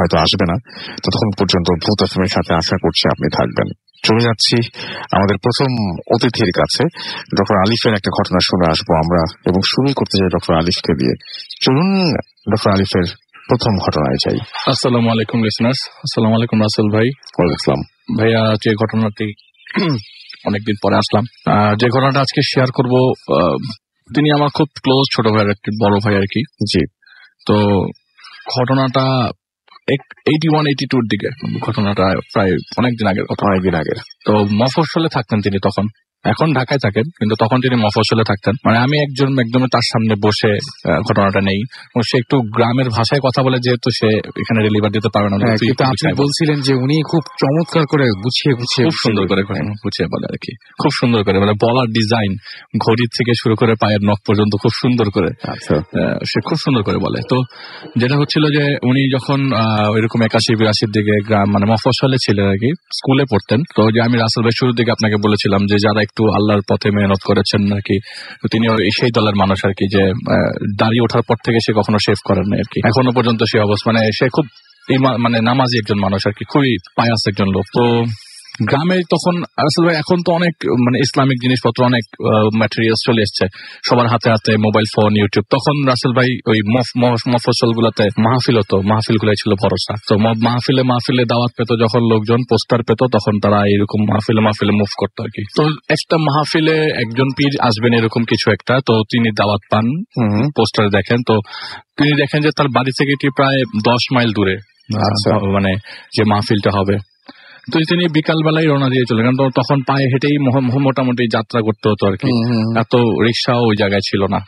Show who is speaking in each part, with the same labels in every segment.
Speaker 1: হয়তো আসবে না। ততক্ষণ পর্যন্ত ভূত এফএমের সাথে আশা করছি আপনি থাকবেন। চলে যাচ্ছি আমাদের প্রথম অতিথির কাছে। ডক্টর আলিফের একটা ঘটনা শুনে আসবো আমরা, এবং শুরুই করতে চাই ডক্টর আলিফকে দিয়ে। চলুন ডক্টর আলিফের প্রথম ঘটনায় যাই।
Speaker 2: আসসালামু আলাইকুম লিসনার্স। আসসালামু আলাইকুম রাসেল ভাই।
Speaker 1: ওয়ালাইকুম আসসালাম
Speaker 2: ভাইয়া। যে ঘটনাটি অনেকদিন পরে আসলাম, যে ঘটনাটা আজকে শেয়ার করব, তিনি আমার খুব ক্লোজ ছোট ভাইয়ের একটি বড় ভাই আর কি।
Speaker 1: জি।
Speaker 2: তো ঘটনাটা 81-82 দিকে, ঘটনাটা প্রায় অনেকদিন আগের কথা।
Speaker 1: অনেকদিন আগের।
Speaker 2: তো মফস্বলে থাকতেন তিনি তখন, এখন ঢাকায় থাকেন, কিন্তু তখন তিনি মফস্বলে থাকতেন। মানে আমি একদম তার সামনে বসে ঘটনাটা নেই, সে একটু গ্রামের ভাষায় কথা বলে, যেহেতু সে এখানে ডেলিভার দিতে পারবে না।
Speaker 1: কিন্তু আপনি বলছিলেন যে উনি খুব চমৎকার করে গুছিয়ে
Speaker 2: খুব সুন্দর করে গুছিয়ে বলে আর কি, খুব সুন্দর করে মানে বলার ডিজাইন, ঘড়ির থেকে শুরু করে পায়ের নখ পর্যন্ত খুব সুন্দর করে।
Speaker 1: আচ্ছা।
Speaker 2: সে খুব সুন্দর করে বলে। তো যেটা হচ্ছিল যে উনি যখন এরকম 81-82 দিকে গ্রাম মানে মফস্বলে ছিলেন আর কি, স্কুলে পড়তেন। তো যে আমি রাসেল ভাই শুরুর দিকে আপনাকে বলেছিলাম যে যারা একটু আল্লাহর পথে মেহনত করেছেন আর কি, তিনি সেই দলের মানুষ আর কি, যে দাঁড়িয়ে ওঠার পর থেকে সে কখনো শেভ করেন না আর কি, এখনো পর্যন্ত সে অবস্থা। মানে সে খুব মানে নামাজি একজন মানুষ আর কি, খুবই পায়াস একজন লোক। তো গ্রামে তখন রাসেল ভাই, এখন তো অনেক মানে ইসলামিক জিনিসপত্র, অনেক ম্যাটেরিয়ালস চলে এসছে সবার হাতে হাতে, মোবাইল ফোন, ইউটিউব। তখন রাসেল ভাই ওই মফস্বল গুলাতে মাহফিল হতো, মাহফিল গুলাই ছিল ভরসা। তো মাহফিলে দাওয়াত পেতো যখন লোকজন, পোস্টার পেতো, তখন তারা এরকম মাহফিলে মুভ করতো আর কি। তো একটা মাহফিলে একজন পীর আসবেন এরকম কিছু একটা, তো তিনি দাওয়াত পান, পোস্টার দেখেন, তো তিনি দেখেন যে তার বাড়ি থেকে প্রায় 10 মাইল দূরে মানে যে মাহফিলটা হবে। তো তিনি বিকাল বেলায় রওনা দিয়ে চলে গেলেন। তখন পায়ে হেঁটেই মোটামুটি যাত্রা করতে হতো আর কি, এত রিক্সাও ওই জায়গায় ছিল না।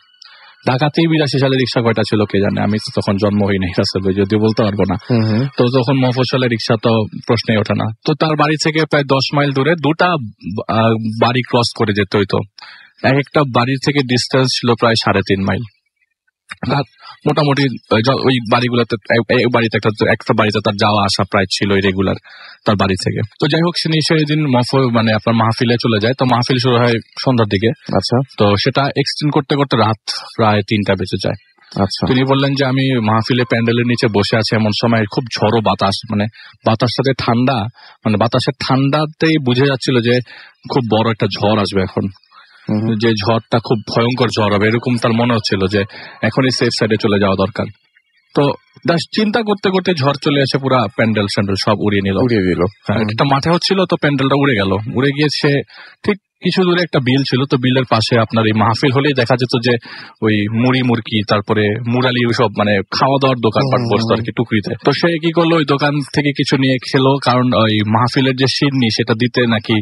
Speaker 2: ঢাকাতেই 82 সালে রিক্সা কয়টা ছিল কে জানে, আমি তো তখন জন্ম হইনি রাসেল ভাই, যদিও বলতে পারবো না। তো তখন মফস্বলে রিক্সা তো প্রশ্নই ওঠে না। তো তার বাড়ি থেকে প্রায় 10 মাইল দূরে দুটা বাড়ি ক্রস করে যেতে হইতো। এক একটা বাড়ির থেকে ডিস্টেন্স ছিল প্রায় 3.5 মাইল। মোটামুটি ওই বাড়িগুলোতে বাড়িতে একটা বাড়িতে তার যাওয়া আসা প্রায় ছিল রেগুলার তার বাড়ি থেকে। তো যাই হোক, সেদিন মানে আপনার মাহফিলে চলে যায়। তো মাহফিল শুরু হয় সন্ধ্যার দিকে।
Speaker 1: আচ্ছা।
Speaker 2: তো সেটা এক্সটেন্ড করতে করতে রাত প্রায় 3টা বেজে যায়।
Speaker 1: আচ্ছা।
Speaker 2: তিনি বললেন যে আমি মাহফিলে প্যান্ডেলের নিচে বসে আছি, এমন সময় খুব ঝড়ো বাতাস, মানে বাতাস সাথে ঠান্ডা, মানে বাতাসের ঠান্ডাতেই বুঝে যাচ্ছিল যে খুব বড় একটা ঝড় আসবে এখন, যে ঝড়টা খুব ভয়ঙ্কর ঝড় হবে, এরকম তার মনে হচ্ছিল যে এখনই সেফ সাইডে চলে যাওয়া দরকার। তো চিন্তা করতে করতে ঝড় চলে এসে পুরা প্যান্ডেল সব উড়িয়ে দিল। একটা মাঠে হচ্ছিল, তো প্যান্ডেলটা উড়ে গেল। উড়ে গিয়ে সে ঠিক কিছু দূরে একটা বিল ছিল, তো বিলের পাশে আপনার এই মাহফিল হলেই দেখা যেত যে ওই মুড়ি মুরকি, তারপরে মুরালি, ওইসব মানে খাওয়া দাওয়ার দোকানপাট বসতো আর কি টুকরিতে। তো সে কি করলো, ওই দোকান থেকে কিছু নিয়ে খেলো, কারণ ওই মাহফিলের যে সিন্নি সেটা দিতে নাকি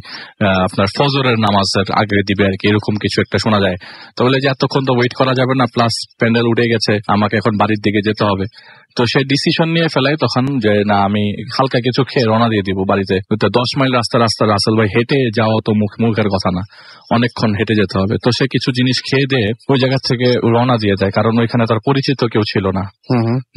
Speaker 2: আপনার ফজরের নামাজের আগে দিবে আর কি, এরকম কিছু একটা শোনা যায়। তো বলে যে এতক্ষণ তো ওয়েট করা যাবে না, প্লাস প্যান্ডেল উঠে গেছে, আমাকে এখন বাড়ির দিকে যেতে হবে। তো সে ডিসিশন নিয়ে ফেলায় তখন যে না, আমি হালকা কিছু খেয়ে রওনা দিয়ে দিব বাড়িতে। 10 মাইল রাস্তা রাসেল ভাই, হেঁটে যাওয়া তো মুখের কথা না, অনেকক্ষণ হেঁটে যেতে হবে। তো সে কিছু জিনিস খেয়ে দিয়ে ওই জায়গা থেকে রওনা দিয়ে দেয়, কারণ ওইখানে তার পরিচিত কেউ ছিল না।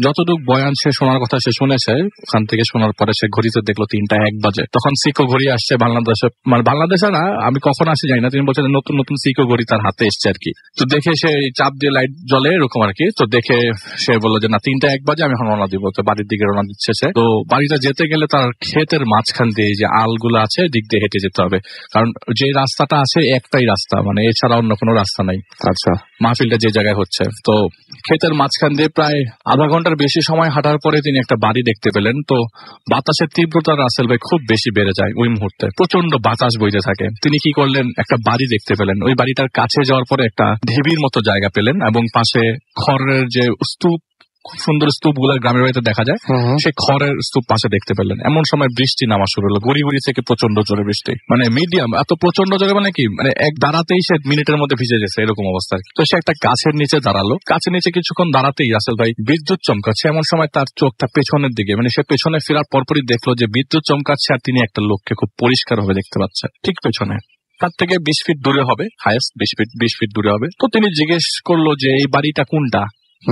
Speaker 2: যতটুক বয়ান সে শোনার কথা সে শুনেছে, ওখান থেকে শোনার পরে সে ঘড়িতে দেখলো 3টা 1 বাজে। তখন সিকো ঘড়ি আসছে বাংলাদেশে, মানে বাংলাদেশে না, আমি কখন আসি জানি না, তিনি বলছেন নতুন নতুন সিকো ঘড়ি তার হাতে এসছে আর কি। তো দেখে সে চাপ দিয়ে লাইট জ্বলে এরকম আর কি। তো দেখে সে বললো যে না, 3টা 1 বাজে, আমি এখন রওনা দিব। তো বাড়ির দিকে রওনা দিচ্ছে সে। তো বাড়িটা যেতে গেলে তার ক্ষেতের মাঝখান দিয়ে যে আলগুলো আছে দিক দিয়ে হেঁটে যেতে হবে, কারণ যে রাস্তাটা আছে একটাই রাস্তা, মানে এছাড়া অন্য কোনো রাস্তা নাই।
Speaker 1: আচ্ছা।
Speaker 2: মাহফিলটা যে জায়গায় হচ্ছে, তো ক্ষেতের মাঝখান দিয়ে প্রায় আধা ঘন্টার বেশি সময় হাঁটার পরে তিনি একটা বাড়ি দেখতে পেলেন। তো বাতাসের তীব্রতা রাসেল ভাই খুব বেশি বেড়ে যায় ওই মুহূর্তে, প্রচন্ড বাতাস বইতে থাকে। তিনি কি করলেন, একটা বাড়ি দেখতে পেলেন। ওই বাড়িটার কাছে যাওয়ার পরে একটা ঢিবির মতো জায়গা পেলেন, এবং পাশে খড়ের যে স্তূপ, খুব সুন্দর স্তূপ গুলা গ্রামের বাড়িতে দেখা যায়, সেই খড়ের স্তূপ পাশে দেখতে পেলেন। এমন সময় বৃষ্টি নামা শুরু হলো, গুড়ি থেকে প্রচন্ড জোরে বৃষ্টি, মানে মিডিয়াম, এত প্রচন্ড জোরে মানে কি, মানে এক দাঁড়াতেই সে মিনিটের মধ্যে ভিজে গেছে এরকম অবস্থা। তো সে একটা গাছের নিচে দাঁড়ালো, গাছের নিচে কিছুক্ষণ দাঁড়াতেই রাসেল ভাই বিদ্যুৎ চমকাচ্ছে। এমন সময় তার চোখটা পেছনের দিকে, মানে সে পেছনে ফেরার পরপরই দেখলো যে বিদ্যুৎ চমকাচ্ছে, আর তিনি একটা লোককে খুব পরিষ্কার ভাবে দেখতে পাচ্ছে ঠিক পেছনে, তার থেকে 20 ফিট দূরে হবে, হাইয়েস্ট 20 ফিট দূরে হবে। তো তিনি জিজ্ঞেস করলো যে এই বাড়িটা কোনটা,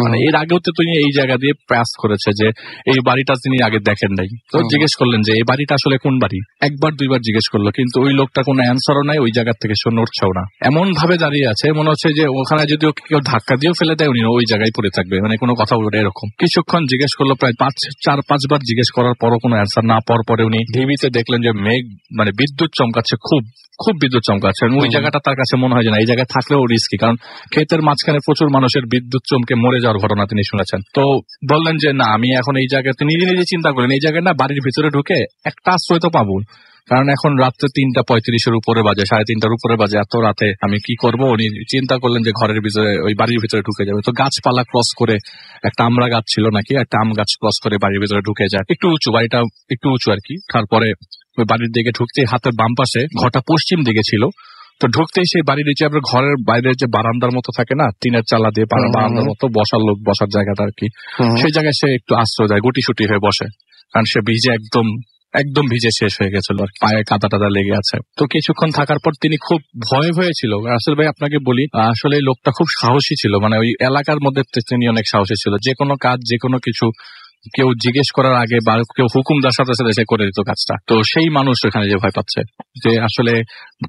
Speaker 2: মানে এর আগেও তো তিনি এই জায়গা দিয়ে প্যাস করেছে যে এই বাড়িটা তিনি আগে দেখেন নাই। তো জিজ্ঞেস করলেন যে এই বাড়িটা আসলে কোন বাড়ি, একবার দুইবার জিজ্ঞেস করলো, কিন্তু ওই লোকটা কোনো অ্যান্সারও নাই, ওই জায়গা থেকে সে নড়ছেও না, এমন ভাবে দাঁড়িয়ে আছে মনে হচ্ছে যে ওখানে যদি কেউ ধাক্কা দিয়েও ফেলে দেয় উনি ওই জায়গায় পড়ে থাকবে, মানে কোনো কথা বলবে এরকম। কিছুক্ষণ জিজ্ঞেস করলো, প্রায় 4-5 বার জিজ্ঞেস করার পরও কোনো অ্যান্সার না পাওয়ার পরে উনি টিভিতে দেখলেন যে মেঘ মানে বিদ্যুৎ চমকাচ্ছে, খুব খুব বিদ্যুৎ চমকাচ্ছে। ওই জায়গাটা তার কাছে মনে হয় যে না, এই জায়গায় থাকলেও রিস্কি, কারণ ক্ষেতের মাঝখানে প্রচুর মানুষের বিদ্যুৎ চমকে মরে যাওয়ার ঘটনা তিনি শুনেছেন। তো বললেন যে না, আমি এখন এই জায়গায় নিজে নিজে চিন্তা করলেন এই জায়গায় না বাড়ির ভিতরে ঢুকে একটা আশ্রয় তো পাবো, কারণ এখন রাত্রে 3:35 উপরে বাজে, 3:30 উপরে বাজে, এত রাতে আমি কি করব। উনি চিন্তা করলেন যে ঘরের ভিতরে ওই বাড়ির ভিতরে ঢুকে যাবে। তো গাছপালা ক্রস করে, একটা আমড়া গাছ ছিল নাকি, একটা আম গাছ ক্রস করে বাড়ির ভিতরে ঢুকে যায়। একটু উঁচু, বাড়িটা একটু উঁচু আর কি। তারপরে ওই বাড়ির দিকে ঢুকতে হাতের বাম পাশে, ঘরটা পশ্চিম দিকে ছিল, তো ঢুকতেই সেই বাড়ির নিচে আপনার ঘরের বাইরে যে বারান্দার মতো থাকে না, টিনের চালা দিয়ে বারান্দার মতো বসার লোক বসার জায়গাটা আর কি, সেই জায়গায় সে একটু আশ্রয় দেয়, গুটিসুটি হয়ে বসে, কারণ সে ভিজে একদম একদম ভিজে শেষ হয়ে গেছিল আর পায়ে কাদা টাদা লেগে আছে। তো কিছুক্ষণ থাকার পর তিনি খুব ভয়ে হয়েছিল। আসলে ভাই আপনাকে বলি, আসলে লোকটা খুব সাহসী ছিল, মানে ওই এলাকার মধ্যে তিনি অনেক সাহসী ছিল। যে কোনো কাজ, যে কোনো কিছু কেউ জিজ্ঞেস করার আগে বা কেউ হুকুম দেওয়ার সাথে সাথে সে করে দিত কাজটা। তো সেই মানুষ এখানে যে ভয় পাচ্ছে যে আসলে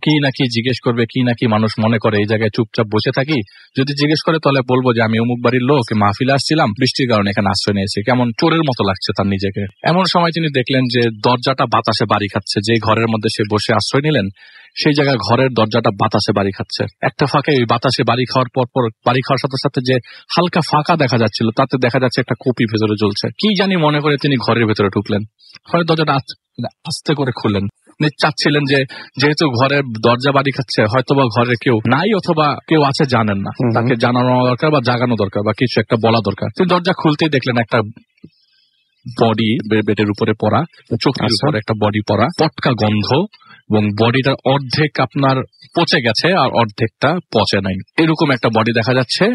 Speaker 2: কি নাকি জিজ্ঞেস করবে, কি নাকি মানুষ মনে করে এই জায়গায় চুপচাপ বসে থাকি, যদি জিজ্ঞেস করে তাহলে বলবো যে আমি অমুক বাড়ির লোক, মাহফিলে আসছিলাম, বৃষ্টির কারণে এখানে আশ্রয় নিয়েছি, কেমন চোরের মতো লাগছে তার নিজেকে। এমন সময় তিনি দেখলেন যে দরজাটা বাতাসে বাড়ি খাচ্ছে। যে ঘরের মধ্যে সে বসে আশ্রয় নিলেন সেই জায়গায় ঘরের দরজাটা বাতাসে বাড়ি খাচ্ছে। একটা ফাঁকে ওই বাতাসে বাড়ি খাওয়ার পর বাড়ি খাওয়ার সাথে সাথে যে হালকা ফাঁকা দেখা যাচ্ছিল, তাতে দেখা যাচ্ছে একটা কপি ভেতরে জ্বলছে। কি জানি মনে করে তিনি ঘরের ভেতরে ঢুকলেন, ঘরের দরজাটা আস্তে করে খুললেন। চাচ্ছিলেন যে যেহেতু ঘরের দরজা বাড়ি খাচ্ছে, হয়তোবা ঘরে কেউ নাই অথবা কেউ আছে জানেন না, তাকে জানানো দরকার বা জাগানো দরকার বা কিছু একটা বলা দরকার। তিনি দরজা খুলতেই দেখলেন একটা বডি বেডের উপরে পড়া, চোখের উপরে একটা বডি পড়া, পটকা গন্ধ, এবং বডিটার অর্ধেক আপনার পচে গেছে আর অর্ধেকটা পচে নাই, এরকম একটা বডি দেখা যাচ্ছে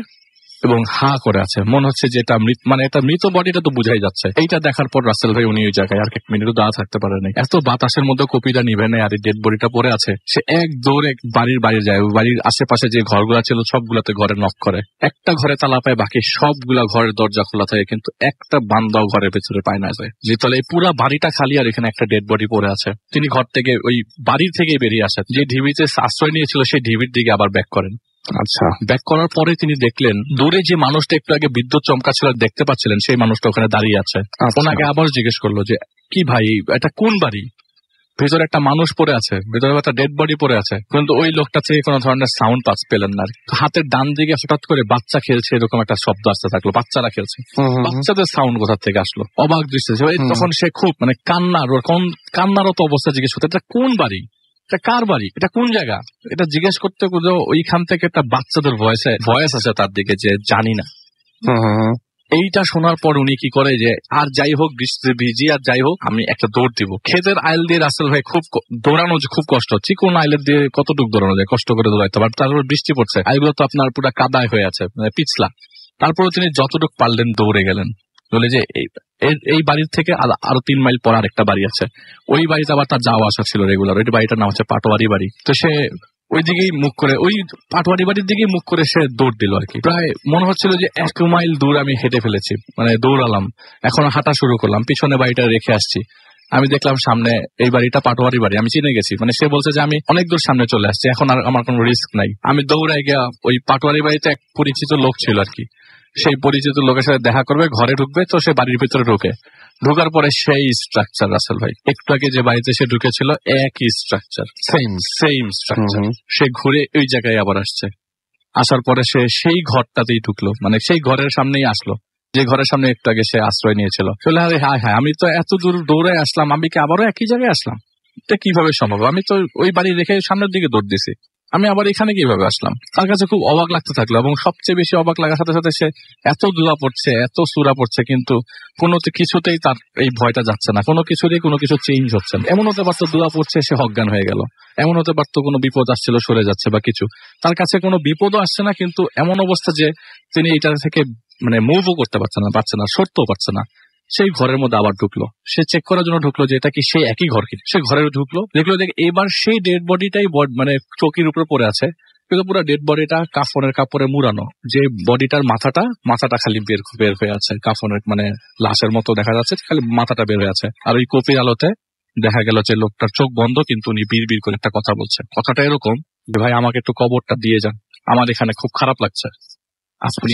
Speaker 2: এবং হা করে আছে। মনে হচ্ছে যে এটা মানে এটা মৃত বডিটা তো বুঝাই যাচ্ছে। এইটা দেখার পর রাসেল ভাই উনি ওই জায়গায় আর 1 মিনিটও দাঁড়া থাকতে পারেনি। এত বাতাসের মধ্যে কপিটা নিভে নেয় আর এই ডেড বডিটা পড়ে আছে। সে এক দৌড়ে বাড়ির বাইরে যায়, বাড়ির আশেপাশে যে ঘরগুলা ছিল সবগুলাতে ঘরে নক করে। একটা ঘরে তালা পায়, বাকি সবগুলা ঘরের দরজা খোলা থাকে, কিন্তু একটা বান্দাও ঘরের ভেতরে পায় না যায়। যে তাহলে এই পুরা বাড়িটা খালি আর এখানে একটা ডেড বডি পড়ে আছে। তিনি ঘর থেকে ওই বাড়ির থেকে বেরিয়ে আসেন, যে ঢিবিতে আশ্রয় নিয়েছিল সেই ঢিবির দিকে আবার ব্যাক করেন। আচ্ছা, ব্যাক করার পরে তিনি দেখলেন দূরে যে মানুষটা একটু আগে বিদ্যুৎ চমকাচ্ছিল দেখতে পাচ্ছিলেন, সেই মানুষটা ওখানে দাঁড়িয়ে আছে। ওনাকে আবার জিজ্ঞেস করলো যে কি ভাই, এটা কোন বাড়ি? ভেতরে একটা মানুষ পড়ে আছে, ভেতরে একটা ডেড বডি পড়ে আছে, কিন্তু ওই লোকটা থেকে কোনো ধরনের সাউন্ড পেলেন না। হাতের ডান দিকে হঠাৎ করে বাচ্চা খেলছে, এরকম একটা শব্দ আসতে থাকলো, বাচ্চারা খেলছে। বাচ্চাদের সাউন্ড কোথা থেকে আসলো? অবাক দৃষ্টি। তখন সে খুব মানে কান্নারত অবস্থা জিজ্ঞেস করতে, এটা কোন বাড়ি, এটা কার বাড়ি, এটা কোন জায়গা? এটা জিজ্ঞেস করতে ওইখান থেকে একটা বাচ্চাদের ভয়েস আছে তার দিকে যে জানি না। এইটা শোনার পর উনি কি করে যে আর যাই হোক, বৃষ্টি ভিজি আর যাই হোক, আমি একটা দৌড় দিব। ক্ষেতের আইল দিয়ে রাসেল ভাই খুব দৌড়ানো খুব কষ্ট হচ্ছে। কোন আইলের দিয়ে কতটুকু দৌড়ানো যায়, কষ্ট করে দৌড়াইতে পারে। তারপর বৃষ্টি পড়ছে, আইলগুলো তো আপনার পুরো কাদায় হয়ে আছে, মানে পিছলা। তারপরে তিনি যতটুকু পারলেন দৌড়ে গেলেন। বলে যে এই বাড়ির থেকে আরো 3 মাইল পর আরেকটা বাড়ি আছে, ওই বাড়িতে আবার তার যাওয়া আসা ছিল রেগুলার। ওই বাড়িটার নাম হচ্ছে পাটোয়ারি বাড়ি। তো সে ওই দিকেই মুখ করে, ওই পাটোয়ারি বাড়ির দিকেই মুখ করে সে দৌড় দিল আর কি। প্রায় মনে হচ্ছিল যে 1 মাইল দূর আমি হেঁটে ফেলেছি, মানে দৌড়ালাম, এখন হাঁটা শুরু করলাম, পিছনে বাড়িটা রেখে আসছি। আমি দেখলাম সামনে এই বাড়িটা পাটোয়ারি বাড়ি, আমি চিনে গেছি। মানে সে বলছে যে আমি অনেক দূর সামনে চলে আসছি, এখন আর আমার কোনো রিস্ক নাই। আমি দৌড়াই গিয়া ওই পাটোয়ারি বাড়িতে এক পরিচিত লোক ছিল আর কি, সেই পরিচিত লোকের সাথে দেখা করবে, ঘরে ঢুকবে। তো সে বাড়ির ভিতরে ঢোকার পরে সেই স্ট্রাকচার রাসেল ভাই, একটু আগে যে বাড়িতে সে ঢুকেছিল একই স্ট্রাকচার, সেম স্ট্রাকচার। সে ঘুরে ওই জায়গায় আবার আসছে, আসার পরে সে সেই ঘরটাতেই ঢুকলো, মানে সেই ঘরের সামনেই আসলো যে ঘরের সামনে একটু আগে সে আশ্রয় নিয়েছিল। চলে আরে হ্যাঁ, আমি তো এত দূর দৌড়ে আসলাম, আমি কি আবারও একই জায়গায় আসলাম? এটা কিভাবে সম্ভব? আমি তো ওই বাড়ি রেখে সামনের দিকে দৌড় দিছি, আমি আবার এখানে কিভাবে আসলাম? তার কাছে খুব অবাক লাগতে থাকলো, এবং সবচেয়ে বেশি অবাক লাগার সাথে সাথে সে এত দোয়া পড়ছে, এত সূরা পড়ছে, কিন্তু কোনো কিছুতেই তার এই ভয়টা যাচ্ছে না, কোনো কিছুরই কোনো কিছু চেঞ্জ হচ্ছে না। এমন হতে পারতো দোয়া পড়ছে সে অজ্ঞান হয়ে গেল, এমন হতে পারতো কোনো বিপদ আসছিল সরে যাচ্ছে বা কিছু, তার কাছে কোনো বিপদও আসছে না, কিন্তু এমন অবস্থা যে তিনি এটা থেকে মানে মুভও করতে পারছে না, সরতেও পারছে না। সেই ঘরের মধ্যে আবার ঢুকলো, সে চেক করার জন্য ঢুকলো যে এটা কি সেই একই ঘর কি। সে ঘরে ঢুকলো, দেখলো এবার সেই ডেড বডিটাই মানে চৌকির উপরে পড়ে আছে, কিন্তু পুরো ডেড বডিটা কাফনের কাপড়ে মুড়ানো, যে বডিটার মাথাটা খালি বের হয়ে আছে, কাফনের মানে লাশের মতো দেখা যাচ্ছে, খালি মাথাটা বের হয়ে আছে। আর ওই কপির আলোতে দেখা গেল যে লোকটার চোখ বন্ধ, কিন্তু উনি বিড় করে একটা কথা বলছে। কথাটা এরকম যে, ভাই আমাকে একটু কবরটা দিয়ে যান, আমার এখানে খুব খারাপ লাগছে, আপনি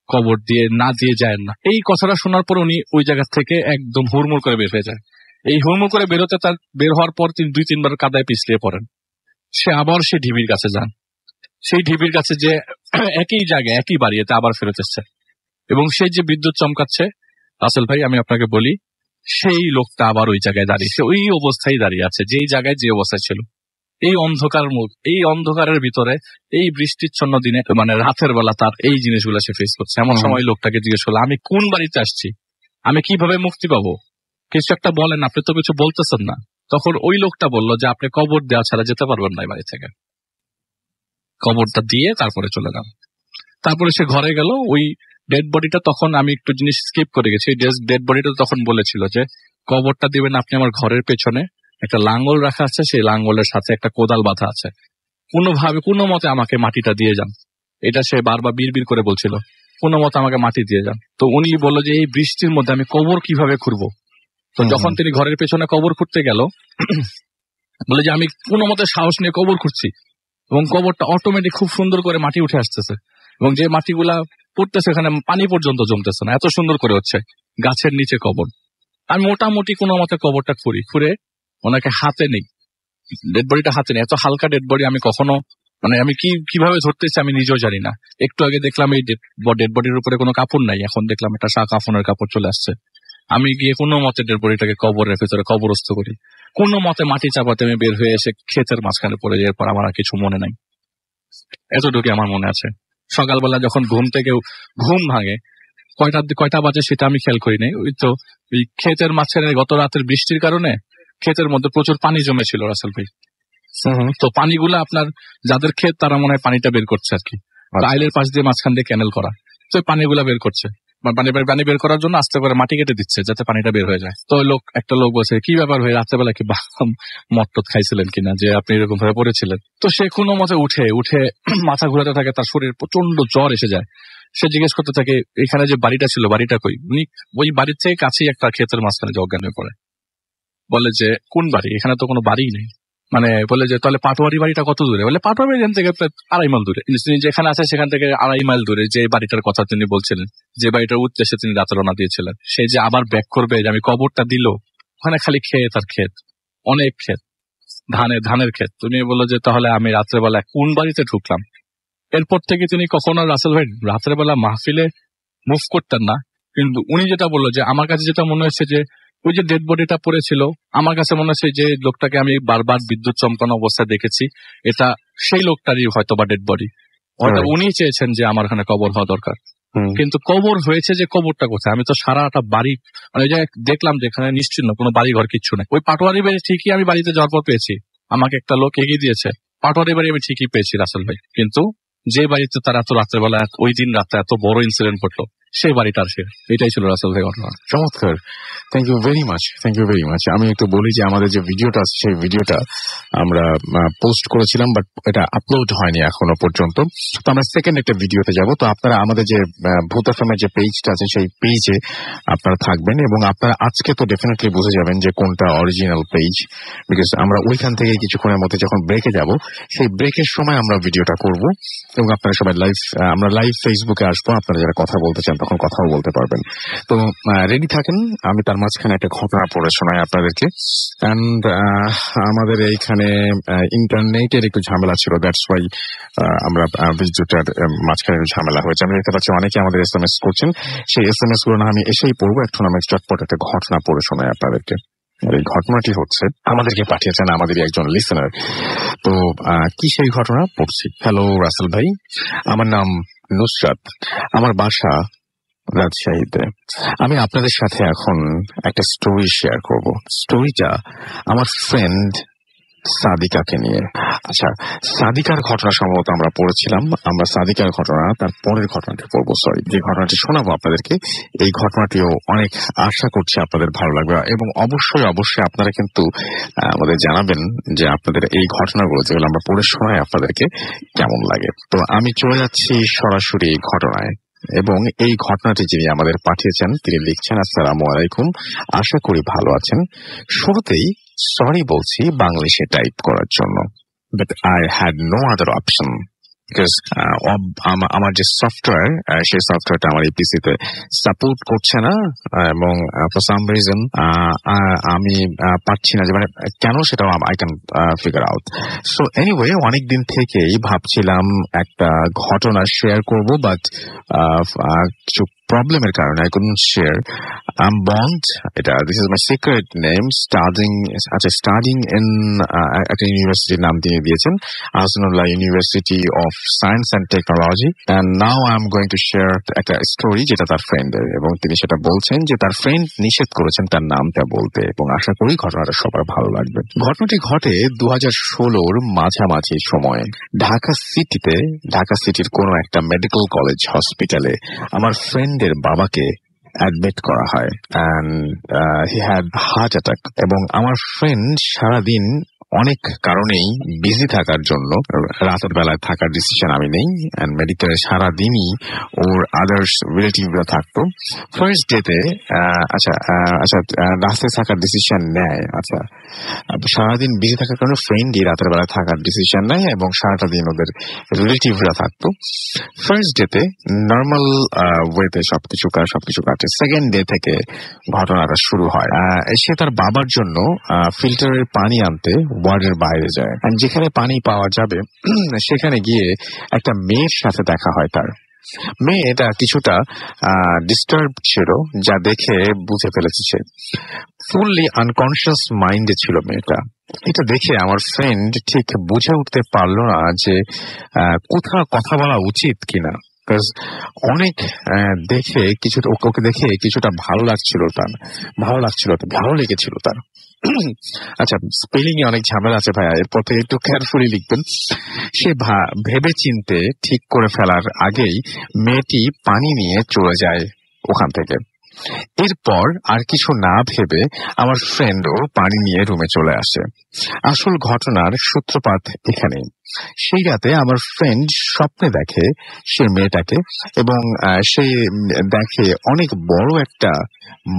Speaker 2: কবর না দিয়ে যায় না। এই কথাটা শোনার পর উনি ওই জায়গা থেকে একদম হুড়মুড় করে বের হয়ে যায়। এই হুড়মুড় করে বের হওয়ার পর তিনি 2-3 বার কাদায় পিছলিয়ে পড়েন। সে আবার সেই ঢিবির কাছে যান, সেই ঢিবির কাছে যে একই জায়গায় একই বাড়িতে আবার ফেরত এসছে, এবং সেই যে বিদ্যুৎ চমকাচ্ছে, রাসেল ভাই আমি আপনাকে বলি, সেই লোকটা আবার ওই জায়গায় দাঁড়িয়ে, সে ওই অবস্থায় দাঁড়িয়ে আছে যেই জায়গায় যে অবস্থায় ছিল। এই অন্ধকারের ভিতরে, এই বৃষ্টিচ্ছন্ন দিনে, মানে রাতের বেলা তার এই জিনিসগুলো সে ফেস করছে। এমন সময় লোকটাকে জিজ্ঞেস করলো, আমি কোন বাড়িতে আসছি, আমি কিভাবে মুক্তি পাবো, কিছু একটা বলেন, আপনি তো কিছু বলতেছেন না। তখন ওই লোকটা বললো যে, আপনি কবর দেওয়া ছাড়া যেতে পারবেন না এই বাড়ি থেকে, কবরটা দিয়ে তারপরে চলে যান। তারপরে সে ঘরে গেল। ওই ডেড বডিটা, তখন আমি একটু জিনিস স্কিপ করে গেছি, ডেড বডিটা তখন বলেছিল যে, কবরটা দিবেন আপনি আমার ঘরের পেছনে, একটা লাঙ্গল রাখা আছে, সেই লাঙ্গলের সাথে একটা কোদাল বাঁধা আছে, কোনো মতে আমাকে মাটিটা দিয়ে যান। এটা সে বারবার বিড় করে বলছিল, কোনো মতে আমাকে মাটি দিয়ে যান। তো উনি বললো যে, এই বৃষ্টির মধ্যে আমি কবর কিভাবে খুঁড়বো। তো যখন তিনি ঘরের পেছনে কবর খুঁড়তে গেল, বলে যে, আমি কোনো মতে সাহস নিয়ে কবর খুঁড়ছি, এবং কবরটা অটোমেটিক খুব সুন্দর করে মাটি উঠে আসতেছে, এবং যে মাটিগুলা পড়তেছে ওখানে পানি পর্যন্ত জমতেছে না, এত সুন্দর করে হচ্ছে। গাছের নিচে কবর। আমি মোটামুটি কোনো মতে কবরটা খুঁড়ে ওনাকে হাতে নেই, ডেড বডিটা হাতে নেই। এত হালকা ডেড বডি আমি কখনো, মানে আমি কিভাবে ধরতেছি আমি নিজেও জানি না। একটু আগে দেখলাম এই ডেড বডির উপরে কোনো কাপড় নাই, এখন দেখলাম একটা কাফনের কাপড় চলে আসছে। আমি গিয়ে কোনো মতে ডেড বডিটাকে কবরের ভেতরে কবরস্থ করি, কোনো মতে মাটি চাপাতে আমি বের হয়ে এসে ক্ষেতের মাঝখানে পড়ে যাওয়ার পর আমার আর কিছু মনে নাই। এতটুকু আমার মনে আছে। সকালবেলা যখন ঘুম ভাঙে, কয়টা বাজে সেটা আমি খেয়াল করি নাই। ওই তো ওই ক্ষেতের মাঝখানে গত রাতের বৃষ্টির কারণে ক্ষেতের মধ্যে প্রচুর পানি জমেছিল রাসেল ভাই। তো পানিগুলা আপনার যাদের ক্ষেত তারা মনে হয় পানিটা বের করছে আর কি, আইলের পাশ দিয়ে মাঝখান দিয়ে ক্যানেল করা, তো পানিগুলা বের করছে, পানি বের করার জন্য আস্তে করে মাটি কেটে দিচ্ছে যাতে পানিটা বের হয়ে যায়। তো একটা লোক বলছে, কি ব্যাপার হয়ে রাত্রেবেলা কি মট্টত খাইছিলেন কিনা যে আপনি এরকম ভাবে পড়েছিলেন। তো সে কোনো মতে উঠে মাথা ঘুরাতে থাকে, তার শরীর প্রচন্ড জ্বর এসে যায়। সে জিজ্ঞেস করতে থাকে, এখানে যে বাড়িটা ছিল বাড়িটা কই। উনি ওই বাড়ির থেকে কাছেই একটা ক্ষেতের মাঝখানে অজ্ঞান হয়ে পড়ে। বলে যে, কোন বাড়ি, এখানে তো কোনো বাড়ি নেই। মানে বলে যে, তাহলে পাটোয়ারি বাড়িটা কত দূরে। বলে পাটোয়ারি বাড়ি এখান থেকে 2.5 মাইল দূরে। তিনি যেখানে আছে সেখান থেকে 2.5 মাইল দূরে যে বাড়িটার কথা তিনি বলছিলেন, যে বাড়িটার উদ্দেশ্যে তিনি রাতে রওনা দিয়েছিলেন, সেই যে আবার ব্যাক করবে, যে আমি কবরটা দিল, ওখানে খালি ক্ষেত আর ক্ষেত, অনেক ক্ষেত, ধানের ক্ষেত। তুমি বললো যে, তাহলে আমি রাত্রেবেলা কোন বাড়িতে ঢুকলাম। এরপর থেকে তিনি কখনো রাসেল ভাই রাত্রেবেলা মাহফিলে মুভ করতেন না। কিন্তু উনি যেটা বললো যে, আমার কাছে যেটা মনে হচ্ছে যে, ওই যে ডেড বডিটা পড়েছিল, আমার কাছে মনে হচ্ছে যে লোকটাকে আমি বারবার বিদ্যুৎ চমকানো অবস্থায় দেখেছি, এটা সেই লোকটারই হয়তো বা ডেড বডি। হয়তো উনি চেয়েছেন যে আমার ওখানে কবর হওয়া দরকার, কিন্তু কবর হয়েছে যে কবরটা কোথায়। আমি তো সারাটা বাড়ি, মানে দেখলাম যেখানে নিশ্চিন্ন কোনো বাড়ি ঘর কিচ্ছু নেই। ওই পাটোয়ারি বাড়ি ঠিকই আমি বাড়িতে যাওয়ার পর পেয়েছি, আমাকে একটা লোক এগিয়ে দিয়েছে, পাটোয়ারি বাড়ি আমি ঠিকই পেয়েছি রাসেল ভাই। কিন্তু যে বাড়িতে তার এত রাত্রেবেলা ওই দিন রাতে এত বড় ইনসিডেন্ট ঘটলো, সেই বাড়িটার এটাই ছিল রাসেল ভাই ঘটনা।
Speaker 1: চমৎকার, থ্যাংক ইউ ভেরি মাচ। আমি একটু বলি যে, আমাদের যে ভিডিওটা আছে সেই ভিডিওটা আমরা পোস্ট করেছিলাম, বাট এটা আপলোড হয়নি এখনো পর্যন্ত। তো আমরা সেকেন্ড একটা ভিডিওতে যাব। তো আপনারা আমাদের যে ভূত এফএমের যে পেজটা আছে সেই পেজে আপনারা থাকবেন, এবং আপনারা আজকে তো ডেফিনেটলি বুঝে যাবেন যে কোনটা অরিজিনাল পেজ, বিকজ আমরা ওইখান থেকে কিছুক্ষণের মধ্যে যখন ব্রেকে যাব, সেই ব্রেকের সময় আমরা ভিডিওটা করব, এবং আপনারা সবাই আমরা লাইভ ফেসবুকে আসবো। আপনারা যারা কথা বলতে চান তখন কথাও বলতে পারবেন। তো রেডি থাকেন, আমি তার মাঝখানে একটা ঘটনা পড়ে শোনাই আপনাদেরকে। অ্যান্ড আমাদের এইখানে ইন্টারনেটের একটু ঝামেলা ছিল, দ্যাটস ওয়াই আমরা ভিডিওটার মাঝখানে ঝামেলা হয়েছে। আমি দেখতে পাচ্ছি অনেকে আমাদের SMS করছেন, সেই SMS গুলো না আমি এসেই পড়বো। এখন আমি চটপট একটা ঘটনা পড়ে শোনাই আপনাদেরকে। এই ঘটনাটি হচ্ছে, আমাদেরকে পাঠিয়েছেন আমাদেরই একজন লিসেনার। তো কি সেই ঘটনা পড়ছি। হ্যালো রাসেল ভাই, আমার নাম নুসরাত, আমার বাসা রাজশাহীতে। আমি আপনাদের সাথে এখন একটা স্টোরি শেয়ার করব। স্টোরিটা আমার ফ্রেন্ড সাদিকাকে নিয়ে। আচ্ছা, সাদিকার ঘটনা সম্ভবত আমরা পড়েছিলাম। আমরা সাদিকার ঘটনা তার পরের ঘটনাটি পড়বো। সরি, যে ঘটনাটি শোনাবো আপনাদেরকে, এই ঘটনাটিও অনেক আশা করছি আপনাদের ভালো লাগবে, এবং অবশ্যই অবশ্যই আপনারা কিন্তু আমাদের জানাবেন যে আপনাদের এই ঘটনাগুলো যেগুলো আমরা পড়ে শোনাই আপনাদেরকে কেমন লাগে। তো আমি চলে যাচ্ছি সরাসরি ঘটনায়, এবং এই ঘটনাটি যিনি আমাদের পাঠিয়েছেন তিনি লিখছেন, আসসালামু আলাইকুম, আশা করি ভালো আছেন। শুরুতেই সরি বলছি বাংলাদেশে টাইপ করার জন্য, but I had no other option because আমার যে সফটওয়্যার, সেই সফটওয়্যারটা আমার এই পিসিতে সাপোর্ট করছে না, এবং ফর সাম রিজন আমি পাচ্ছি না যে মানে কেন, সেটাও I can figure out. So anyway, অনেকদিন থেকেই ভাবছিলাম একটা ঘটনা শেয়ার করব, বাট কিছু প্রবলেমের কারণে I couldn't share. I'm Bond. This is my secret name. Studying in একটা ইউনিভার্সিটির নাম তিনি দিয়েছেন, Ahsanullah university of science and technology. And now I am going to share একটা স্টোরি যেটা তার ফ্রেন্ডের, এবং তিনি সেটা বলছেন যে তার ফ্রেন্ড নিষেধ করেছেন তার নামটা বলতে, এবং আশা করি ঘটনাটা সবার ভালো লাগবে। ঘটনাটি ঘটে 2016-র মাঝামাঝি সময়ে ঢাকা সিটির কোনো একটা মেডিকেল কলেজ হসপিটালে আমার ফ্রেন্ডের বাবাকে অ্যাডমিট করা হয়, and he had heart attack. এবং আমার ফ্রেন্ড সারাদিন অনেক কারণেই বিজি থাকার জন্য রাতের বেলায় থাকার ডিসিশন আমি নেই, অ্যান্ড মেডিকেলে সারাদিনই ওর আদার্স রিলেটিভরা থাকতো। ফার্স্ট ডেতে রাস্তায় থাকার ডিসিশন নেয়। আচ্ছা, সারাদিন বিজি থাকার কারণে ফ্রেন্ডই রাতের বেলায় থাকার ডিসিশন নেয়, এবং সারাটা দিন ওদের রিলেটিভরা থাকতো। ফার্স্ট ডেতে নর্মাল ওয়েতে সবকিছু কাটে। সেকেন্ড ডে থেকে ঘটনাটা শুরু হয়। সে তার বাবার জন্য ফিল্টারের পানি আনতে ওয়ার্ডের বাইরে যায়, যেখানে পানি পাওয়া যাবে সেখানে গিয়ে একটা মেয়ের সাথে দেখা হয় তার। মেয়েটা কিছুটা ডিস্টার্ব ছিল, যা দেখে বুঝে ফেলেছে সে ফুললি আনকনসিয়াস মাইন্ডে ছিল মেয়েটা। এটা দেখে আমার ফ্রেন্ড ঠিক বুঝে উঠতে পারলো না যে কোথাও কথা বলা উচিত কিনা, বিকজ অনেক ওকে দেখে কিছুটা ভালো লেগেছিল তার। আচ্ছা, স্পেলিং এ অনেক ঝামেলা আছে ভাইয়া, এরপর থেকে একটু কেয়ারফুলি লিখবেন। সে ভেবে চিনতে ঠিক করে ফেলার আগেই মেয়েটি পানি নিয়ে চলে যায় ওখান থেকে। এরপর আর কিছু না ভেবে আমার ফ্রেন্ডও পানি নিয়ে রুমে চলে আসে। আসল ঘটনার সূত্রপাত এখানেই। সেই রাতে আমার ফ্রেন্ড স্বপ্নে দেখে সে মেয়েটাকে, এবং সে দেখে অনেক বড় একটা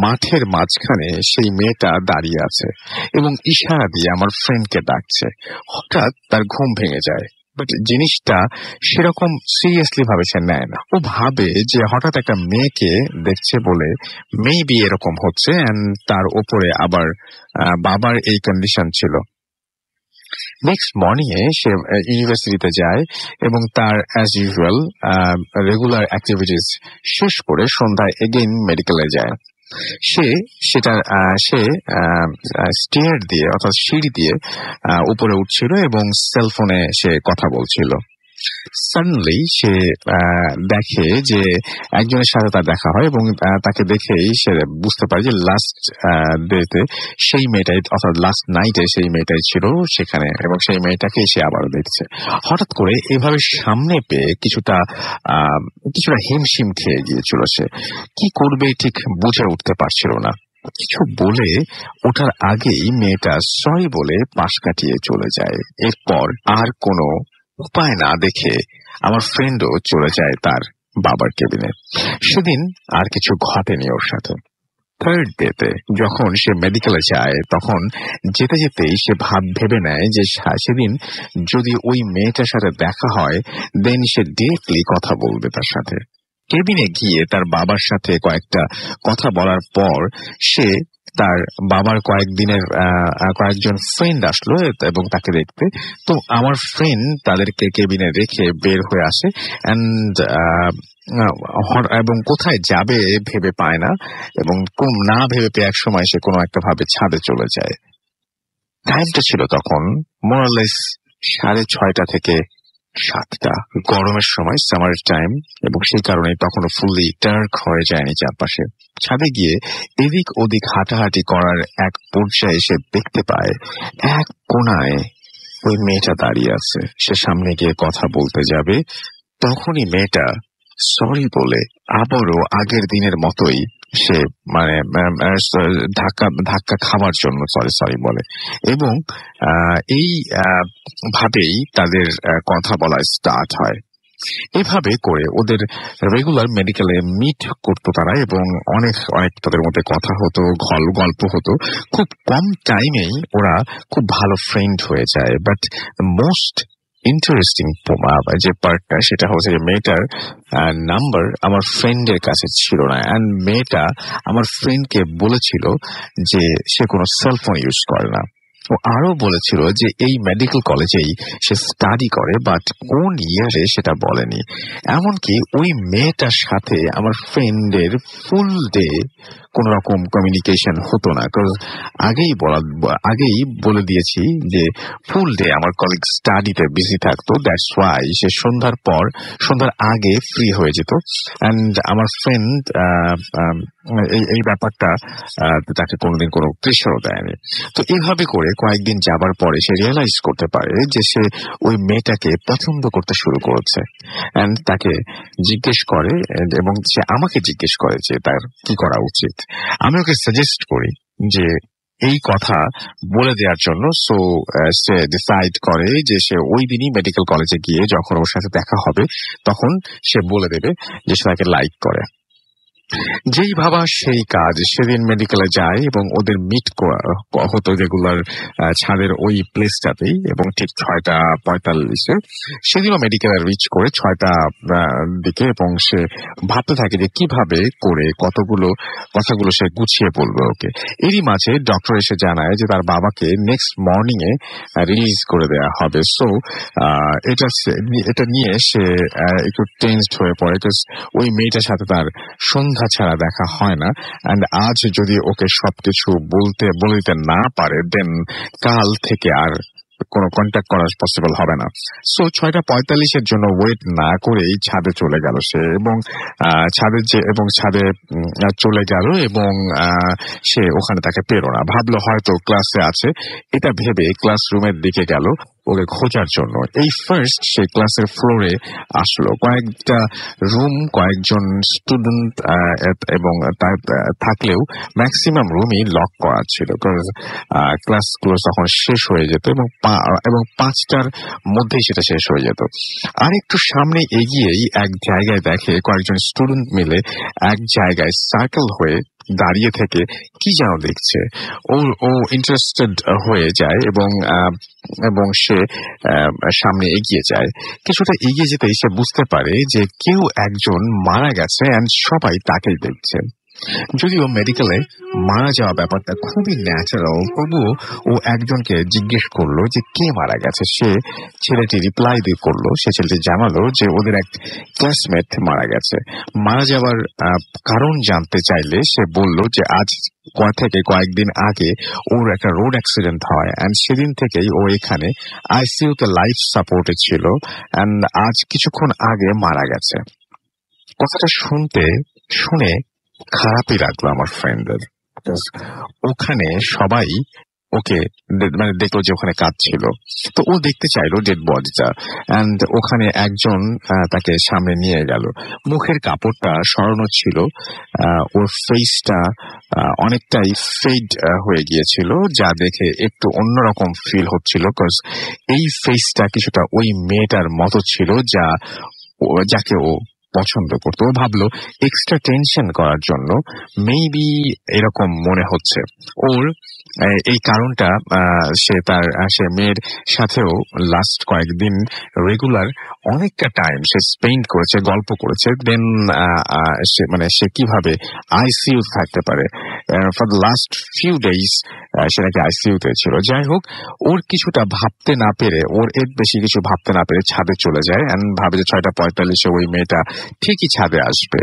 Speaker 1: মাঠের মাঝখানে সেই মেয়েটা দাঁড়িয়ে আছে এবং ইশারা দিয়ে আমার ফ্রেন্ডকে ডাকছে। হঠাৎ তার ঘুম ভেঙে যায়, বাট জিনিসটা সেরকম সিরিয়াসলি ভাবে সে নেয় না। ও ভাবে যে হঠাৎ একটা মেয়েকে দেখছে বলে মেবি এরকম হচ্ছে, এন্ড তার ওপরে আবার বাবার এই কন্ডিশন ছিল। নেক্সট মর্নিং এ সে ইউনিভার্সিটিতে যায় এবং তার অ্যাজ ইউজুয়াল রেগুলার অ্যাক্টিভিটিস শেষ করে সন্ধ্যায় এগেইন মেডিকেলে যায়। সে স্টেয়ার দিয়ে অর্থাৎ সিঁড়ি দিয়ে উপরে উঠছিল এবং সেলফোনে সে কথা বলছিল। সাডেনলি সে দেখে যে একজনের সাথে তার দেখা হয়, এবং তাকে দেখেই সে বুঝতে পারে যে লাস্ট ডেতে সেই মেয়েটাই, অর্থাৎ লাস্ট নাইটে সেই মেয়েটাই ছিল সেখানে, এবং সেই মেয়েটাকে সে আবারও দেখছে। হঠাৎ করে এভাবে সামনে পেয়ে কিছুটা হিমশিম খেয়ে গিয়েছিল। সে কি করবে ঠিক বুঝে উঠতে পারছিল না। কিছু বলে ওঠার আগেই মেয়েটা সরি বলে পাশ কাটিয়ে চলে যায়। এরপর আর কোনো উপায় না দেখে আমার ফ্রেন্ডও চলে যায় তার বাবার কেবিনে। সেদিন আর কিছু ঘটেনি ওর সাথে। থার্ড ডেতে যখন সে মেডিকেলে যায়, তখন যেতে যেতেই সে ভেবে নেয় যে সেদিন যদি ওই মেয়েটার সাথে দেখা হয়, দেন সে ডিরেক্টলি কথা বলবে তার সাথে। কেবিনে গিয়ে তার বাবার সাথে কয়েকটা কথা বলার পর সে তার বাবার কয়েকজন ফ্রেন্ড আসলো এবং তাকে দেখতে। তো আমার ফ্রেন্ড তাদেরকে কেবিনে রেখে বের হয়ে আসে, এবং কোথায় যাবে ভেবে পায় না, এবং না ভেবে পেয়ে এক সময় সে কোনো একটা ভাবে ছাদে চলে যায়। টাইমটা ছিল তখন মোরালেস 6:30 থেকে 7টা, গরমের সময়, সামার টাইম, এবং সেই কারণে তখনও ফুললি ডার্ক হয়ে যায়নি চারপাশে। ছাদে গিয়ে এদিক ওদিক হাঁটাহাঁটি করার এক পর্যায়ে সে দেখতে পায় এক কোনায় ওই মেয়েটা দাঁড়িয়ে আছে, সে সামনে গিয়ে কথা বলতে যাবে, তখনই মেয়েটা সরি বলে আবারও আগের দিনের মতোই সে মানে ধাক্কা ধাক্কা খাওয়ার জন্য সরি বলে, এবং এই ভাবেই তাদের কথা বলা স্টার্ট হয়। এভাবে করে ওদের রেগুলার মেডিকেলে মিট করতো তারা, এবং অনেক অনেক তাদের মধ্যে কথা হতো, গল্প হতো। খুব কম টাইমেই ওরা খুব ভালো ফ্রেন্ড হয়ে যায়। বাট মোস্ট ইন্টারেস্টিং যে পার্টটা, সেটা হচ্ছে যে মেয়েটার নাম্বার আমার ফ্রেন্ডের কাছে ছিল না, অ্যান্ড মেয়েটা আমার ফ্রেন্ডকে বলেছিল যে সে কোনো সেলফোন ইউজ করে না। ও আরো বলেছিল যে এই মেডিকেল কলেজেই সে স্টাডি করে, বাট কোন ইয়ারে সেটা বলেনি। এমনকি ওই মেয়েটার সাথে আমার ফ্রেন্ডের ফুল ডে কোন রকম কমিউনিকেশন হতো না, আগেই বলে দিয়েছি যে ফুল ডে আমার কলিগ স্টাডিতে বিজি থাকতো, দ্যাটস ওয়াই সে সন্ধ্যার আগে ফ্রি হয়ে যেত। অ্যান্ড আমার ফ্রেন্ড এই ব্যাপারটা তাকে কোনোদিন কোনো প্রেশারও দেয়নি। তো এইভাবে করে কয়েকদিন যাবার পরে সে রিয়েলাইজ করতে পারে যে সে ওই মেয়েটাকে পছন্দ করতে শুরু করেছে, অ্যান্ড তাকে জিজ্ঞেস করে, এবং সে আমাকে জিজ্ঞেস করে যে তার কি করা উচিত। আমি ওকে সাজেস্ট করি যে এই কথা বলে দেওয়ার জন্য। সো সে ডিসাইড করে যে সে ওই দিনই মেডিকেল কলেজে গিয়ে যখন ওর সাথে দেখা হবে তখন সে বলে দেবে যে সে তাকে লাইক করে। যেই ভাবা সেই কাজ, সেদিন মেডিকেলে যায় এবং ওদের মিট হতো রেগুলার ছাদের ওই প্লেসটাতেই, এবং ঠিক 6:45 সেদিনও মেডিকেলে রিচ করে 6টা দিকে, এবং সে ভাবতে থাকে যে কিভাবে করে কথাগুলো সে গুছিয়ে বলবে ওকে। এরই মাঝে ডক্টর এসে জানায় যে তার বাবাকে নেক্সট মর্নিং এ রিলিজ করে দেওয়া হবে। সো এটা নিয়ে সে একটু টেনসড হয়ে পড়ে, ওই মেয়েটার সাথে তার সন্ধ্যা ছাড়া দেখা হয় না, এন্ড আজ যদি ওকে সবকিছু বলে দিতে না পারে, দেন কাল থেকে আর কোনো কন্ট্যাক্ট করা পসিবল হবে না। সো 6:45 জন্য ওয়েট না করেই ছাদে চলে গেল সে, এবং ছাদে চলে গেল, এবং সে ওখানে তাকে পেল না। ভাবলো হয়তো ক্লাসে আছে, এটা ভেবে ক্লাসরুমের দিকে গেল ওকে খোঁজার জন্য। এই ফার্স্ট সে ক্লাসের ফ্লোরে আসলো, কয়েকটা রুম, কয়েকজন স্টুডেন্ট এবং থাকলেও ম্যাক্সিমাম রুমই লক করা ছিল, ক্লাসগুলো তখন শেষ হয়ে যেত, এবং 5টার মধ্যেই সেটা শেষ হয়ে যেত। আর একটু সামনে এগিয়েই এক জায়গায় দেখে কয়েকজন স্টুডেন্ট মিলে এক জায়গায় সার্কেল হয়ে দাঁড়িয়ে থেকে কি যেন দেখছে। ও ইন্টারেস্টেড হয়ে যায়, এবং সে সামনে এগিয়ে যায়। কিছুটা এগিয়ে যেতেই সে বুঝতে পারে যে কেউ একজন মারা গেছে, এন্ড সবাই তাকেই দেখছে। যদিও মেডিকেলে মারা যাওয়া ব্যাপারটা খুবই ন্যাচারাল, তবুও ও একজনকে জিজ্ঞেস করলো যে কে মারা গেছে। ছেলেটি রিপ্লাই করলো, সে ছেলেটি জানালো যে ওদের এক ক্লাসমেট মারা গেছে। মারা যাওয়ার কারণ জানতে চাইলে সে বলল যে আজ থেকে কয়েকদিন আগে ওর একটা রোড অ্যাক্সিডেন্ট হয়, অ্যান্ড সেদিন থেকেই ও এখানে আইসিইউতে লাইফ সাপোর্টে ছিল, অ্যান্ড আজ কিছুক্ষণ আগে মারা গেছে। কথাটা শুনে খারাপই লাগলো আমার ফ্রেন্ডের। ওখানে সবাই ওকে মানে দেখলো যে ওখানে কাজ ছিল, তো ও দেখতে চাইলো ডেড বডিটা, অ্যান্ড ওখানে একজন তাকে সামনে নিয়ে গেল। মুখের কাপড়টা সরানো ছিল, ওর ফেসটা অনেকটাই ফেড হয়ে গিয়েছিল, যা দেখে একটু অন্যরকম ফিল হচ্ছিল, বিকজ এই ফেসটা কিছুটা ওই মেয়েটার মতো ছিল যাকে ও পছন্দ করতো। ও ভাবলো এক্সট্রা টেনশন করার জন্য মেবি এরকম মনে হচ্ছে ওর। এই কারণটা সে মেয়ের সাথেও লাস্ট কয়েকদিন রেগুলার অনেকটা টাইম সে স্পেন্ড করেছে, গল্প করেছে। দেন সে কিভাবে আইসিইউ থাকতে পারে, for the last few days সে নাকি আইসিইউতে ছিল। যাই হোক, ওর কিছুটা ভাবতে না পেরে, ওর এর বেশি কিছু ভাবতে না পেরে ছাদে চলে যায়, এন্ড ভাবে যে 6:45 ওই মেয়েটা ঠিকই ছাদে আসবে।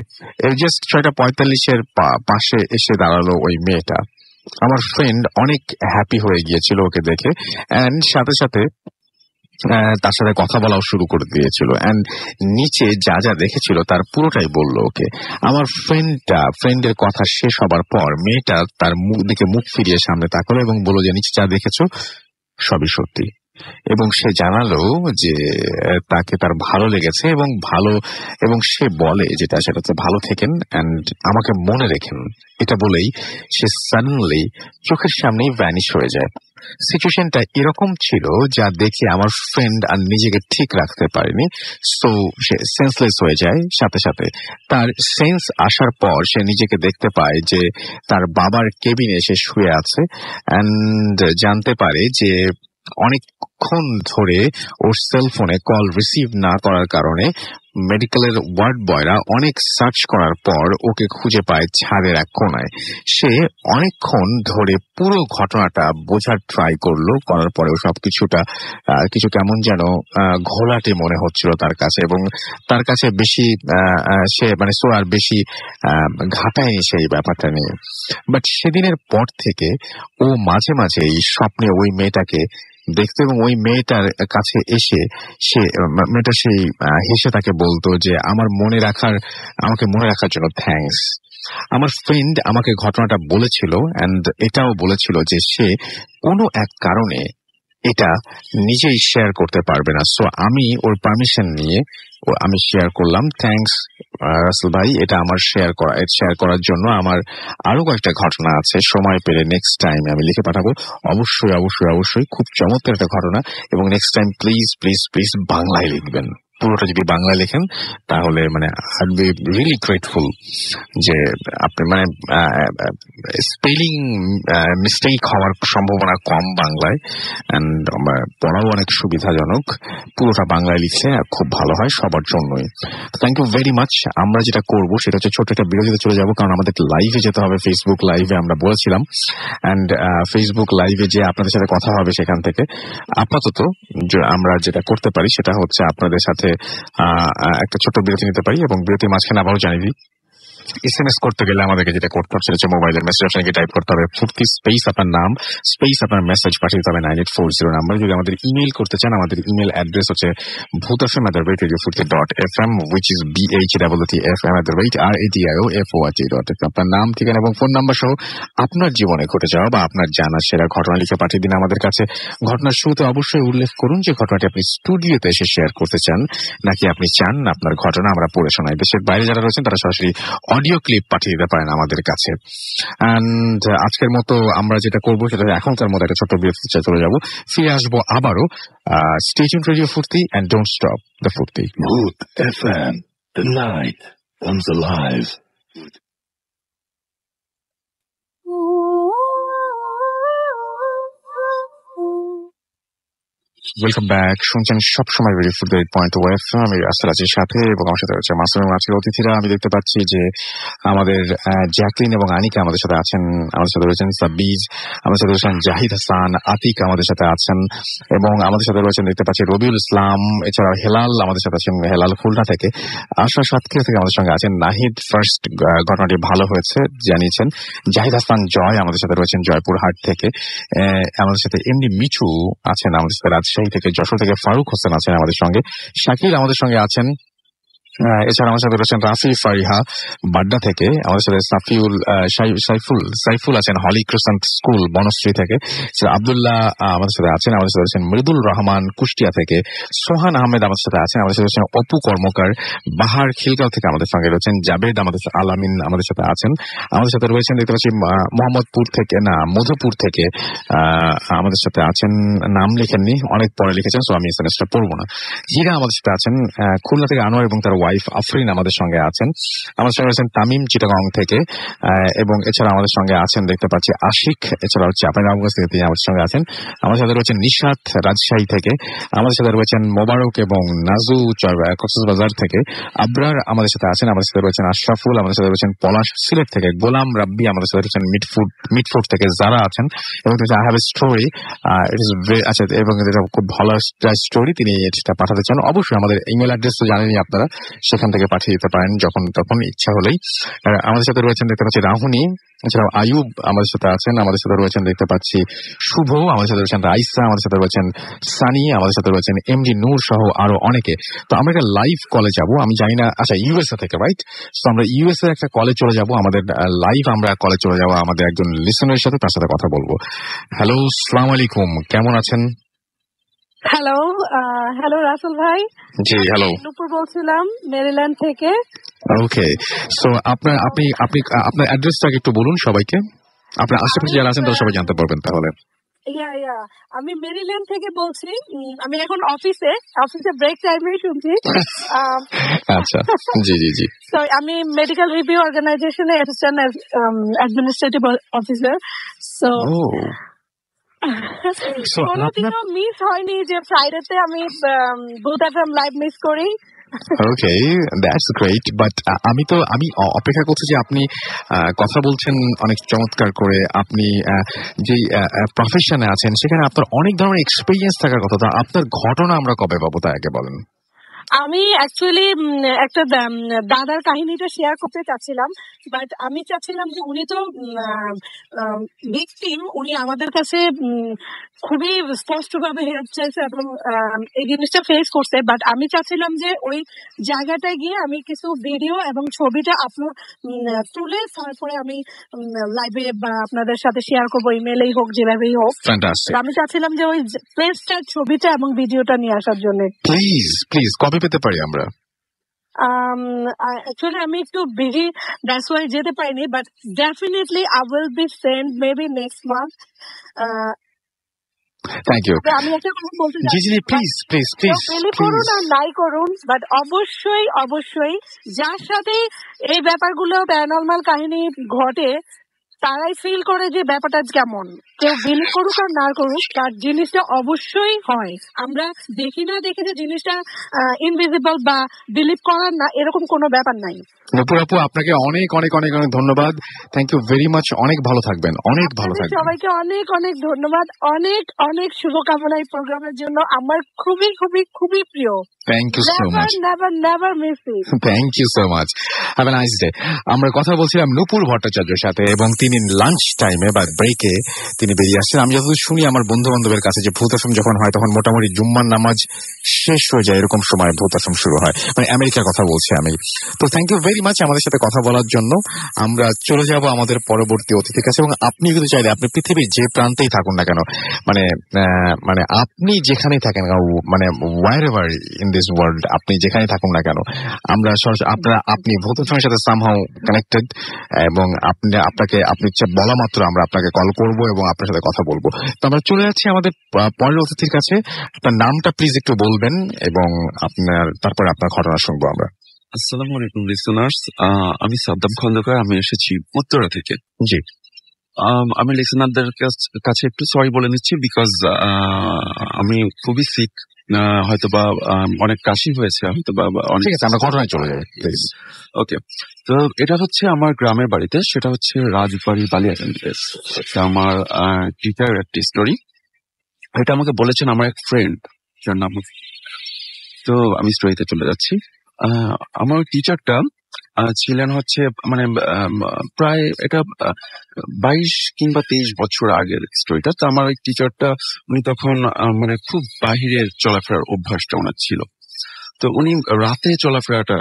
Speaker 1: জাস্ট 6:45 পাশে এসে দাঁড়ালো ওই মেয়েটা। আমার ফ্রেন্ড অনেক হ্যাপি হয়ে গিয়েছিল ওকে দেখে, এন্ড সাথে সাথে তার সাথে কথা বলাও শুরু করে দিয়েছিল, এন্ড নিচে যা যা দেখেছিল তার পুরোটাই বললো ওকে। আমার ফ্রেন্ডের কথা শেষ হবার পর মেয়েটা তার মুখ ফিরিয়ে সামনে তাকালো এবং বলল যে নিচে যা দেখেছো সবই সত্যি। এবং সে জানালো যে তাকে তার ভালো লেগেছে এবং সে বলে যেটা সেটা হচ্ছে ভালো থেকেন অ্যান্ড আমাকে মনে রেখেন, এটা বলেই সে সাডেনলি চোখের সামনেই ভ্যানিশ হয়ে যায়। সিচুয়েশনটা এরকম ছিল যা দেখে আমার ফ্রেন্ড আর নিজেকে ঠিক রাখতে পারেনি, সো সে সেন্সলেস হয়ে যায়। সাথে সাথে তার সেন্স আসার পর সে নিজেকে দেখতে পায় যে তার বাবার কেবিনে সে শুয়ে আছে অ্যান্ড জানতে পারে যে অনেকক্ষণ ধরে ওর সেলফোনে কল রিসিভ না করার কারণে মেডিকেলের ওয়ার্ড বয়রা অনেক সার্চ করার পর ওকে খুঁজে পায় ছাদের এক কোনায়। সে অনেকক্ষণ ধরে পুরো ঘটনাটা বোঝার ট্রাই করলো, করার পরেও সবকিছুটা কিছু কেমন যেন ঘোলাটে মনে হচ্ছিল তার কাছে, এবং তার কাছে বেশি সে মানে সো আর বেশি ঘাটায়নি সেই ব্যাপারটা নিয়ে। বাট সেদিনের পর থেকে ও মাঝে মাঝে এই স্বপ্নে ওই মেয়েটাকে দেখতো এবং ওই মেয়েটার কাছে এসে মেয়েটা সেই হেসে তাকে বলতো যে আমাকে মনে রাখার জন্য থ্যাঙ্কস। আমার ফ্রেন্ড আমাকে ঘটনাটা বলেছিল অ্যান্ড এটাও বলেছিল যে সে কোনো এক কারণে এটা নিজেই শেয়ার করতে পারবে না, সো আমি ওর পারমিশন নিয়ে আমি শেয়ার করলাম। থ্যাঙ্কস রাসেল ভাই, এটা আমার শেয়ার করার জন্য। আমার আরো কয়েকটা ঘটনা আছে, সময় পেলে নেক্সট টাইম আমি লিখে পাঠাবো। অবশ্যই অবশ্যই অবশ্যই খুব চমৎকার একটা ঘটনা, এবং next time please please please বাংলায় লিখবেন। পুরোটা যদি বাংলায় লেখেন তাহলে মানে আই বি রিয়েলি গ্রেটফুল যে আপনি মানে স্পেলিং মিস্টেক হওয়ার সম্ভাবনা কম বাংলায়, অ্যান্ড পড়াও অনেক সুবিধাজনক। পুরোটা বাংলায় লিখলে খুব ভালো হয় সবার জন্যই। Thank you very much. আমরা যেটা করবো সেটা হচ্ছে ছোট্ট একটা বিরতিতে চলে যাবো, কারণ আমাদের লাইভে যেতে হবে, ফেসবুক লাইভে আমরা বলেছিলাম, অ্যান্ড ফেসবুক লাইভে যে আপনাদের সাথে কথা হবে সেখান থেকে আপাতত আমরা যেটা করতে পারি সেটা হচ্ছে আপনাদের সাথে একটা ছোট্ট বিরতি নিতে পারি, এবং বিরতির মাঝখানে আবারও জানিয়ে দিই এসএমএস করতে গেলে আমাদেরকে যেটা করতে হবে সেটা হচ্ছে মোবাইলের মেসেজ অপশনে টাইপ করতে হবে ফুর্তি স্পেস আপনার নাম স্পেস আপনার মেসেজ পাঠিয়ে দিতে হবে 9840 নাম্বার। যদি আমাদের ইমেল করতে চান, আমাদের ইমেল অ্যাড্রেস হচ্ছে bhutfm@radiofurti.fm which is bhutfm@radio.fm। আপনার নাম, ঠিকানা এবং ফোন নাম্বার সহ আপনার জীবনে ঘটে যাওয়া বা আপনার জানা সেরা ঘটনা লিখে পাঠিয়ে দিন আমাদের কাছে। ঘটনার শুরুতে অবশ্যই উল্লেখ করুন যে ঘটনাটি আপনি স্টুডিওতে এসে শেয়ার করতে চান, নাকি আপনি চান আপনার ঘটনা আমরা পড়ে শোনাই। দেশের বাইরে যারা রয়েছেন তারা সরাসরি অডিও ক্লিপ পাঠিয়ে দিতে পারেন আমাদের কাছে। অ্যান্ড আজকের মতো আমরা যেটা করবো সেটা এখনকার মতো একটা ছোট্ট বিরতি চলে যাবো, ফিরে আসবো আবারও। স্টে টিউনড রেডিও ফুর্তি and don't stop the ফুর্তি।
Speaker 3: Bhoot FM, the night comes alive.
Speaker 1: Welcome back. শুনছেন সবসময় রেডিও ফুর্তি 8.2 আমি রাসেলাজির সাথে, এবং আমার সাথে রয়েছে মাসুম। আজকের অতিথিরা আমি দেখতে পাচ্ছি যে আমাদের জ্যাকলিন এবং আনিকা আমাদের সাথে আছেন, আমাদের সাথে রয়েছেন সাব্বিজ, আমাদের সাথে রয়েছেন জাহিদ হাসান, আতিক আমাদের সাথে আছেন, এবং আমাদের সাথে রয়েছেন দেখতে পাচ্ছি রবিউল ইসলাম, এছাড়াও হেলাল আমাদের সাথে আছেন, হেলাল খুলনা থেকে। আশা সাতক্ষীরা থেকে আমাদের সঙ্গে আছেন নাহিদ। ফার্স্ট ঘটনাটি ভালো হয়েছে জানিয়েছেন। জাহিদ হাসান জয় আমাদের সাথে রয়েছেন জয়পুরহাট থেকে। আমাদের সাথে এমনি মিচু আছেন আমাদের সাথে রাজশাহী থেকে। যশোর থেকে ফারুক হোসেন আছেন আমাদের সঙ্গে। শাকিল আমাদের সঙ্গে আছেন। এছাড়া আমাদের সাথে রয়েছেন রাফি ফারিহা বাড্ডা থেকে। আমাদের সাথে সাইফুল আছেন হলি ক্রিসেন্ট স্কুল বনশ্রী থেকে। আব্দুল্লাহ আমাদের সাথে আছেন। আমাদের সাথে রয়েছেন মৃদুল রহমান কুষ্টিয়া থেকে। সোহান আহমেদ আমাদের সাথে আছেন। আমাদের সাথে রয়েছেন অপু কর্মকার বাহার খিলগাঁও থেকে। আমাদের সঙ্গে রয়েছেন জাবেদ আমাদের আলামিন আমাদের সাথে আছেন। আমাদের সাথে রয়েছেন দেখতে পাচ্ছি মোহাম্মদপুর থেকে না মধুপুর থেকে আমাদের সাথে আছেন। নাম লিখেননি, অনেক পরে লিখেছেন, সো আমি এসএমএসটা পড়বো না। হীরা আমাদের সাথে আছেন। খুলনা থেকে আনোয়ার এবং তার ওয়াইফ আফরিন আমাদের সঙ্গে আছেন। আমাদের সঙ্গে আছেন তামিম চিটাগং থেকে, এবং এছাড়া আমাদের সঙ্গে আছেন দেখতে পাচ্ছি আশিক, এছাড়া হচ্ছে আপনার নবগঞ্জ থেকে তিনি আমাদের সঙ্গে আছেন। আমাদের সাথে রয়েছেন নিশাত রাজশাহী থেকে। আমাদের সাথে রয়েছেন মোবারক এবং নাজু কক্সবাজার থেকে। আবরার আমাদের সাথে আছেন। আমাদের সাথে রয়েছেন আশরাফুল, আমাদের সাথে রয়েছেন পলাশ সিলেট থেকে। গোলাম রাব্বি আমাদের সাথে রয়েছেন মিটফুড থেকে। যারা আছেন এবং I have a story, it is আচ্ছা, এবং এটা খুব ভালো স্টোরি, তিনি এটা পাঠাতে চান। অবশ্যই আমাদের ইমেল অ্যাড্রেস তো জানেনই আপনারা, সেখান থেকে পাঠিয়ে দিতে পারেন যখন তখন ইচ্ছা হলেই। আমাদের সাথে রয়েছেন দেখতে পাচ্ছি রাহুনি, এছাড়াও আয়ুব আমাদের সাথে আছেন। আমাদের সাথে রয়েছেন দেখতে পাচ্ছি শুভ, আমাদের সাথে রয়েছেন রাইসা, আমাদের সাথে রয়েছেন সানি, আমাদের সাথে রয়েছেন এমডি নূর সহ আরো অনেকে। তো আমরা একটা লাইভ কলে যাব, আমি জানি না, আচ্ছা ইউএসএ থেকে, রাইট? তো আমরা ইউএসএ একটা কলে চলে যাব, আমাদের লাইভ আমরা কলে চলে যাবো আমাদের একজন লিসনারের সাথে, তার সাথে কথা বলবো। হ্যালো, আসসালামু আলাইকুম, কেমন আছেন?
Speaker 4: হ্যালো, হ্যালো রাসেল ভাই।
Speaker 1: জি, হ্যালো।
Speaker 4: নুপুর বলছিলাম মেরিল্যান্ড থেকে।
Speaker 1: ওকে, সো আপনার আপনার অ্যাড্রেসটাকে একটু বলুন সবাইকে। আপনার আশেপাশে যারা আছেন তারা সবাই জানতে পারবেন তাহলে।
Speaker 4: ইয়া আমি মেরিল্যান্ড থেকে বলছি। আমি এখন অফিসে ব্রেক টাইমে শুনছি।
Speaker 1: আচ্ছা, জি জি জি।
Speaker 4: তো আমি মেডিকেল রিভিউ অর্গানাইজেশনে assistant administrative officer. So
Speaker 1: So,
Speaker 4: কোনোদিনও মিস হয়নি যে ফ্রাইডেতে আমি ভূত এফএম লাইভ মিস করি।
Speaker 1: ওকে, দ্যাটস গ্রেট। বাট আমি অপেক্ষা করছি যে আপনি কথা বলছেন অনেক চমৎকার করে। আপনি যে প্রফেশনে আছেন সেখানে আপনার অনেক ধরনের এক্সপিরিয়েন্স থাকার কথা। আপনার ঘটনা আমরা কবে পাবো তা আগে বলেন।
Speaker 4: আমি অ্যাকচুয়ালি একটা দাদার কাহিনীটা শেয়ার করতে চাচ্ছিলাম, বাট আমি চাচ্ছিলাম যে উনি তো ভিকটিম, উনি আমাদের কাছে খুবই স্পষ্টভাবে হেল্প চাইছে এবং এই জিনিসটা ফেস করছে। বাট আমি চাচ্ছিলাম যে ওই জায়গাটায় গিয়ে আমি কিছু ভিডিও এবং ছবিটা আপলোড তুলে তারপরে আমি লাইভে বা আপনাদের সাথে শেয়ার করবো, ইমেলেই হোক যেভাবেই হোক। আমি চাচ্ছিলাম যে ওই প্লেসটার ছবিটা এবং ভিডিওটা নিয়ে আসার জন্য।
Speaker 1: প্লিজ কবে পেতে পারি আমরা?
Speaker 4: Actually, আমি একটু বিজি, দ্যাটস ওয়াই যেতে পারিনি, but definitely I will be send maybe next month.
Speaker 1: Thank you.
Speaker 4: আমি একটা কথা বলতে
Speaker 1: জি জি প্লিজ
Speaker 4: বিলিভ করুন আর নাই করুন, বাট অবশ্যই যার সাথে এই ব্যাপারগুলো প্যারানরমাল কাহিনী ঘটে তারাই ফিল করে যে ব্যাপারটা কেমন। কেউ বিলিভ করুক আর না করুক, তার জিনিসটা অবশ্যই হয়। আমরা দেখি না দেখে যে জিনিসটা ইনভিজিবল বা বিলিভ করার না এরকম কোনো ব্যাপার নাই।
Speaker 1: নূপুর আপু, আপনাকে অনেক অনেক অনেক অনেক ধন্যবাদ। Thank you very much. অনেক ভালো থাকবেন, অনেক ভালো থাকবেন।
Speaker 4: সবাইকে অনেক অনেক ধন্যবাদ, অনেক অনেক শুভকামনা এই প্রোগ্রামের জন্য। আমার খুবই খুবই খুবই প্রিয়।
Speaker 1: Thank you so much.
Speaker 4: Never miss it.
Speaker 1: Thank you so much. Have a nice day. আমরা কথা বলছিলাম নূপুর ভট্টাচার্যের সাথে এবং তিনি লাঞ্চ টাইমে বা ব্রেকে তিনি বেরিয়ে আসছেন। আমি যতদূর শুনি আমার বন্ধু বান্ধবের কাছে যে ভূত আশ্রম যখন হয় তখন মোটামুটি জুম্মার নামাজ শেষ হয়ে যায়, এরকম সময় ভূত আশ্রম শুরু হয়। মানে আমেরিকার কথা বলছি আমি। তো থ্যাংক ইউ ভেরি মাচ আমাদের সাথে কথা বলার জন্য। আমরা চলে যাব আমাদের পরবর্তী অতিথির কাছে এবং আপনি কিন্তু চাইলে আপনি পৃথিবীর যে প্রান্তেই থাকুন না কেন, মানে আপনি যেখানেই থাকেন, মানে wherever in this world, আপনি যেখানে থাকুন না কেন, আমরা আপনি ভূত আশ্রমের সাথে সামহাউ কানেক্টেড এবং আপনাকে বলা মাত্র আমরা আপনাকে কল করব এবং আপনার সাথে কথা বলবো। তো আমরা চলে যাচ্ছি আমাদের পরের অতিথির কাছে। আপনার নামটা প্লিজ একটু বলবেন এবং তারপরে আপনার ঘটনা শুনবো আমরা।
Speaker 5: আসসালামু আলাইকুম লিসেনার্স, আমি সাদ্দাম খন্দকার। আমি এসেছি উত্তরা থেকে।
Speaker 1: জি,
Speaker 5: আমি লিসেনারদের কাছে একটু সরি বলে নিচ্ছি, বিকজ আমি খুবই সিক, হয়তো বা অনেক কাশি হয়েছে, হয়তো বা
Speaker 1: ঠিক আছে, আমরা ঘটনায় চলে যাই প্লিজ।
Speaker 5: ওকে, তো এটা হচ্ছে আমার গ্রামের বাড়িতে, সেটা হচ্ছে রাজবাড়ি বালিয়াকান্দিতে। আমার টিচার একটি স্টোরি, এটা আমাকে বলেছেন আমার এক ফ্রেন্ড, যার নাম। তো আমি স্টোরিতে চলে যাচ্ছি। আমার টিচারটা ছিলেন হচ্ছে মানে প্রায় এটা 22 কিংবা 23 বছর আগের স্টোরিটা। তো আমার ওই টিচারটা উনি তখন মানে খুব বাহিরের চলাফেরার অভ্যাসটা ওনার ছিল। তো উনি রাতে চলাফেরাটা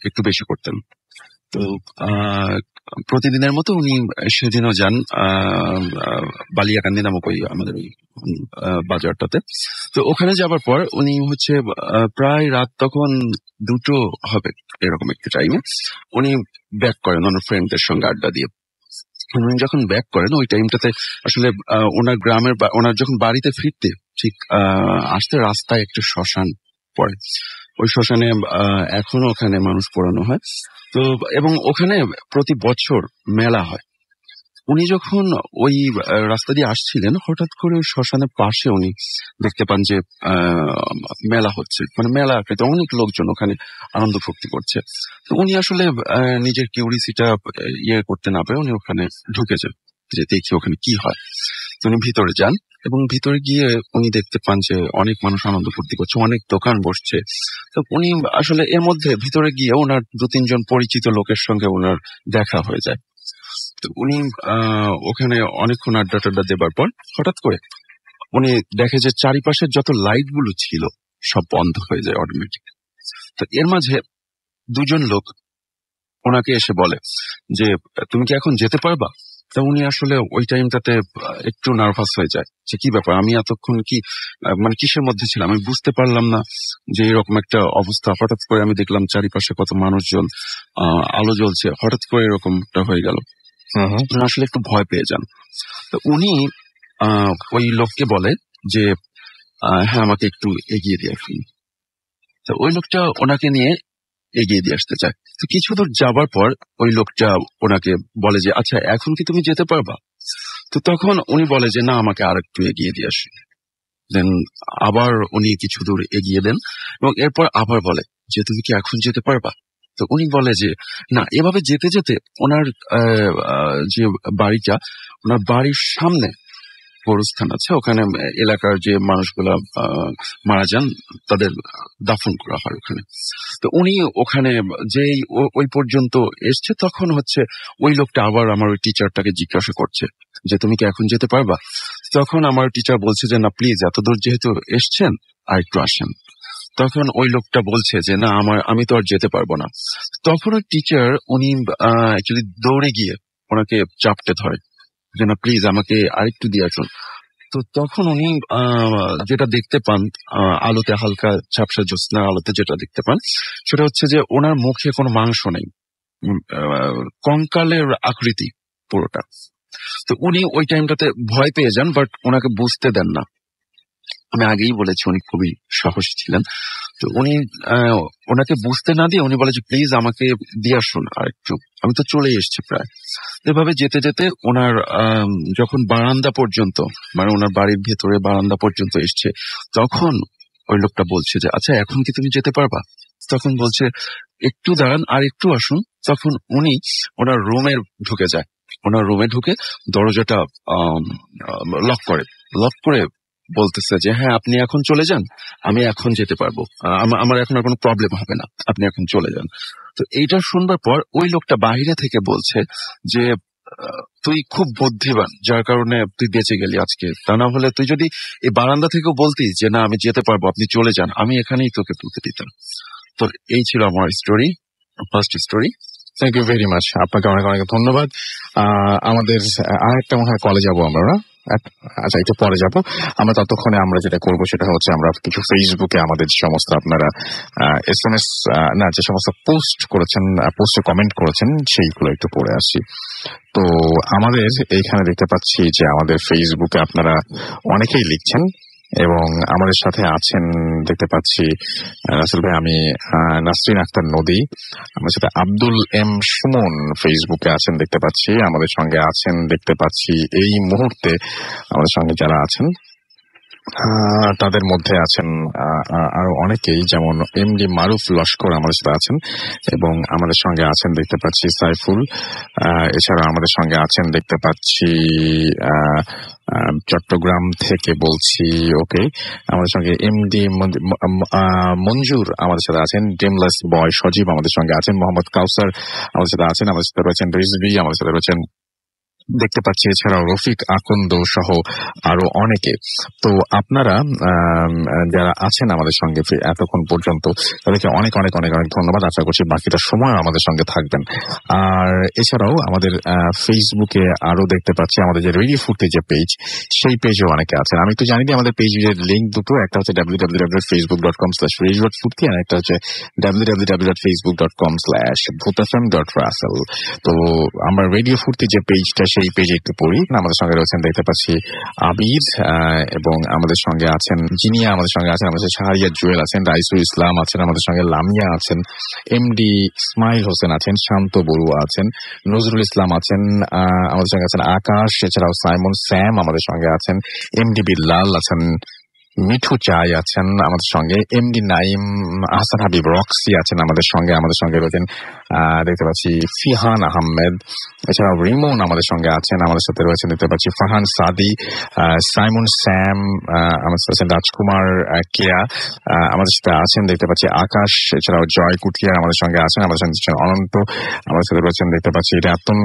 Speaker 5: একটু বেশি করতেন। তো প্রতিদিনের মতো উনি সেদিনও যান বালিয়াকান্দি নামক ওই আমাদের ওই বাজারটাতে। তো ওখানে যাবার পর উনি হচ্ছে প্রায় রাত তখন 2টো হবে এরকম একটু টাইমে উনি ব্যাক করেন ওনার ফ্রেন্ডদের সঙ্গে আড্ডা দিয়ে। উনি যখন ব্যাক করেন ওই টাইমটাতে আসলে ওনার গ্রামের ওনার যখন বাড়িতে ফিরতে ঠিক আসতে রাস্তায় একটা শ্মশান পড়ে। ওই শ্মশানে এখনো ওখানে মানুষ পোড়ানো হয়। তো এবং ওখানে প্রতি বছর মেলা হয়। উনি যখন ওই রাস্তা দিয়ে আসছিলেন, হঠাৎ করে ওই শ্মশানের পাশে উনি দেখতে পান যে মেলা হচ্ছে, মানে মেলা আকৃতি অনেক লোকজন ওখানে আনন্দ ফুর্তি করছে। তো উনি আসলে নিজের কিউরিসিটা করতে না পেরে উনি ওখানে ঢুকে যান যে দেখি ওখানে কি হয়। তো উনি ভিতরে যান এবং ভিতরে গিয়ে উনি দেখতে পান যে অনেক মানুষ আনন্দ ফুর্তি করছে, অনেক দোকান বসছে। তো উনি আসলে এর মধ্যে ভিতরে গিয়ে ওনার 2-3 জন পরিচিত লোকের সঙ্গে ওনার দেখা হয়ে যায়। তো উনি ওখানে অনেকক্ষণ আড্ডা টাড্ডা দেবার পর হঠাৎ করে উনি দেখে যে চারিপাশের যত লাইট গুলো ছিল সব বন্ধ হয়ে যায় অটোমেটিক। তো এর মাঝে 2 জন লোক ওনাকে এসে বলে যে তুমি কি এখন যেতে পারবা? তো উনি আসলে ওই টাইমটাতে একটু নার্ভাস হয়ে যায় যে কি ব্যাপার, আমি এতক্ষণ কি মানে কিসের মধ্যে ছিলাম আমি বুঝতে পারলাম না যে এরকম একটা অবস্থা। হঠাৎ করে আমি দেখলাম চারিপাশে কত মানুষজন, আলো জ্বলছে, হঠাৎ করে এরকমটা হয়ে গেল। উনি আসলে একটু ভয় পেয়ে যান। তো উনি ওই লোককে বলে যে হ্যাঁ আমাকে একটু এগিয়ে দিয়ে আসুন। তো ওই লোকটা ওনাকে নিয়ে এগিয়ে দিয়ে আসতে চায়। তো কিছু দূর যাবার পর ওই লোকটা ওনাকে বলে যে আচ্ছা এখন কি তুমি যেতে পারবা? তো তখন উনি বলে যে না আমাকে আর একটু এগিয়ে দিয়ে আসুন। দেন আবার উনি কিছু দূর এগিয়ে দেন এবং এরপর আবার বলে যে তুমি কি এখন যেতে পারবা? তো উনি বলে যে না। এভাবে যেতে যেতে ওনার যে বাড়িটা, ওনার বাড়ির সামনে গোরস্থান আছে, ওখানে এলাকার যে মানুষগুলা মারা যান তাদের দাফন করা হয় ওখানে। তো উনি ওখানে যেই ওই পর্যন্ত এসছে তখন হচ্ছে ওই লোকটা আবার আমার ওই টিচারটাকে জিজ্ঞাসা করছে যে তুমি কি এখন যেতে পারবা? তখন আমার টিচার বলছে যে না প্লিজ এত দূর যেহেতু এসছেন আর একটু আসেন। তখন ওই লোকটা বলছে যে না আমি তো আর যেতে পারবো না। তখন ওই টিচার উনি অ্যাকচুয়ালি দৌড়ে গিয়ে ওনাকে চাপটে ধরে যে না প্লিজ আমাকে আরেকটু দিয়ে আসুন। তো তখন উনি যেটা দেখতে পান আলোতে, হালকা ঝাপসা জ্যোৎস্নার আলোতে যেটা দেখতে পান সেটা হচ্ছে যে ওনার মুখে কোনো মাংস নেই, কঙ্কালের আকৃতি পুরোটা। তো উনি ওই টাইমটাতে ভয় পেয়ে যান, বাট ওনাকে বুঝতে দেন না। আমি আগেই বলেছি উনি খুবই সাহসী ছিলেন। তো উনি ওনাকে বুঝতে না দিয়ে উনি বলে যে প্লিজ আমাকে দিয়ে আসুন আর একটু, আমি তো চলে এসেছি প্রায়। এভাবে যেতে যেতে ওনার যখন বারান্দা পর্যন্ত, মানে ওনার বাড়ির ভেতরে বারান্দা পর্যন্ত এসছে, তখন ওই লোকটা বলছে যে আচ্ছা এখন কি তুমি যেতে পারবা? তখন বলছে একটু দাঁড়ান আর একটু আসুন। তখন উনি ওনার রুমে ঢুকে যায়। ওনার রুমে ঢুকে দরজাটা লক করে বলতেছে যে হ্যাঁ আপনি এখন চলে যান, আমি এখন যেতে পারবো, আমার এখন আর কোনো প্রবলেম হবে না, আপনি এখন চলে যান। তো এইটা শুনবার পর ওই লোকটা বাইরে থেকে বলছে যে তুই খুব বুদ্ধিমান, যার কারণে তুই বেঁচে গেলি আজকে। তা না হলে তুই যদি এই বারান্দা থেকেও বলতিস যে না আমি যেতে পারবো, আপনি চলে যান, আমি এখানেই তোকে তুলতে দিতাম। তো এই ছিল আমার story, first story.
Speaker 1: Thank you very much, আপনাকে অনেক অনেক ধন্যবাদ। আমাদের আরেকটা মনে হয় কলে যাবো আমরা না? আচ্ছা একটু পরে যাবো আমরা। ততক্ষণে আমরা যেটা করবো সেটা হচ্ছে আমরা কিছু ফেসবুকে আমাদের যে সমস্ত আপনারা SMS না যে সমস্ত পোস্ট করেছেন, পোস্টে কমেন্ট করেছেন সেইগুলো একটু পড়ে আসি। তো আমাদের এইখানে দেখতে পাচ্ছি যে আমাদের ফেসবুকে আপনারা অনেকেই লিখছেন এবং আমাদের সাথে আছেন দেখতে পাচ্ছি রাসেল ভাই, আমি নাসরিন আক্তার নদী, আমাদের সাথে আব্দুল এম সুমন ফেসবুকে আছেন দেখতে পাচ্ছি, আমাদের সঙ্গে আছেন দেখতে পাচ্ছি এই মুহূর্তে আমাদের সঙ্গে যারা আছেন তাদের মধ্যে আছেন আরো অনেকেই, যেমন এমডি মারুফ লস্কর আমাদের সাথে আছেন এবং আমাদের সঙ্গে আছেন দেখতে পাচ্ছি সাইফুল। এছাড়া আমাদের সঙ্গে আছেন দেখতে পাচ্ছি চট্টগ্রাম থেকে বলছি, ওকে আমাদের সঙ্গে এমডি মঞ্জুর আমাদের সাথে আছেন, ড্রিমলেস বয় সজীব আমাদের সঙ্গে আছেন, মোহাম্মদ কাউসার আমাদের সাথে আছেন, আমাদের সাথে রয়েছেন রিজভি, আমাদের সাথে রয়েছেন দেখতে পাচ্ছি এছাড়াও রফিক আকন্দ সহ আরো অনেকে। তো আপনারা যারা আছেন আমাদের সঙ্গে এতক্ষণ পর্যন্ত তাদেরকে অনেক অনেক অনেক অনেক ধন্যবাদ। আশা করছি বাকিটা সময় আমাদের সঙ্গে থাকবেন। আর এছাড়াও আমাদের ফেসবুকে আরো দেখতে পাচ্ছি আমাদের যে রেডিও ফুর্তি যে পেজ, সেই পেজেও অনেকে আছেন। আমি তো জানি না আমাদের পেজের লিঙ্ক দুটো, একটা হচ্ছে www.facebook.com/radiofurti আর একটা হচ্ছে www.facebook.com/bhutfm.russell। তো আমরা রেডিও ফুর্তি যে পেজটা সেই পেজে একটু পড়ি। আমাদের সঙ্গে রয়েছেন দেখতে পাচ্ছি আবির এবং আমাদের সঙ্গে আছেন জিনিয়া, আমাদের সঙ্গে আছেন আমাদের শাহরিয়া জুয়েল আছেন, রাইসুল ইসলাম আছেন, আমাদের সঙ্গে লামিয়া আছেন, এমডি ইসমাইল হোসেন আছেন, শান্ত বড়ুয়া আছেন, নজরুল ইসলাম আছেন, আমাদের সঙ্গে আছেন আকাশ, এছাড়াও সাইমন স্যাম আমাদের সঙ্গে আছেন, এমডি বিল্লাল আছেন, মিঠু চাই আছেন আমাদের সঙ্গে, এমডি নাইম, হাসান হাবিব রক্সি আছেন আমাদের সঙ্গে, আমাদের সঙ্গে রয়েছেন দেখতে পাচ্ছি ফিহান আহমেদ, এছাড়াও রিমন আমাদের সঙ্গে আছেন, আমাদের সাথে রয়েছেন দেখতে পাচ্ছি ফারহান সাদি, সাইমন স্যাম, আমাদের সাথে আছেন রাজকুমার কেয়া, আমাদের সাথে আছেন দেখতে পাচ্ছি আকাশ, এছাড়াও জয় কুটিয়ার আমাদের সঙ্গে আছেন, আমাদের সঙ্গে অনন্ত, আমাদের সাথে রয়েছেন দেখতে পাচ্ছি রতন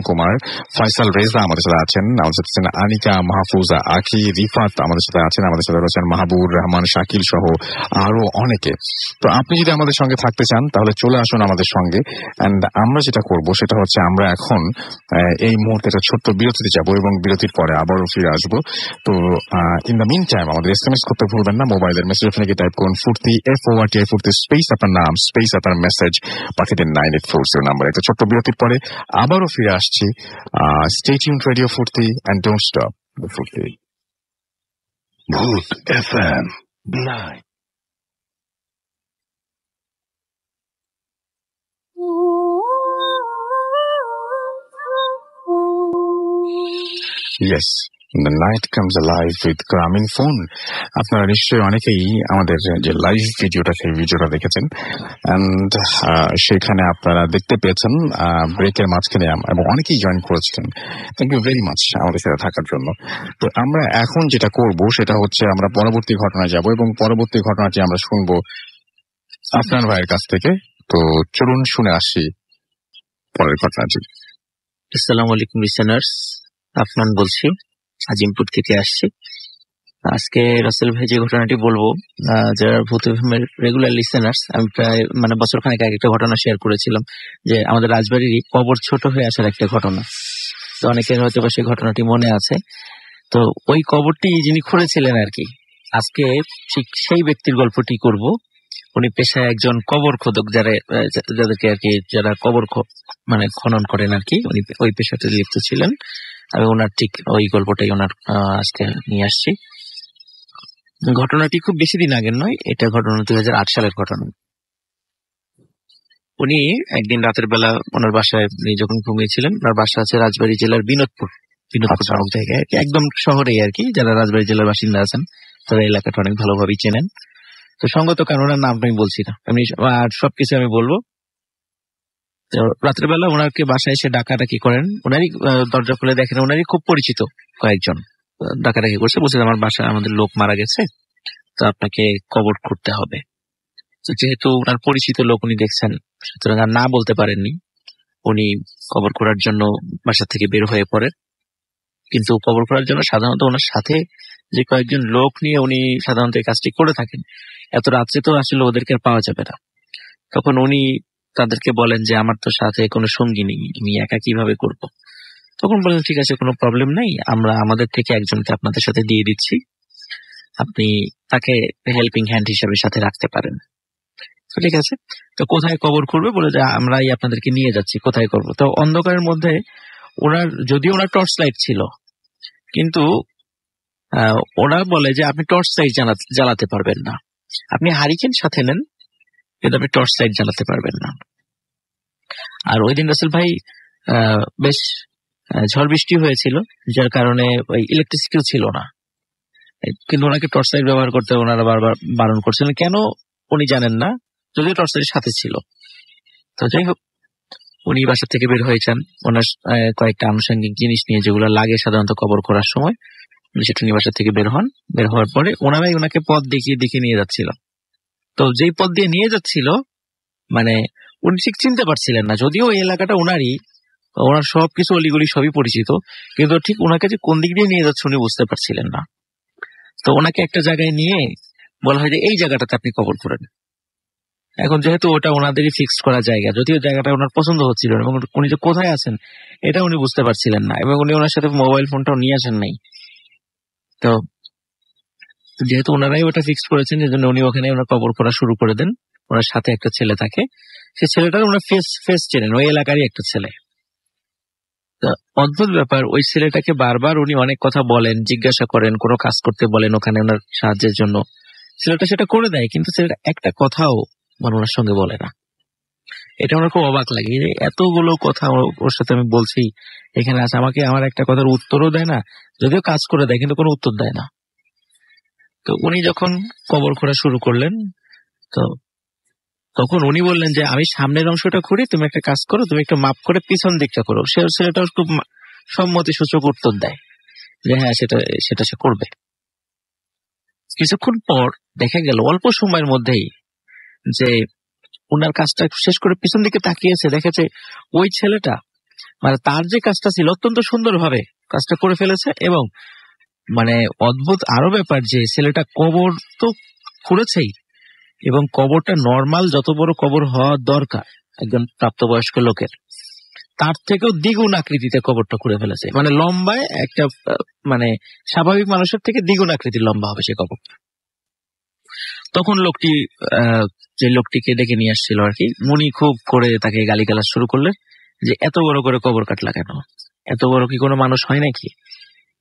Speaker 1: কুমার, ফয়সাল রেজা আমাদের সাথে আছেন, আমাদের সাথে আছেন আনিকা, মাহফুজা, আখি, রিফাত আমাদের সাথে আছেন, আমাদের সাথে রয়েছেন মাহবুর রহমান, শাকিল সহ আরো অনেকে। তো আপনি যদি আমাদের সঙ্গে থাকতে চান তাহলে চলে আসুন আমাদের সঙ্গে সঙ্গে। অ্যান্ড আমরা যেটা করব সেটা হচ্ছে আমরা এখন এই মুহূর্তে একটা ছোট্ট বিরতিতে যাব এবং বিরতির পরে আবারও ফিরে আসবো। তো ইন দ্য মিন টাইম আমাদের SMS করতে ভুলবেন না। মোবাইলের মেসেজ ওখানে গিয়ে টাইপ করুন ফুর্তি FORTI ফুর্তি স্পেস আপনার নাম স্পেস আপনার মেসেজ পাঠিয়ে দিন 9840 নাম্বার। একটা ছোট্ট বিরতির পরে আবারও ফিরে আসছি। স্টে টিউনড রেডিও ফুর্তি অ্যান্ড ডোন্ট স্টপ ফুর্তি।
Speaker 3: Bhoot FM 9.
Speaker 1: Yes, the night comes alive with গ্রামীণ ফোন। আপনারা নিশ্চয়ই অনেকেই আমাদের যে লাইভ ভিডিওটা সেই ভিডিওটা দেখেছেন অ্যান্ড সেখানে আপনারা দেখতে পেয়েছেন ব্রেকের মাঝখানে এবং অনেকেই জয়েন করেছিলেন। থ্যাংক ইউ ভেরি মাচ আমাদের সাথে থাকার জন্য। তো আমরা এখন যেটা করব সেটা হচ্ছে আমরা পরবর্তী ঘটনায় যাব এবং পরবর্তী ঘটনাটি আমরা শুনবো আফনান ভাইয়ের কাছ থেকে। তো চলুন শুনে আসি পরের ঘটনাটি।
Speaker 6: আসসালামু আলাইকুম লিসেনার্স, আফনান বলছি, আজিমপুর থেকে আসছি। আজকে রাসেল ভাই যে ঘটনাটি বলবো, যারা ভূত এফএমের রেগুলার লিসেনার্স, আমি প্রায় বছর খানেক আগে একটা ঘটনা শেয়ার করেছিলাম যে আমাদের রাজবাড়িরই কবর ছোট হয়ে আসার একটা ঘটনা। তো অনেকের হয়তো বা সেই ঘটনাটি মনে আছে। তো ওই কবরটি যিনি খুঁড়েছিলেন আর কি, আজকে ঠিক সেই ব্যক্তির গল্পটি করব। উনি পেশায় একজন কবর খোদক, যাদেরকে আর কি যারা কবর খনন করেন আর কি, উনি ওই পেশাতে লিপ্ত ছিলেন। আমি ওনার ঠিক ওই গল্পটাই ওনার আজকে নিয়ে আসছি। ঘটনাটি খুব বেশি দিন আগের নয়, এটা ঘটনা 2008 সালের ঘটনা। উনি একদিন রাতের বেলা ওনার বাসায় যখন ঘুমিয়েছিলেন, ওনার বাসা আছে রাজবাড়ী জেলার বিনোদপুর নামক জায়গায়, একদম শহরেই আর কি। যারা রাজবাড়ী জেলার বাসিন্দা আছেন তারা এলাকাটা অনেক ভালোভাবেই চেনেন। তো সঙ্গত কারণ ওনার নামটা আমি বলছি না, এমনি আর সবকিছু আমি বলবো। তো রাত্রের বেলা ওনাকে বাসায় এসে ডাকাডাকি করেন। ওনারই দরজা খুলে দেখেন ওনারই খুব পরিচিত কয়েকজন ডাকাডাকি করছে, বলছে আমার বাসায় আমাদের লোক মারা গেছে, তো আপনাকে কবর করতে হবে। তো যেহেতু ওনার পরিচিত লোক উনি দেখছেন, সুতরাং আর না বলতে পারেননি। উনি কবর করার জন্য বাসা থেকে বের হয়ে পড়েন। কিন্তু কবর করার জন্য সাধারণত ওনার সাথে যে কয়েকজন লোক নিয়ে উনি সাধারণত এই কাজটি করে থাকেন। এত রাত্রে তো আসলে ওদেরকে আর পাওয়া যাবে না। তখন উনি তাদেরকে বলেন যে আমার তো সাথে কোনো সঙ্গী নেই, আমি একা কিভাবে করব। তখন বলেন ঠিক আছে, কোনো প্রবলেম নেই, আমরা আমাদের থেকে একজনকে আপনাদের সাথে দিয়ে দিচ্ছি, আপনি তাকে হেল্পিং হ্যান্ড হিসেবে সাথে রাখতে পারেন। তো ঠিক আছে, তো কোথায় কবর করবে বলে যে আমরাই আপনাদেরকে নিয়ে যাচ্ছি, কোথায় করব। তো অন্ধকারের মধ্যে যদিও ওনার টর্চ লাইট ছিল, কিন্তু ওরা বলে যে আপনি টর্চ লাইট জ্বালাতে পারবেন না, আপনি হারিকেন সাথে নেন, কিন্তু আপনি টর্চ লাইট জ্বালাতে পারবেন না। আর ওই দিন রাসেল ভাই বেশ ঝড় বৃষ্টি হয়েছিল, যার কারণে ওই ইলেকট্রিসিটিও ছিল না, কিন্তু ওনাকে টর্চ লাইট ব্যবহার করতে ওনারা বারবার বারণ করছিলেন। কেন উনি জানেন না, যদিও টর্চ লাইটের সাথে ছিল। তো যাই হোক, উনি বাসা থেকে বের হয়েছেন ওনার কয়েকটা আনুষঙ্গিক জিনিস নিয়ে, যেগুলো লাগে সাধারণত কবর করার সময়। সেটা নিয়ে বাসা থেকে বের হন। বের হওয়ার পরে ওনারাই ওনাকে পথ দেখিয়ে নিয়ে যাচ্ছিল। তো যেই পথ দিয়ে নিয়ে যাচ্ছিল, উনি ঠিক চিনতে পারছিলেন না, যদিও এই এলাকাটা ওনারই, ওনার সবকিছু অলিগলি সবই পরিচিত, কিন্তু ঠিক ওনাকে যে কোন দিক দিয়ে নিয়ে যাচ্ছে উনি বুঝতে পারছিলেন না। তো ওনাকে একটা জায়গায় নিয়ে বলা হয় যে এই জায়গাটাতে আপনি কবর করেন। এখন যেহেতু ওটা ওনাদেরই ফিক্সড করা জায়গা, যদিও জায়গাটা ওনার পছন্দ হচ্ছিল না, এবং উনি যে কোথায় আছেন এটা উনি বুঝতে পারছিলেন না, এবং উনি ওনার সাথে মোবাইল ফোনটাও নিয়ে আসেন নাই। তো যেহেতু ওনারাই ওটা ফিক্সড করেছেন, এই জন্য উনি ওখানে ওনার কবর করা শুরু করে দেন। ওনার সাথে একটা ছেলে থাকে, সেই ছেলেটার ওনার ফেস চেনেন, ওই এলাকারই একটা ছেলে। অদ্ভুত ব্যাপার, ওই ছেলেটাকে বারবার উনি অনেক কথা বলেন, জিজ্ঞাসা করেন, কোনো কাজ করতে বলেন ওখানে ওনার সাহায্যের জন্য। ছেলেটা সেটা করে দেয়, কিন্তু ছেলেটা একটা কথাও ওনার সঙ্গে বলে না। এটা আমার খুব অবাক লাগে যে এতগুলো কথা ওর সাথে আমি বলছি, এখানে আছে, আমাকে আমার একটা কথার উত্তরও দেয় না, যদিও কাজ করে দেয় কিন্তু কোনো উত্তর দেয় না। তো উনি যখন কবর খোঁড়া শুরু করলেন, তো তখন উনি বললেন যে আমি সামনের অংশটা খুঁড়ি, তুমি একটা কাজ করো, তুমি একটু মাপ করে পিছন দিকটা করো। ছেলেটা খুব সম্মতি সূচক উত্তর দেয় যে হ্যাঁ, সেটা সে করবে। কিছুক্ষণ পর দেখা গেল অল্প সময়ের মধ্যেই যে উনার কাজটা শেষ করে পিছন দিকে তাকিয়েছে, দেখেছে ওই ছেলেটা তার যে কাজটা ছিল অত্যন্ত সুন্দরভাবে কাজটা করে ফেলেছে। এবং অদ্ভুত আরো ব্যাপার যে ছেলেটা কবর তো খুঁড়েছেই, এবং কবরটা নর্মাল যত বড় কবর হওয়া দরকার একজন প্রাপ্তবয়স্ক লোকের, তার থেকেও দ্বিগুণ আকৃতিতে কবরটা করে ফেলেছে। মানে লম্বায় একটা মানে স্বাভাবিক মানুষের থেকে দ্বিগুণ আকৃতির লম্বা হবে সে কবর। তখন লোকটি যে লোকটিকে ডেকে নিয়ে আসছিল আর কি, উনি খুব করে তাকে গালিগালাজ শুরু করলেন যে এত বড় করে কবর কাটলা কেন, এত বড় কি কোনো মানুষ হয় নাকি,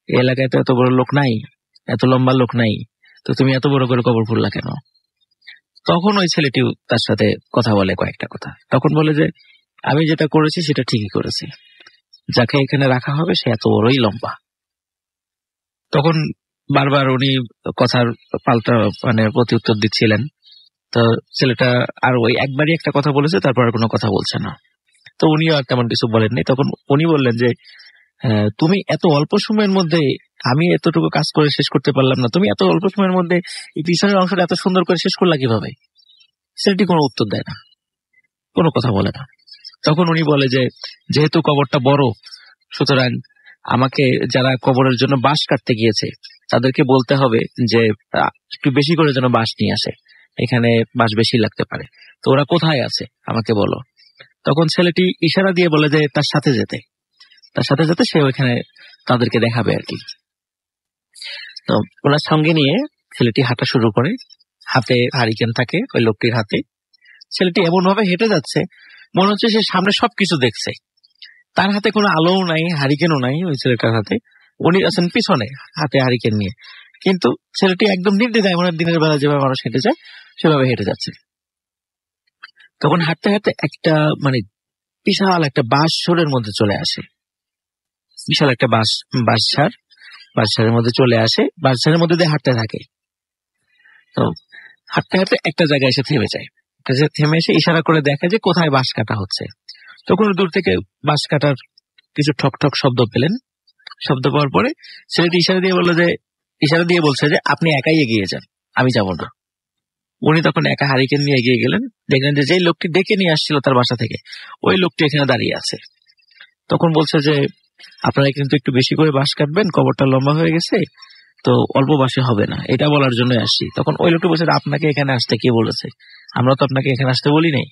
Speaker 6: এই এলাকায় তো এত বড় লোক নাই, এত লম্বা লোক নাই, তো তুমি এত বড় করে কবর খুললা কেন। তখন ওই ছেলেটি তার সাথে কথা বলে কয়েকটা কথা, তখন বলে যে আমি যেটা করেছি সেটা ঠিকই করেছি, যাকে এখানে রাখা হবে সে এত বড়ই লম্বা। তখন বারবার উনি কথার পাল্টা মানে প্রতি উত্তর দিচ্ছিলেন। তো ছেলেটা আর ওই একবারই একটা কথা বলেছে, তারপর আর কোনো কথা বলছে না। তো উনিও আর তেমন কিছু বলেননি। তখন উনি বললেন যে তুমি এত অল্প সময়ের মধ্যে, আমি এতটুকু কাজ করে শেষ করতে পারলাম না, তুমি এত অল্প সময়ের মধ্যে এই পিছনের অংশটা এত সুন্দর করে শেষ করলা কিভাবে। ছেলেটি কোনো উত্তর দেয় না, কোনো কথা বলে না। তখন উনি বলে যে যেহেতু কবরটা বড়, সুতরাং আমাকে যারা কবরের জন্য বাঁশ কাটতে গিয়েছে তাদেরকে বলতে হবে যে একটু বেশি করে যেন বাঁশ নিয়ে আসে, এখানে বাঁশ বেশি লাগতে পারে। তো ওরা কোথায় আছে আমাকে বলো। তখন ছেলেটি ইশারা দিয়ে বলে যে তার সাথে যেতে সে ওইখানে তাদেরকে দেখাবে আর কি। তো ওনার সঙ্গে নিয়ে ছেলেটি হাঁটা শুরু করে, হাতে হারিকেন থাকে ওই লোকটির হাতে। ছেলেটি এমন ভাবে হেঁটে যাচ্ছে মনে হচ্ছে সে সামনে সবকিছু দেখছে। তার হাতে কোনো আলোও নাই, হারিকেনও নাই ওই ছেলেটার হাতে, উনি আছেন পিছনে হাতে হারিকেন নিয়ে। কিন্তু ছেলেটি একদম নির্দ্বিধায়, মানে দিনের বেলা যেভাবে মানুষ হেঁটে যায় সেভাবে হেঁটে যাচ্ছে। তখন হাঁটতে হাঁটতে একটা মানে বিশাল একটা বাঁশঝাড়ের মধ্যে চলে আসে, বিশাল একটা বাঁশঝাড়ের মধ্যে চলে আসে, বাঁশঝাড়ের মধ্যে দিয়ে হাঁটতে থাকে। তো হাঁটতে হাঁটতে একটা জায়গায় এসে থেমে যায়, থেমে এসে ইশারা করে দেখে যে কোথায় বাঁশ কাটা হচ্ছে। তখন দূর থেকে বাঁশ কাটার কিছু ঠক ঠক শব্দ পেলেন। শব্দ পাওয়ার পরে ছেলেটি ইশারা দিয়ে বলছে যে আপনি একাই এগিয়ে যান, আমি যাব না। উনি তখন একা হারিকেন নিয়ে এগিয়ে গেলেন, দেখলেন যে যেই লোকটি ডেকে নিয়ে আসছিল তার বাসা থেকে ওই লোকটি এখানে দাঁড়িয়ে আছে। তখন বলছে যে আপনারা কিন্তু একটু বেশি করে বাঁশ কাটবেন, কবরটা লম্বা হয়ে গেছে, তো অল্প বাঁশে হবে না, এটা বলার জন্য আসছি। তখন ওই লোকটি বলছে আপনাকে এখানে আসতে কে বলেছে, আমরা তো আপনাকে এখানে আসতে বলি নাই,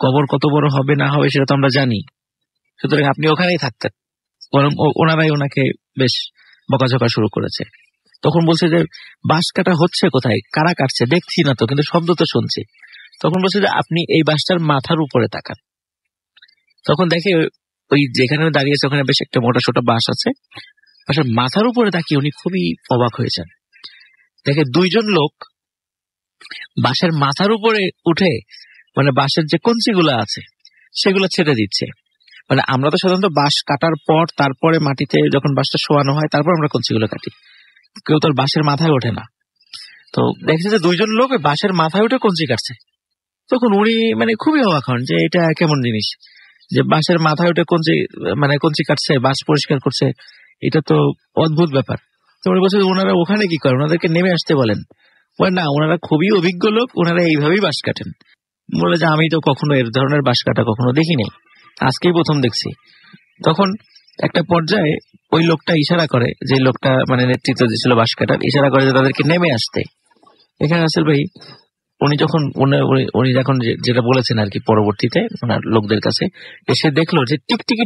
Speaker 6: কবর কত বড় হবে না হবে সেটা তো আমরা জানি, সুতরাং আপনি ওখানেই থাকতেন। বরং ওনারাই ওনাকে বেশ বকাঝকা শুরু করেছে। তখন বলছে যে বাঁশ কাটা হচ্ছে কোথায়, কারা কাটছে দেখছি না তো, কিন্তু শব্দ তো শুনছি। তখন বলছে যে আপনি এই বাঁশটার মাথার উপরে তাকান। তখন দেখে ওই যেখানে দাঁড়িয়েছে ওখানে বেশ একটা মোটা ছোটা বাঁশ আছে, বাঁশের মাথার উপরে তাকিয়ে উনি খুবই অবাক হয়েছেন। দেখে দুইজন লোক বাঁশের মাথার উপরে উঠে মানে বাঁশের যে কঞ্চিগুলো আছে সেগুলো ছেড়ে দিচ্ছে। মানে আমরা তো সাধারণত বাঁশ কাটার পর তারপরে মাটিতে যখন বাঁশটা শোয়ানো হয় তারপর আমরা কঞ্চিগুলো কাটি, কেউ তো বাঁশের মাথায় ওঠে না। তো দেখছে যে দুইজন লোক বাঁশের মাথায় উঠে কঞ্চি কাটছে। তখন উনি মানে খুবই অবাক হন যে এটা কেমন জিনিস, যে বাঁশের মাথায় উঠে কঞ্চি কাটছে, বাঁশ পরিষ্কার করছে, এটা তো অদ্ভুত ব্যাপার। তো উনি বলছে ওনারা ওখানে কি করেন, ওনাদেরকে নেমে আসতে বলেন। না, ওনারা খুবই অভিজ্ঞ লোক, ওনারা এইভাবেই বাঁশ কাটেন। বলে যে আমি তো কখনো এর ধরনের বাঁশ কাটা কখনো দেখি নাই, আজকেই প্রথম দেখছি। তখন একটা পর্যায়ে ওই লোকটা ইশারা করে, যে লোকটা মানে নেতৃত্ব দিয়েছিল বাঁশ কাটার, ইশারা করে যে তাদেরকে নেমে আসতে। এখানে আসল ভাই উনি যখন যেটা বলেছেন আর কি, পরবর্তীতে ওনার লোকদের কাছে এসে দেখলো যে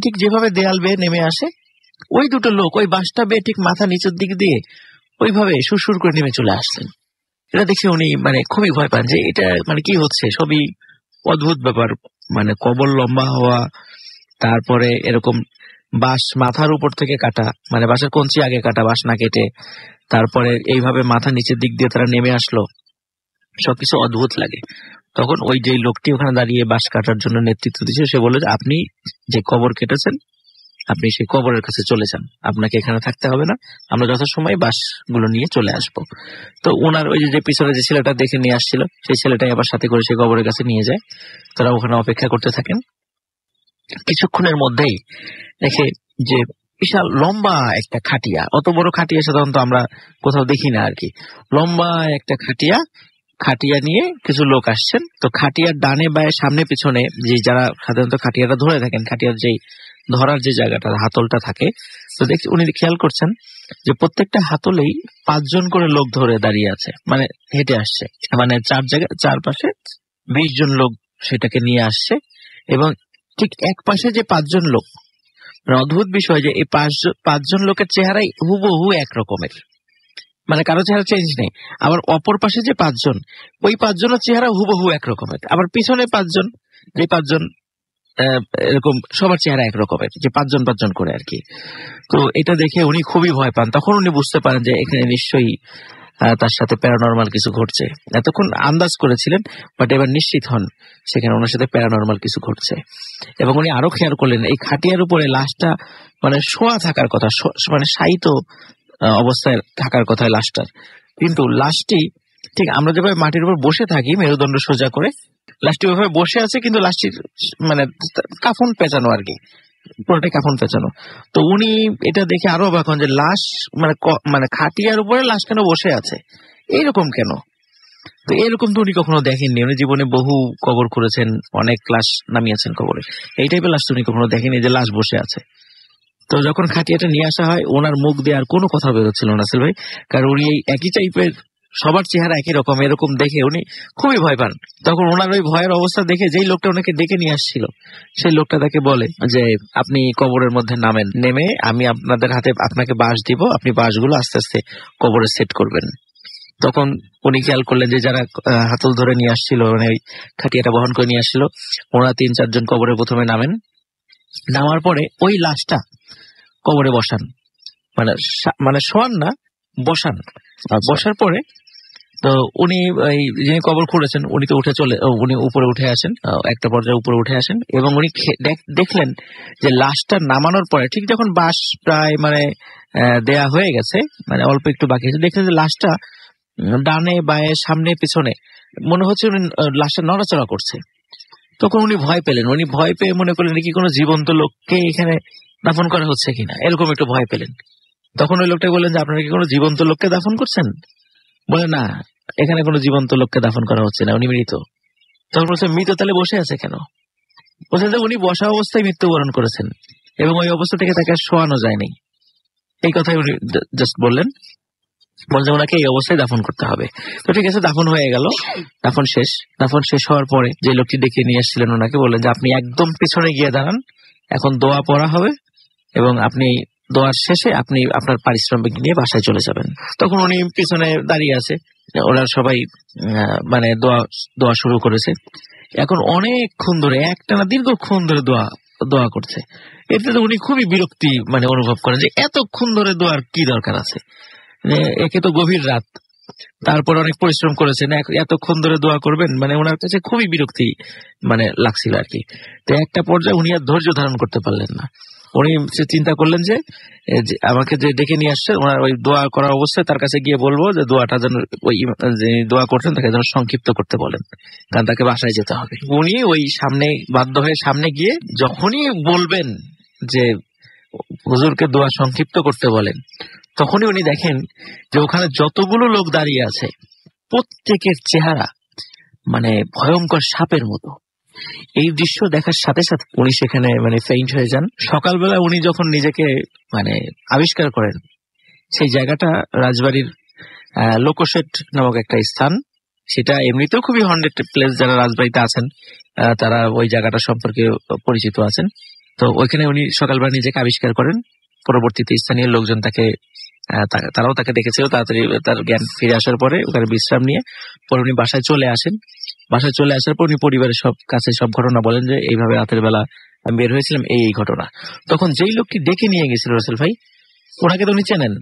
Speaker 6: ঠিক যেভাবে দেয়াল বেয়ে নেমে আসে ওই দুটো লোক ওই বাঁশটা বেয়ে ঠিক মাথা নিচের দিক দিয়ে ওইভাবে সুরসুর করে নেমে চলে আসছেন। এটা দেখে উনি মানে খুবই ভয় পান যে এটা মানে কি হচ্ছে, সবই অদ্ভুত ব্যাপার। মানে কবর লম্বা হওয়া, তারপরে এরকম বাঁশ মাথার উপর থেকে কাটা, মানে বাঁশের কঞ্চি আগে কাটা, বাঁশ না কেটে, তারপরে এইভাবে মাথা নিচের দিক দিয়ে তারা নেমে আসলো, সবকিছু অদ্ভুত লাগে। তখন ওই যে লোকটি ওখানে দাঁড়িয়ে বাঁশ কাটার জন্য নেতৃত্ব দিচ্ছে সে বলে যে আপনি যে কবর কেটেছেন আপনি সেই কবরের কাছে চলে যান, আপনাকে এখানে থাকতে হবে না, আমরা যথাসময়ে বাঁশগুলো নিয়ে চলে আসবো। তো ওনার ওই যে পিছনে যে ছেলেটা দেখে নিয়ে আসছিল সেই ছেলেটাই আবার সাথে করে সেই কবরের কাছে নিয়ে যায়। তারা ওখানে অপেক্ষা করতে থাকেন। কিছুক্ষণের মধ্যেই দেখে যে বিশাল লম্বা একটা খাটিয়া, অত বড় খাটিয়া সাধারণত আমরা কোথাও দেখি না আর কি, লম্বা একটা খাটিয়া নিয়ে কিছু লোক আসছেন। তো খাটিয়ার ডানে বায়ে সামনে পিছনে যে যারা সাধারণত খাটিয়াটা ধরে থাকেন, খাটিয়ার যেই ধরার যে জায়গাটা হাতলটা থাকে, তো দেখছি উনি খেয়াল করছেন যে প্রত্যেকটা হাতলেই 5 জন করে লোক ধরে দাঁড়িয়ে আছে, মানে হেঁটে আসছে, মানে চারপাশে 20 জন লোক সেটাকে নিয়ে আসছে এবং ঠিক এক পাশে যে 5 জন লোক, মানে অদ্ভুত বিষয় যে এই 5 জন লোকের চেহারাই হুবহু এক রকমের, মানে কারো চেহারা চেঞ্জ নেই। আবার অপর পাশে যে 5 জন, ওই 5 জনের চেহারা হুবহু এক রকমের। আবার পিছনে 5 জন, যে 5 জন এরকম সবার চেহারা এক রকমের, যে 5 জন করে আর কি। তো এটা দেখে উনি খুবই ভয় পান। তখন উনি বুঝতে পারেন যে এখানে নিশ্চয়ই তার সাথে প্যারানরমাল কিছু ঘটছে। এতক্ষণ আন্দাজ করেছিলেন, বাট এবার নিশ্চিত হন সেখানে ওনার সাথে প্যারানরমাল কিছু ঘটছে। এবং উনি আরো খেয়াল করলেন এই খাটিয়ার উপরে লাশটা মানে শোয়া থাকার কথা, মানে শায়িত অবস্থায় থাকার কথা লাশটার, কিন্তু লাশটি ঠিক আমরা যেভাবে মাটির উপর বসে থাকি মেরুদণ্ড সোজা করে, লাশটি ওইভাবে বসে আছে, কিন্তু লাশটির মানে কাফন পেঁচানো আর কি, পুরোটাই কাফন পেঁচানো। তো উনি এটা দেখে আরো অবাক হন যে লাশ মানে খাটিয়ার উপরে লাশ কেন বসে আছে, এইরকম কেন? তো এরকম তো উনি কখনো দেখেননি। উনি জীবনে বহু কবর করেছেন, অনেক লাশ নামিয়েছেন কবরে, এই টাইপের লাশ তো উনি কখনো দেখেনি যে লাশ বসে আছে। তো যখন খাটিয়াটা নিয়ে আসা হয়, ওনার মুখ দিয়ে আর কোনো কথা বেরোচ্ছিল না আসল ভাই, কারণ উনি এই একই টাইপের, সবার চেহারা একই রকম, এরকম দেখে উনি খুবই ভয় পান। তখন ওনার ওই ভয়ের অবস্থা দেখে যেই লোকটা ওনাকে ডেকে নিয়ে আসছিল, সেই লোকটা তাকে বলে যে আপনি কবরের মধ্যে নামেন, নেমে আমি আপনাদের হাতে আপনাকে বাঁশ দিব, আপনি বাঁশগুলো আস্তে আস্তে কবরে সেট করবেন। তখন উনি খেয়াল করলেন যে যারা হাতল ধরে নিয়ে আসছিল, মানে ওই খাটিয়াটা বহন করে নিয়ে আসছিল, ওরা 3-4 জন কবরে প্রথমে নামেন। নামার পরে ওই লাশটা কবরে বসান, মানে শোয়ান না, বসান। বসার পরে তো উনি যিনি কবর খুঁড়েছেন উনি তো উনি উপরে উঠে আসেন, একটা পর্যায়ে উপরে উঠে আসেন, এবং উনি দেখলেন যে লাশটা নামানোর পরে ঠিক যখন বাঁশ প্রায় মানে দেয়া হয়ে গেছে, মানে অল্প একটু বাকি আছে, দেখলেন যে লাশটা ডানে বায়ে সামনে পিছনে মনে হচ্ছে উনি লাশটা নড়াচড়া করছে। তখন উনি ভয় পেলেন, উনি ভয় পেয়ে মনে করলেন কি কোনো জীবন্ত লোককে এখানে দাফন করা হচ্ছে কিনা, এরকম একটু ভয় পেলেন। তখন ওই লোকটা বললেন যে আপনারা কি কোনো জীবন্ত লোককে দাফন করছেন? বলে না, এখানে কোনো জীবন্ত লোককে দাফন করা হচ্ছে না, উনি মৃত। তখন বলছে মৃত তাহলে বসে আছে কেন? বলছেন যে উনি বসা অবস্থায় মৃত্যুবরণ করেছেন এবং ওই অবস্থা থেকে তাকে শোয়ানো যায়নি, এই কথাই উনি জাস্ট বললেন। বলছে ওনাকে এই অবস্থায় দাফন করতে হবে। তো ঠিক আছে, দাফন হয়ে গেল, দাফন শেষ হওয়ার পরে যে লোকটি ডেকে নিয়ে আসছিলেন ওনাকে বললেন যে আপনি একদম পিছনে গিয়ে দাঁড়ান, এখন দোয়া পড়া হবে এবং আপনি দোয়ার শেষে আপনি আপনার পারিশ্রমিক নিয়ে বাসায় চলে যাবেন। তখন উনি পিছনে দাঁড়িয়ে আছে, ওরা সবাই মানে দোয়া শুরু করেছে। এখন অনেকক্ষণ ধরে, একটানা দীর্ঘক্ষণ ধরে দোয়া করছে। এতে তো উনি খুবই বিরক্তি মানে অনুভব করেন যে এতক্ষণ ধরে দোয়ার কি দরকার আছে, একে তো গভীর রাত, তারপর অনেক পরিশ্রম করেছেন, এতক্ষণ ধরে দোয়া করবেন, মানে ওনার কাছে খুবই বিরক্তি মানে লাগছিল আর কি। তো একটা পর্যায়ে উনি আর ধৈর্য ধারণ করতে পারলেন না। উনি চিন্তা করলেন যে আমাকে যে ডেকে নিয়ে আসছে, ওনার ওই দোয়া করার অবস্থায় তার কাছে গিয়ে বলবো যে দোয়াটা যেন ওই যে দোয়া করছেন তাকে যেন সংক্ষিপ্ত করতে বলেন, কারণ তাকে বাসায় যেতে হবে। উনি ওই বাধ্য হয়ে সামনে গিয়ে যখনই বলবেন যে হুজুরকে দোয়া সংক্ষিপ্ত করতে বলেন, তখনই উনি দেখেন যে ওখানে যতগুলো লোক দাঁড়িয়ে আছে প্রত্যেকের চেহারা মানে ভয়ঙ্কর সাপের মতো। এই দৃশ্য দেখার সাথে সাথে উনি সেখানে মানে ফেইন্ট হয়ে যান। সকালবেলা উনি যখন নিজেকে মানে আবিষ্কার করেন, সেই জায়গাটা রাজবাড়ির লোকোশেট নামক একটা স্থান। সেটা এমনিতেও খুবই হন্টেড প্লেস, যারা রাজবাড়িতে আছেন তারা ওই জায়গাটা সম্পর্কে পরিচিত আছেন। তো ওইখানে উনি সকালবেলা নিজেকে আবিষ্কার করেন। পরবর্তীতে স্থানীয় লোকজন তারাও তাকে দেখেছিল। তাড়াতাড়ি তার জ্ঞান ফিরে আসার পরে ওখানে বিশ্রাম নিয়ে পরে উনি বাসায় চলে আসেন। বাসায় চলে আসার পর উনি পরিবারের কাছে সব ঘটনা বলেন যে এইভাবে রাতের বেলা আমি বের হয়েছিলাম, এই ঘটনা। তখন যেই লোকটি ডেকে নিয়ে গেছিল রাসেল ভাই, ওনাকে তো উনি চেনেন,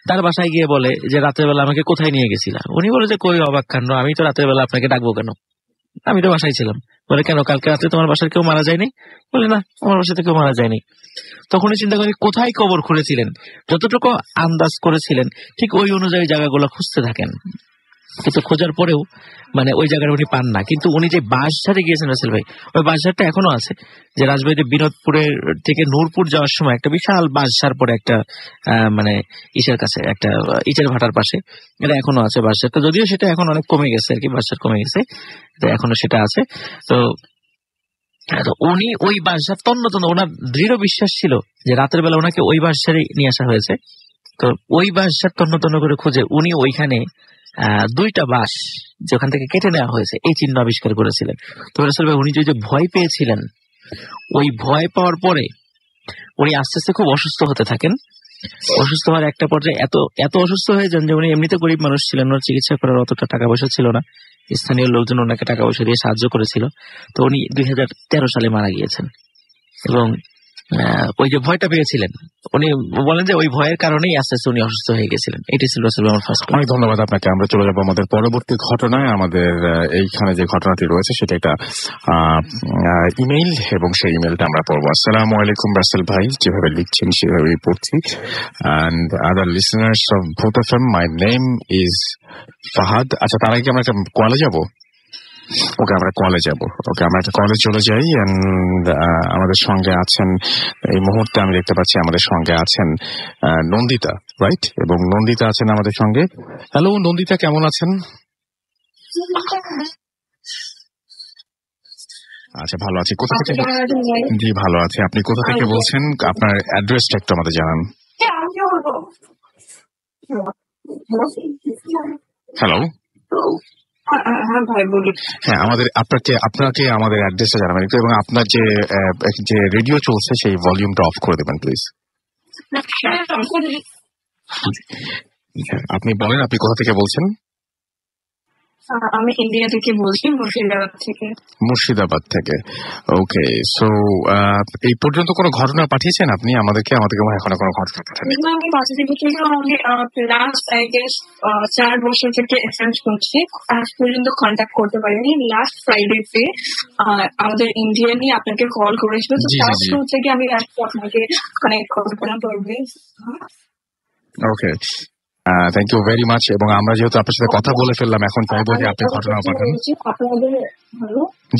Speaker 6: তার বাসায় গিয়ে বলে যে রাতের বেলা আমাকে কোথায় নিয়ে গেছিলা? উনি বলে যে কই অবাক কাণ্ড, আমি তো রাতের বেলা আপনাকে ডাকবো কেন, আমি তো বাসায় ছিলাম। বলে কেন, কালকে রাতে তোমার বাসার কেউ মারা যায়নি? বলে না, আমার বাসাতে কেউ মারা যায়নি। তখন চিন্তা করি কোথায় কবর খুঁড়েছিলেন, যতটুকু আন্দাজ করেছিলেন ঠিক ওই অনুযায়ী জায়গাগুলো খুঁজতে থাকেন, কিন্তু খোঁজার পরেও মানে ওই জায়গাটা উনি পান না। কিন্তু উনি যে বাঁশঝাড়ে গিয়েছেন রাসেল ভাই, ওই বাঁশঝাড়টা এখনো আছে, যে রাজবাড়িতে বিনোদপুরের থেকে নূরপুর যাওয়ার সময় একটা বিশাল বাঁশঝাড় পরে একটা মানে ইসের কাছে একটা ইটের ভাটার পাশে, এটা এখনো আছে বাঁশঝাড়টা, যদিও সেটা এখন অনেক কমে গেছে আর কি, বাঁশঝাড় কমে গেছে, এখনো সেটা আছে। তো উনি ওই বাঁশঝাড় তন্ন ওনার দৃঢ় বিশ্বাস ছিল যে রাতের বেলা ওনাকে ওই বাঁশঝাড়ে নিয়ে আসা হয়েছে। তো ওই বাঁশঝাড় তন্ন করে খুঁজে উনি ওইখানে 2টা বাঁশ যেখান থেকে কেটে নেওয়া হয়েছে এই চিহ্ন আবিষ্কার করেছিলেন। তো রাসেল ভাই উনি যে ভয় পেয়েছিলেন, ওই ভয় পাওয়ার পরে উনি আস্তে আস্তে খুব অসুস্থ হতে থাকেন। অসুস্থ হওয়ার একটা পর্যায়ে এত অসুস্থ হয়ে যান যে উনি এমনিতে গরিব মানুষ ছিলেন, ওনার চিকিৎসা করার অতটা টাকা পয়সা ছিল না, স্থানীয় লোকজন ওনাকে টাকা পয়সা দিয়ে সাহায্য করেছিল। তো উনি 2013 সালে মারা গিয়েছেন। এবং ওই যে ভয়টা পেয়েছিলেন, উনি বলেন যে ওই ভয়ের কারণেই আস্তে আস্তে উনি অসুস্থ হয়ে গেছিলেন। এটাই ছিল রাসেল ভাই আমার ফার্স্ট।
Speaker 1: অনেক ধন্যবাদ আপনাকে। আমরা চলে যাবো আমাদের পরবর্তী ঘটনায়। আমাদের এইখানে যে ঘটনাটি রয়েছে সেটা একটা ইমেইল, এবং সেই ইমেলটা আমরা পড়বো। আসসালামু আলাইকুম রাসেল ভাই, যেভাবে লিখছেন সেভাবেই পড়ছি। And other listeners of vote FM, my name is Fahad. আচ্ছা, তার আগে আমরা একটা কলে যাবো। ওকে, আমরা কলে যাব। ওকে, আমরা একটা কলে চলে যাই। আমাদের সঙ্গে আছেন এই মুহূর্তে, আমি দেখতে পাচ্ছি আমাদের সঙ্গে আছেন নন্দিতা, রাইট? এবং নন্দিতা আছেন আমাদের সঙ্গে। হ্যালো নন্দিতা, কেমন আছেন? আচ্ছা, ভালো আছি। কোথা থেকে? জি, ভালো আছি। আপনি কোথা থেকে বলছেন? আপনার অ্যাড্রেসটা একটু আমাদের জানান। হ্যালো। হ্যাঁ, আপনাকে আমাদের অ্যাড্রেসটা জানাবেন একটু, এবং আপনার যে রেডিও চলছে সেই ভলিউমটা অফ করে দেবেন প্লিজ। আপনি বলেন, আপনি কোথা থেকে বলছেন?
Speaker 4: আমি ইন্ডিয়া থেকে বলছি, মুর্শিদাবাদ থেকে। ওকে, সো
Speaker 1: এই পর্যন্ত কোনো ঘটনা পাঠিয়েছেন আপনি আমাদেরকে? আমাদেরকে এখনো কোনো ঘটনা পাঠান।
Speaker 4: আমি লাস্ট 4 বছর থেকে এক্সচেঞ্জ করছি, আজ পর্যন্ত কন্ট্যাক্ট করতে পারিনি। লাস্ট ফ্রাইডেতে আমাদের ইন্ডিয়ানই আপনাকে কল করেছিল, তো ফার্স্ট হচ্ছে কি আমি আপনাকে কানেক্ট করতে পারলাম।
Speaker 1: ওকে, থ্যাংক ইউ ভেরি মাচ। এবং আমরা যেহেতু আপনার সাথে কথা বলে ফেললাম, এখন চাইবো যে আপনি ঘটনা পাঠান।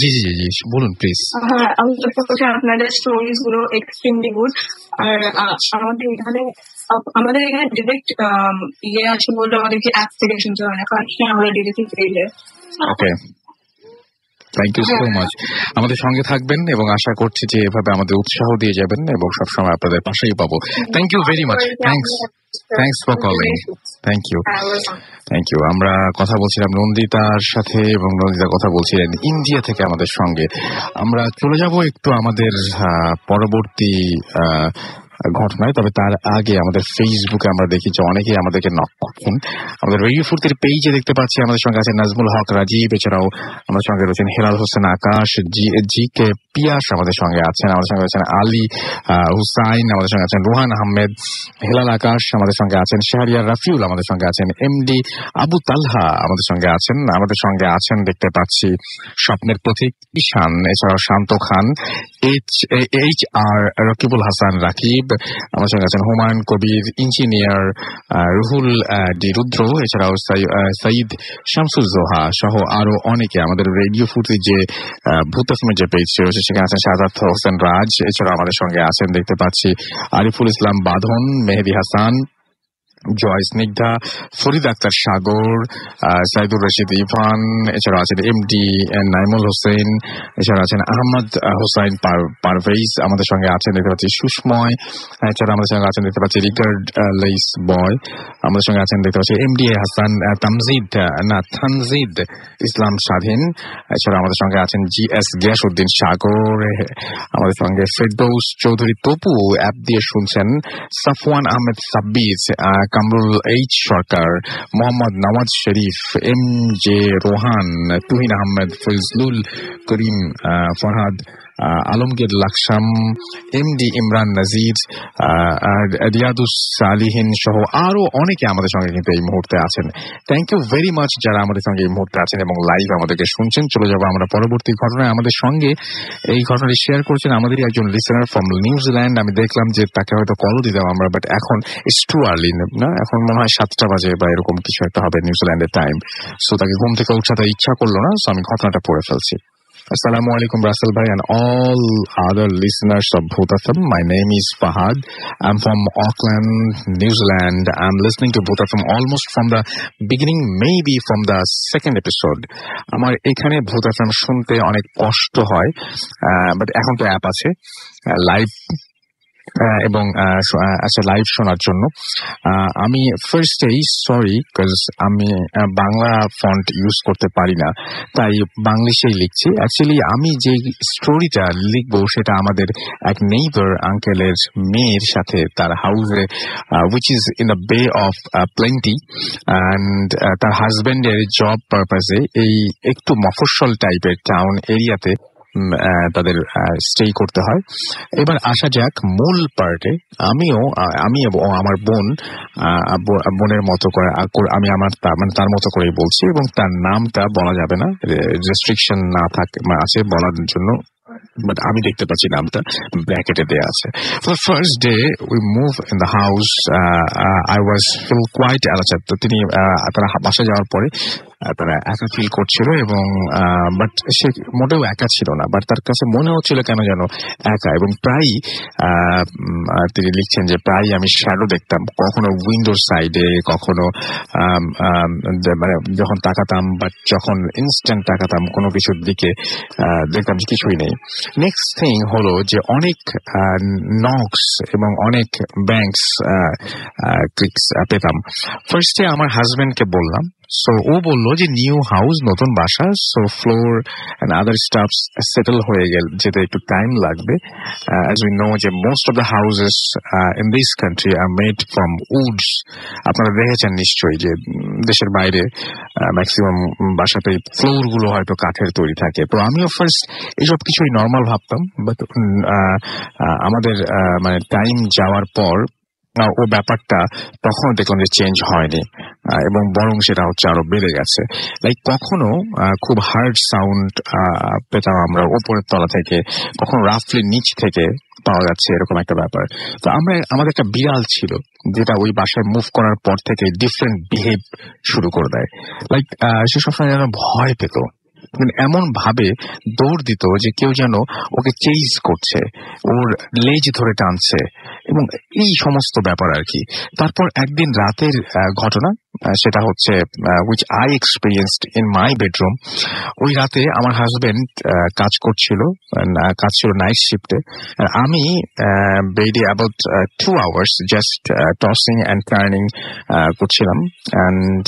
Speaker 1: জি জি জি, বলুন প্লিজ।
Speaker 4: হ্যাঁ, আমি আপনাদের স্টোরিজ গুলো এক্সট্রিমলি গুড। আর আমাদের এখানে ডিরেক্ট আছে বলতে আমাদেরকে অ্যাপ থেকে শুনতে হয় না, কারণ আমরা ডিরেক্টলি পেয়ে।
Speaker 1: ওকে, থ্যাংক ইউ সো মাচ। আমাদের সঙ্গে থাকবেন এবং আশা করছি যে এভাবে আমাদের উৎসাহ দিয়ে যাবেন এবং সবসময় আপনাদের পাশেই পাবো। Thank you very much. Thanks for calling. Thank you. আমরা কথা বলছিলাম নন্দিতার সাথে, এবং নন্দিতা কথা বলছিলেন ইন্ডিয়া থেকে আমাদের সঙ্গে। আমরা চলে যাব একটু আমাদের পরবর্তী ঘটনায়, তবে তার আগে আমাদের ফেসবুকে আমরা দেখি যে অনেকেই আমাদেরকে নক করছেন। আমাদের রেডিও ফুর্তির পেজে দেখতে পাচ্ছি আমাদের সঙ্গে আছেন নাজমুল হক রাজীব, এছাড়াও আমাদের সঙ্গে রয়েছেন হেলাল হোসেন আকাশ, জি কে পিয়াস আমাদের সঙ্গে আছেন, আমাদের সঙ্গে আছেন আলী হুসাইন, আমাদের সঙ্গে আছেন রুহান আহমেদ, হেলাল আকাশ আমাদের সঙ্গে আছেন, শাহরিয়ার রাফিউল আমাদের সঙ্গে আছেন, এমডি আবু তালহা আমাদের সঙ্গে আছেন, আমাদের সঙ্গে আছেন দেখতে পাচ্ছি স্বপ্নের প্রতীক ঈশান, এছাড়াও শান্ত খান, এইচ আর রকিবুল হাসান রাকিব, আমার সঙ্গে আছেন হুমায়ুন কবির, ইঞ্জিনিয়ার রুহুল ডি রুদ্র, এছাড়াও সাইদ শামসুজ্জোহা সহ আরো অনেকে। আমাদের রেডিও ফুর্তির যে ভূত এফএমের যে পেজ রয়েছে সেখানে আছেন শাহাদাত হোসেন রাজ, এছাড়াও আমাদের সঙ্গে আছেন দেখতে পাচ্ছি আরিফুল ইসলাম বাঁধন, মেহেদি হাসান, জয় স্নিগ্ধা, ফরিদ আক্তার সাগর, সাইদুর রশিদ ইভান, এছাড়া আছেন এমডি নাইমুল হোসেন, এছাড়া আছেন আহমদ হোসাইন পারভেজ, আমাদের সঙ্গে আছেন দেখতে পাচ্ছি সুষময়, এছাড়া আমাদের সঙ্গে আছেন দেখতে পাচ্ছি রিকার্ড লেইস বয়, আমাদের সঙ্গে আছেন দেখতে পাচ্ছি এমডি হাসান তানজিদ ইসলাম স্বাধীন, এছাড়া আমাদের সঙ্গে আছেন জিএস গিয়াসউদ্দিন সাগর, আমাদের সঙ্গে ফেরদৌস চৌধুরী তপু অ্যাপ দিয়ে শুনছেন, সাফওয়ান আহমেদ সাব্বির, কামরুল এইচ সরকার, Mohammad Nawaz Sharif, M J Rohan, Tuhin Ahmed, Fazlul Karim, Farhad Alamgir Laksam, MD Imran নাজির, রিয়াদুস সালিহিন সহ আরো অনেকে আমাদের সঙ্গে কিন্তু এই মুহূর্তে আছেন। থ্যাংক ইউ ভেরি মাচ যারা আমাদের সঙ্গে এই মুহূর্তে আছেন এবং লাইভ আমাদেরকে শুনছেন। চলে যাবো আমরা পরবর্তী ঘটনায়। আমাদের সঙ্গে এই ঘটনাটি শেয়ার করছেন আমাদেরই একজন লিসেনার ফ্রম নিউজিল্যান্ড। আমি দেখলাম যে তাকে হয়তো কলও দিতাম আমরা, বাট এখন ইটস টু আর্লি না, এখন মনে হয় 7টা বাজে বা এরকম কিছু একটা হবে নিউজিল্যান্ডের টাইম। সো তাকে ঘুম থেকে উঠাতে ইচ্ছা করলো না, সো আমি ঘটনাটা পড়ে ফেলছি। Assalamu alaikum Russell bhai and all other listeners of Bhoot FM. My name is Fahad. I'm from Auckland, New Zealand. I'm listening to Bhoot FM almost from the beginning, maybe from the second episode. আমার এখানে Bhoot FM শুনতে অনেক কষ্ট হয়, but এখন তো app আছে, live এবং লাইভ শোনার জন্য। আমি ফার্স্টেই সরি বিকজ আমি বাংলা ফন্ট ইউজ করতে পারি না, তাই বাংলিশেই লিখছি। অ্যাকচুয়ালি আমি যে স্টোরিটা লিখবো সেটা আমাদের এক নেইবার আঙ্কেলের মেয়ের সাথে তার হাউসে, উইচ ইজ ইন দ্য বে অফ প্লেন্টি, অ্যান্ড তার হাজবেন্ডের জব পারপাসে এই একটু মফস্বল টাইপের টাউন এরিয়াতে তাদের স্টে করতে হয়। এবার আসা যাক মূল পার্টে। আমি এবং আমার বোনের মতো করে আমি আমার তার মতো করেই বলছি, এবং তার নামটা বলা যাবে না, রেস্ট্রিকশন না থাকে আছে বলার জন্য, বাট আমি দেখতে পাচ্ছি নামটা ব্র্যাকেটে দেয়া আছে। For the first day we move in the house, I was feel quite অ্যালাচার। তো তারা বাসা যাওয়ার পরে তারা একা ফিল করছিল, এবং বাট সে মোটেও একা ছিল না, বাট তার কাছে মনে হচ্ছিল কেন যেন একা। এবং প্রায়ই তিনি লিখছেন যে প্রায় আমি শ্যাডো দেখতাম, কখনো উইন্ডোর সাইডে, কখনো মানে যখন তাকাতাম, বাট যখন ইনস্ট্যান্ট তাকাতাম কোনো কিছুর দিকে দেখতাম যে কিছুই নেই। নেক্সট থিং হলো যে অনেক নক্স এবং অনেক ব্যাংকস ক্লিকস পেতাম। ফার্স্টে আমার হাজবেন্ডকে বললাম, সো ও বললো যে নিউ হাউস, নতুন বাসা, so floor and other stuffs settle হয়ে যেতে একটু টাইম লাগবে। অ্যাজ উই নো যে most of the houses in this country are made from woods. আপনারা দেখেছেন নিশ্চয়ই যে দেশের বাইরে ম্যাক্সিমাম বাসাতেই ফ্লোর গুলো হয়তো কাঠের তৈরি থাকে। তো আমিও ফার্স্ট এইসব কিছুই নর্মাল ভাবতাম, বাট আমাদের মানে টাইম যাওয়ার পর ও ব্যাপারটা তখন দেখলাম যে চেঞ্জ হয়নি, এবং বরং সেটা হচ্ছে আরো বেড়ে গেছে। লাইক কখনো খুব হার্ড সাউন্ড পেতাম আমরা ওপরের তলা থেকে, কখনো রাফলি নিচ থেকে পাওয়া যাচ্ছে, এরকম একটা ব্যাপার। তো আমাদের একটা বিড়াল ছিল যেটা ওই বাসায় মুভ করার পর থেকে ডিফারেন্ট বিহেভ শুরু করে দেয়। লাইক সে সবসময় যেন ভয় পেত, এমন ভাবে দৌড় দিত যে কেউ যেন ওকে চেজ করছে, ওর লেজ ধরে টানছে, এবং এই সমস্ত ব্যাপার আর কি। তারপর একদিন রাতের ঘটনা, সেটা হচ্ছে which I experienced in my bedroom. ওই রাতে আমার হাজবেন্ড কাজ ছিল নাইট শিফটে। আমি বেডে about 2 hours just tossing and turning করছিলাম, অ্যান্ড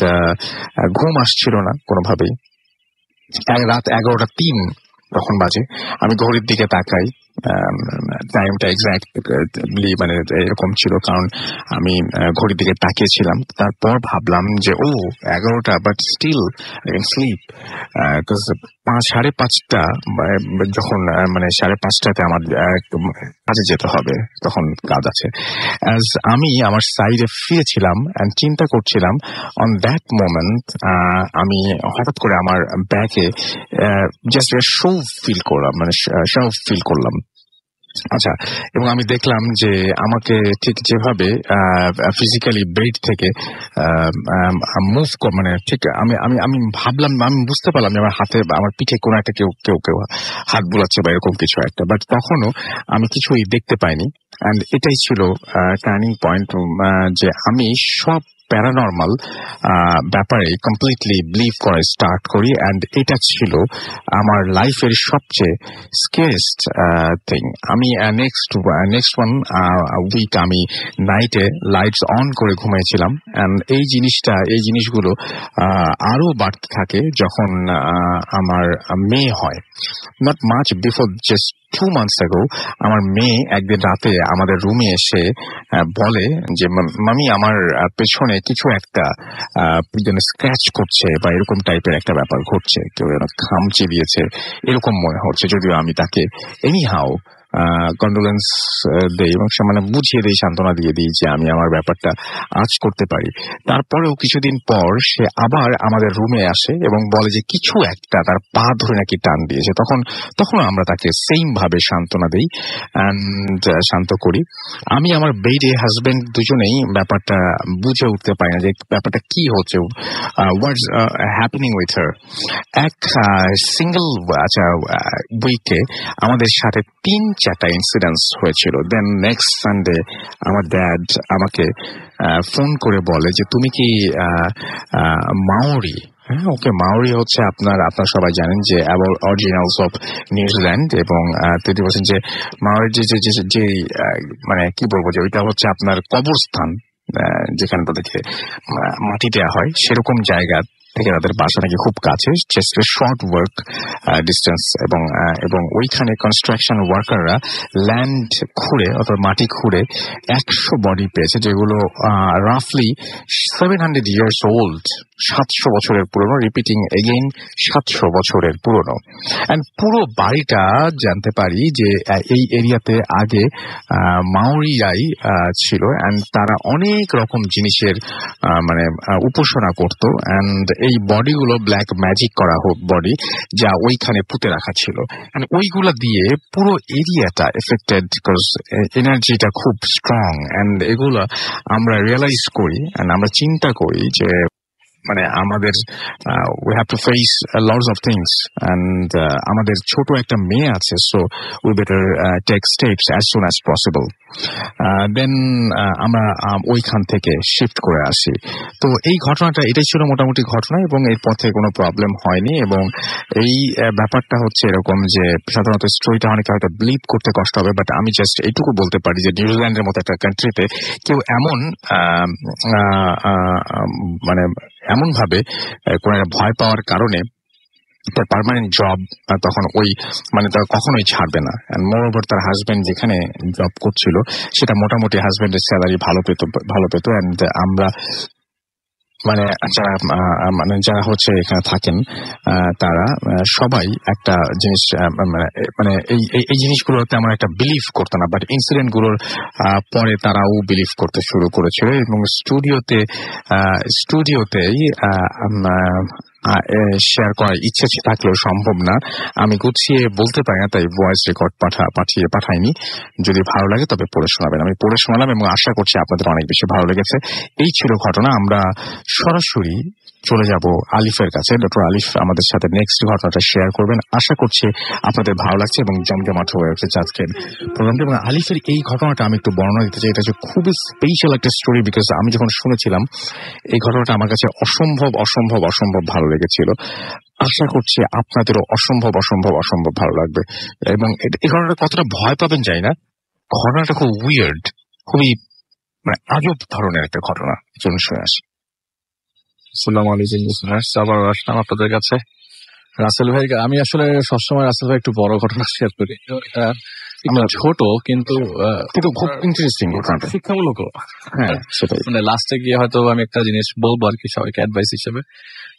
Speaker 1: ঘুম আসছিল না কোনোভাবেই। রাত 11:03 তখন বাজে। আমি ঘড়ির দিকে তাকাই, টাইমটা এক্স্যাক্টলি মানে এরকম ছিল, কারণ আমি ঘড়ির দিকে তাকিয়েছিলাম। তারপর ভাবলাম যে 11টা, বাট স্টিল স্লিপ। 5:30 যখন মানে 5:30টাতে আমার কাজে যেতে হবে, তখন কাজ আছে। অ্যাজ আমি আমার সাইডে ফিরেছিলাম অ্যান্ড চিন্তা করছিলাম, অন দ্যাট মোমেন্ট আমি হঠাৎ করে আমার ব্যাগে জাস্ট শো ফিল করলাম। আচ্ছা, এবং আমি দেখলাম যে আমাকে ঠিক যেভাবে ফিজিক্যালি বেড থেকে মুভ মানে ঠিক আমি ভাবলাম, আমি বুঝতে পারলাম যে আমার হাতে, আমার পিঠে কোনো একটা কেউ হাত বুলাচ্ছে বা এরকম কিছু একটা, বাট তখনও আমি কিছুই দেখতে পাইনি। অ্যান্ড এটাই ছিল টার্নিং পয়েন্ট, যে আমি সব প্যারানর্মাল ব্যাপারে কমপ্লিটলি বিলিভ করা স্টার্ট করি, অ্যান্ড এটা ছিল আমার লাইফের সবচেয়ে স্কেরেস্ট থিং। আমি নেক্সট ওয়ান উইক আমি নাইটে লাইটস অন করে ঘুমিয়েছিলাম, অ্যান্ড এই জিনিসগুলো আরো বাড়তে থাকে যখন আমার মেয়ে হয়। Not much before, just 2 months ago আমার মেয়ে একদিন রাতে আমাদের রুমে এসে বলে যে মামি, আমার পেছনে কিছু একটা যেন স্ক্র্যাচ করছে বা এরকম টাইপের একটা ব্যাপার ঘটছে, কেউ যেন খামচে দিয়েছে এরকম মনে হচ্ছে। যদিও আমি তাকে এনিহাউ কন্ডোলেন্স দেই এবং মানে বুঝিয়ে দিই, সান্ত্বনা দিয়ে দিই যে আমি আমার ব্যাপারটা আজ করতে পারি। তারপরেও কিছুদিন পর সে আবার আমাদের রুমে আসে এবং বলে যে কিছু একটা তার পা ধরে নাকি টান দিয়েছে। তখন আমরা তাকে সেম ভাবে সান্ত্বনা দিই অ্যান্ড শান্ত করি। আমি আমার বেডে, হাজবেন্ড দুজনেই ব্যাপারটা বুঝে উঠতে পারি না যে ব্যাপারটা কি হচ্ছে, হোয়াটস হ্যাপেনিং উইথ হার। এক সিঙ্গেল উইকে আমাদের সাথে 3-4টা ইনসিডেন্টস হয়েছিল। দেন নেক্সট সানডে আমার ড্যাড আমাকে ফোন করে বলে যে তুমি কি মাওরি হ্যাঁ, ওকে। মাওরি হচ্ছে আপনারা সবাই জানেন যে অরিজিনালস অফ নিউজিল্যান্ড, এবং তিনি বলছেন যে মাওরির যে মানে কি বলবো, যে ওইটা হচ্ছে আপনার কবরস্থান, যেখানে তাদেরকে মাটি দেওয়া হয়, সেরকম জায়গা থেকে তাদের বাসা নাকি খুব কাছে, জাস্ট শর্ট ওয়ার্ক ডিস্টেন্স। এবং ওইখানে কনস্ট্রাকশন ওয়ার্কাররা ল্যান্ড খুঁড়ে অথবা মাটি খুঁড়ে 100 বডি পেয়েছে, যেগুলো রাফলি 700 ইয়ার্স ওল্ড, 700 বছরের পুরনো। রিপিটিং এগেইন, 700 বছরের পুরনো। অ্যান্ড পুরো বাড়িটা জানতে পারি যে এই এরিয়াতে আগে মাওরিরাই ছিল, অ্যান্ড তারা অনেক রকম জিনিসের মানে উপাসনা করত। অ্যান্ড এই বডিগুলো ব্ল্যাক ম্যাজিক করা বডি, যা ওইখানে পুঁতে রাখা ছিল। ওইগুলা দিয়ে পুরো এরিয়াটা এফেক্টেড, বিকজ এনার্জিটা খুব স্ট্রং। অ্যান্ড এগুলো আমরা রিয়েলাইজ করি, অ্যান্ড আমরা চিন্তা করি যে মানে আমাদের we have to face lots of things, and আমাদের ছোট একটা মেয়ে আছে, so we better take steps as soon as possible. Then আমরা ওইখান থেকে শিফট করে আসি। তো এই ঘটনাটা এটাই ছিল মোটামুটি ঘটনা, এবং এরপর থেকে কোনো প্রবলেম হয়নি। এবং এই ব্যাপারটা হচ্ছে এরকম যে সাধারণত স্টোরিটা অনেকে হয়তো বিলিভ করতে কষ্ট হবে, বাট আমি জাস্ট এইটুকু বলতে পারি যে নিউজিল্যান্ডের মতো একটা কান্ট্রিতে কেউ এমন মানে এমন ভাবে কোন একটা ভয় পাওয়ার কারণে তার পার্মানেন্ট জব তখন ওই মানে তার কখনোই ছাড়বে না। মোর ওভার তার হাজবেন্ড যেখানে জব করছিল সেটা মোটামুটি হাজবেন্ডের স্যালারি ভালো পেত। অ্যান্ড আমরা মানে যারা হচ্ছে এখানে থাকেন তারা সবাই একটা জিনিস মানে এই জিনিসগুলোতে আমরা একটা বিলিভ করতো না, বাট ইনসিডেন্ট গুলোর পরে তারাও বিলিভ করতে শুরু করেছিল। এবং স্টুডিওতেই শেয়ার করার ইচ্ছে থাকলেও সম্ভব না, আমি গুছিয়ে বলতে পারি না, তাই ভয়েস রেকর্ড পাঠাইনি। যদি ভালো লাগে তবে পড়ে শোনাবেন। আমি পড়ে শোনালাম এবং আশা করছি আপনাদের অনেক বেশি ভালো লেগেছে। এই ছিল ঘটনা। আমরা সরাসরি চলে যাব আলিফের কাছে। ডক্টর আলিফ আমাদের সাথে নেক্সট ঘটনাটা শেয়ার করবেন। আশা করছি আপনাদের ভালো লাগছে এবং জমজমাট হয়ে উঠেছে আজকের প্রোগ্রামটা। এবং আলিফের এই ঘটনাটা আমি একটু বর্ণনা দিতে চাই। এটা হচ্ছে খুবই স্পেশাল একটা স্টোরি, বিকজ আমি যখন শুনেছিলাম এই ঘটনাটা আমার কাছে অসম্ভব অসম্ভব অসম্ভব ভালো লেগেছিল। আশা করছি আপনাদেরও অসম্ভব অসম্ভব অসম্ভব ভালো লাগবে। এবং এই ঘটনাটা কতটা ভয় পাবেন জানি না, ঘটনাটা খুব উইয়ার্ড, খুবই মানে আজব ধরনের একটা ঘটনা। চলুন শুনে আসি।
Speaker 2: আসসালামু আলাইকুম লিসেনার্স, আবার আসলাম আপনাদের কাছে। রাসেল ভাই, আমি আসলে সবসময় রাসেল ভাই একটু বড় ঘটনা শেয়ার করি, আমরা ছোট কিন্তু
Speaker 1: খুব ইন্টারেস্টিং ঘটনাটা,
Speaker 2: শিক্ষামূলক।
Speaker 1: হ্যাঁ সেটাই,
Speaker 2: মানে লাস্টে গিয়ে হয়তো আমি একটা জিনিস বলবো আর কি সবাইকে অ্যাডভাইস হিসেবে।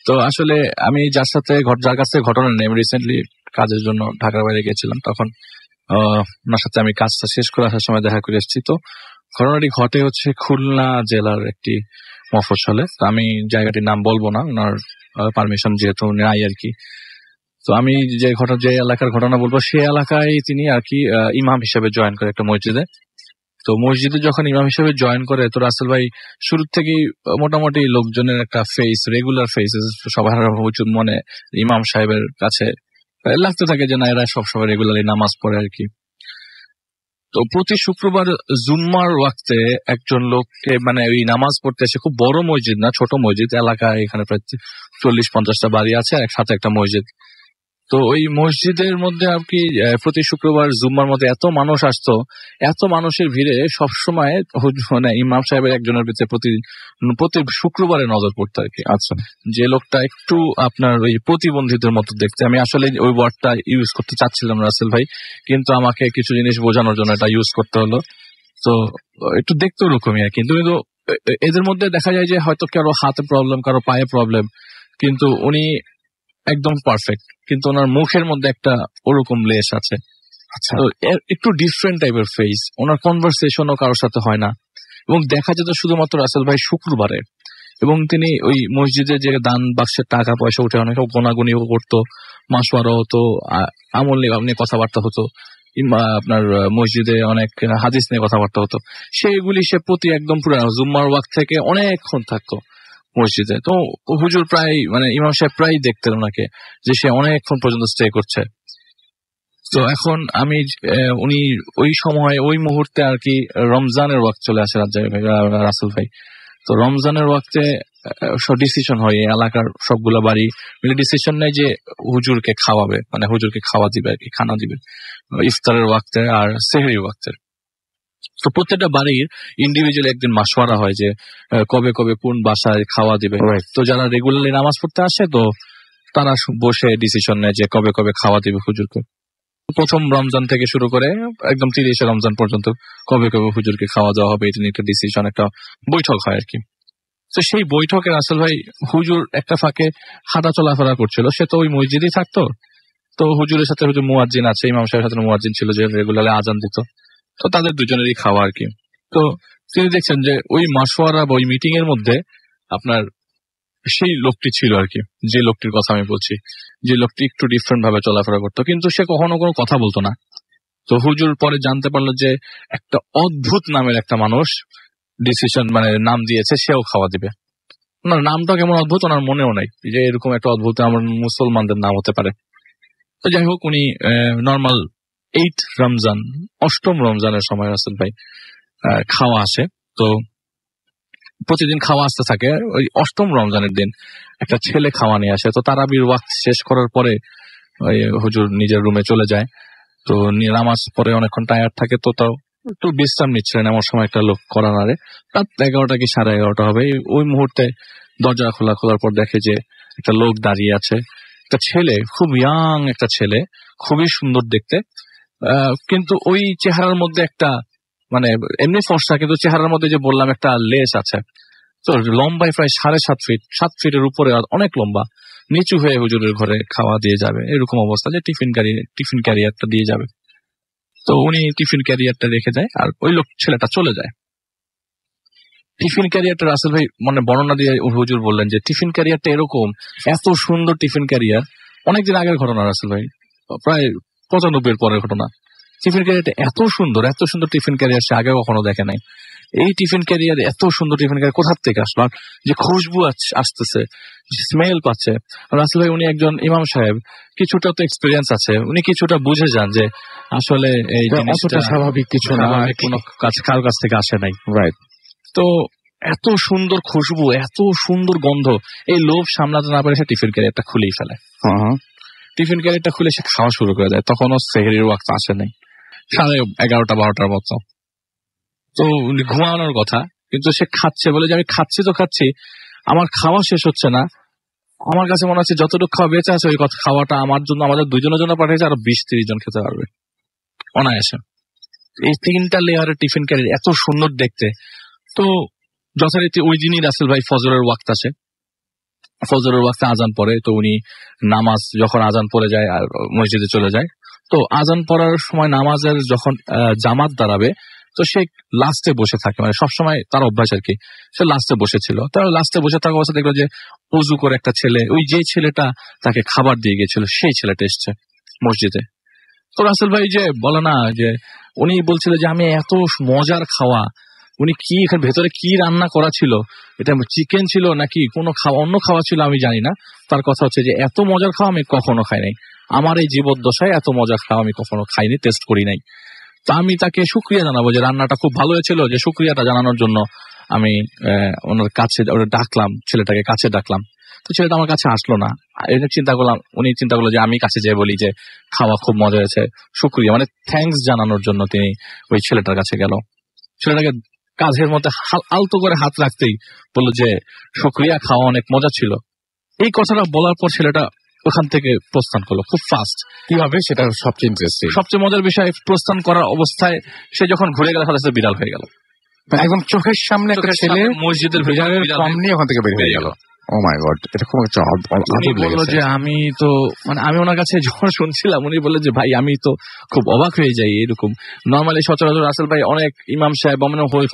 Speaker 2: তো আসলে আমি যার কাছ থেকে ঘটনা নেই, রিসেন্টলি কাজের জন্য ঢাকার বাইরে গেছিলাম, তখন ওনার সাথে আমি কাজটা শেষ করে আসার সময় দেখা করে এসেছি। তো ঘটনাটি ঘটে হচ্ছে খুলনা জেলার একটি মফস্বলে। আমি জায়গাটির নাম বলবো না, ওনার পারমিশন যেহেতু নাই আর কি। তো আমি যে এলাকার ঘটনা বলবো, সেই এলাকায় তিনি আর কি ইমাম হিসেবে জয়েন করে একটা মসজিদে। তো মসজিদে যখন ইমাম হিসেবে জয়েন করে, তো রাসেল ভাই শুরু থেকেই মোটামুটি লোকজনের একটা রেগুলার ফেস সবার উচিত মনে ইমাম সাহেবের কাছে লাগতে থাকে যে না, এরা সবসময় রেগুলারলি নামাজ পড়ে আর কি। তো প্রতি শুক্রবার জুম্মার ওয়াক্তে একজন লোককে মানে ওই নামাজ পড়তে এসে, খুব বড় মসজিদ না, ছোট মসজিদ, এলাকায় এখানে প্রায় 40-50টা বাড়ি আছে, একসাথে একটা মসজিদ। তো ওই মসজিদের মধ্যে আর কি প্রতি শুক্রবার জুম্মার মধ্যে এত মানুষ আসতো, এত মানুষের ভিড়ে সবসময় মানে ইমাম সাহেবের একজনের ভিতরে প্রতি শুক্রবারে নজর পড়তো আর কি। আচ্ছা, যে লোকটা একটু আপনার ওই প্রতিবন্ধীদের মতো দেখতে, আমি আসলে ওই ওয়ার্ডটা ইউজ করতে চাচ্ছিলাম রাসেল ভাই, কিন্তু আমাকে কিছু জিনিস বোঝানোর জন্য এটা ইউজ করতে হলো। তো একটু দেখতে ওরকমই আর কিন্তু এদের মধ্যে দেখা যায় যে হয়তো কারো হাতে প্রবলেম, কারো পায়ে প্রবলেম, কিন্তু উনি একদম পারফেক্ট, কিন্তু ওনার মুখের মধ্যে একটা ওরকম লেশ আছে। আচ্ছা, একটু ডিফারেন্ট টাইপের ফেস। ওনার কনভারসেশনও কারোর সাথে হয় না, এবং দেখা যেত শুধুমাত্র রাসেল ভাই শুক্রবারে। এবং তিনি ওই মসজিদে যে দান বাক্সের টাকা পয়সা উঠে অনেক গোনাগুনিও করতো, মাসওয়ারা হতো, আমল নিয়ে কথাবার্তা হতো, আপনার মসজিদে অনেক হাদিস নিয়ে কথাবার্তা হতো, সেগুলি সে প্রতি একদম পুরো জুম্মার ওয়াক্ত থেকে অনেকক্ষণ থাকতো মসজিদে। তো হুজুর প্রায় মানে ইমাম সাহেব প্রায় দেখতেন ওনাকে যে সে অনেকক্ষণ পর্যন্ত স্টে করছে। তো এখন উনি ওই সময় ওই মুহূর্তে আর কি রমজানের ওয়াক্ত চলে আসে রাসেল ভাই। তো রমজানের ওয়াক্তে ডিসিশন হয়, এই এলাকার সবগুলো বাড়ি মিলে ডিসিশন নেয় যে হুজুরকে খাওয়াবে, মানে হুজুরকে খাওয়া দিবে আর কি, খানা দিবে ইফতারের ওয়াক্তে আর সেহরির ওয়াক্তে। তো প্রত্যেকটা বাড়ির ইন্ডিভিজুয়াল একদিন মাসওয়ারা হয় যে কবে কবে কোন বাসায় খাওয়া দিবে। তো যারা রেগুলারলি নামাজ পড়তে আসে তো তারা বসে ডিসিশন নেয় যে কবে কবে খাওয়া দিবে হুজুরকে। প্রথম রমজান থেকে শুরু করে একদম 30 রমজান পর্যন্ত কবে কবে হুজুরকে খাওয়া দেওয়া হবে এটা নিয়ে একটা ডিসিশন, একটা বৈঠক হয় আর কি। তো সেই বৈঠকে রাসেল ভাই হুজুর একটা ফাঁকে হাঁটা চলাফেরা করছিল, সে তো ওই মসজিদেই থাকতো। তো হুজুরের সাথে হুজুর মুয়াজ্জিন আছে, ইমাম সাহেবের সাথে মুয়াজ্জিন ছিল যে রেগুলারলি আজান দিত, তো তাদের দুজনেরই খাওয়া আর কি। তো তিনি দেখছেন যে ওই মাসওয়ারা বা ওই মিটিং এর মধ্যে আপনার সেই লোকটি ছিল আর কি, যে লোকটির কথা আমি বলছি, যে লোকটি একটু ডিফারেন্ট ভাবে চলাফেরা করতো, কিন্তু সে কখনো কোনো কথা বলতো না। তো হুজুর পরে জানতে পারলো যে একটা অদ্ভুত নামের একটা মানুষ ডিসিশন মানে নাম দিয়েছে, সেও খাওয়া দিবে। ওনার নামটা কেমন অদ্ভুত ওনার মনেও নাই যে এরকম একটা অদ্ভুত আমার মুসলমানদের নাম হতে পারে। তো যাই হোক, উনি নর্মাল 8 রমজান, 8ম রমজানের সময় রাসেল ভাই খাওয়া আসে। তো প্রতিদিন খাওয়া আসতে থাকে। ওই 8ম রমজানের দিন একটা ছেলে খাওয়া নিয়ে আসে। তো তারাবির ওয়াক্ত শেষ করার পরে ওই হুজুর নিজের রুমে চলে যায়। তো নামাজ পরে অনেকক্ষণ টায়ার্ড থাকে, তো তাও একটু বিশ্রাম নিচ্ছিলেন। এমন সময় একটা লোক কর্নারে, রাত 11টা কি 11:30 হবে, ওই মুহূর্তে দরজা খোলার পর দেখে যে একটা লোক দাঁড়িয়ে আছে, একটা ছেলে, খুব ইয়াং একটা ছেলে, খুবই সুন্দর দেখতে, কিন্তু ওই চেহারার মধ্যে একটা মানে এমনি ফর্সা, কিন্তু চেহারার মধ্যে যে বললাম একটা লেস আছে। তো লম্বায় প্রায় 7.5 ফিট, 7 ফিটের উপরে, অনেক লম্বা, নিচু হয়ে হুজুরের ঘরে খাওয়া দিয়ে যাবে এরকম অবস্থা, যে টিফিন ক্যারিয়ারটা দিয়ে যাবে। তো উনি টিফিন ক্যারিয়ারটা রেখে যায় আর ওই লোক ছেলেটা চলে যায়। টিফিন ক্যারিয়ারটা রাসেল ভাই মানে বর্ণনা দিয়ে হুজুর বললেন যে টিফিন ক্যারিয়ারটা এরকম, এত সুন্দর টিফিন ক্যারিয়ার, অনেকদিন আগের ঘটনা রাসেল ভাই, প্রায় 95 পরের ঘটনা। টিফিন ক্যারিয়ারটা এত সুন্দর টিফিন ক্যারিয়ার সে আগে কখনো দেখে নাই। এই টিফিন ক্যারিয়ার, এত সুন্দর টিফিন ক্যারিয়ার কোথার থেকে আসলো, যে খুশবু আসতেছে, স্মেল পাচ্ছে। রাসেল ভাই উনি একজন ইমাম সাহেব, কিছুটা তো এক্সপিরিয়েন্স আছে, উনি কিছুটা বুঝে যান যে আসলে এই জিনিসটা স্বাভাবিক কিছু না, কোনো কারোর কাছ থেকে আসে নাই। রাইট। তো এত সুন্দর খুশবু, এত সুন্দর গন্ধ, এই লোভ সামলাতে না পারে সে টিফিন ক্যারিয়ারটা খুলেই ফেলে। টিফিন ক্যারিয়ারটা খুলে সে খাওয়া শুরু করে দেয়। তখনও সেহরির ওয়াক্ত আসে নাই, 11:30-12টার মতো। তো উনি ঘুমানোর কথা, কিন্তু সে খাচ্ছে, বলে যে আমি খাচ্ছি তো খাচ্ছি, আমার খাওয়া শেষ হচ্ছে না। আমার কাছে মনে হচ্ছে যতটুকু খাওয়া বেঁচে আছে ওই খাওয়াটা আমার জন্য, আমাদের দুজনের জন্য পাঠিয়েছে, আরো 20-30 জন খেতে পারবে অনায়াসে। এই 3টা লেয়ারের টিফিন ক্যারিয়ার এত সুন্দর দেখতে। তো যথারীতি ওই দিনই রাসেল ভাই ফজরের ওয়াক্ত আসে, ফজরের ওয়াক্তে আজান পড়ে। তো উনি নামাজ যখন আজান পড়ে যায় আর মসজিদে চলে যায়। তো আজান পড়ার সময় নামাজের যখন জামাত দাঁড়াবে, তো সে লাস্টে বসে থাকে, মানে সবসময় তার অভ্যাস আর কি, সে লাস্টে বসেছিল। তার লাস্টে বসে থাকা অবস্থা দেখলো যে উজু করে একটা ছেলে, ওই যে ছেলেটা তাকে খাবার দিয়ে গিয়েছিল, সেই ছেলেটা এসছে মসজিদে। তো রাসেল ভাই যে বলে না, যে উনি বলছিল যে আমি এত মজার খাওয়া, উনি কি এখানে ভেতরে কি রান্না করা ছিল, এটা চিকেন ছিল নাকি কোনো অন্য খাওয়া ছিল আমি জানি না। তার কথা হচ্ছে যে এত মজার খাওয়া আমি কখনো খাই নাই, আমার এই জীবদ্দশায় এত মজার খাওয়া আমি কখনো খাইনি, টেস্ট করি নাই। তা আমি তাকে শুকরিয়া জানাবো যে রান্নাটা খুব ভালো হয়েছিল, যে শুকরিয়াটা জানানোর জন্য আমি ওনার কাছে ডাকলাম, ছেলেটাকে কাছে ডাকলাম। তো ছেলেটা আমার কাছে আসলো না। উনি চিন্তা করলো যে আমি কাছে যেয়ে বলি যে খাওয়া খুব মজা হয়েছে, শুকরিয়া মানে থ্যাঙ্কস জানানোর জন্য তিনি ওই ছেলেটার কাছে গেল। ছেলেটাকে কাঁধের মধ্যে আলতো করে হাত রাখতেই বললো যে শুকরিয়া, খাওয়া অনেক মজা ছিল। এই কথাটা বলার পর ছেলেটা ওখান থেকে প্রস্থান করলো খুব ফাস্ট। কিভাবে, সেটা সবচেয়ে ইন্টারেস্টিং। সবচেয়ে মজার বিষয়, প্রস্থান করার অবস্থায় সে যখন ঘুরে গেল, সাথে বিড়াল হয়ে গেল,
Speaker 1: একদম চোখের সামনে একটা ছেলে
Speaker 2: মসজিদের
Speaker 1: বিড়ালের কম নিয়ে ওখান থেকে বের হয়ে গেল। ও মাই গড, এটা খুব একটা
Speaker 2: উনি বললো যে আমি তো মানে আমি ওনার কাছে যখন শুনছিলাম, উনি বললেন যে ভাই আমি তো খুব অবাক হয়ে যাই, এরকম নর্মালি সচরাচর রাসেল ভাই অনেক ইমাম সাহেব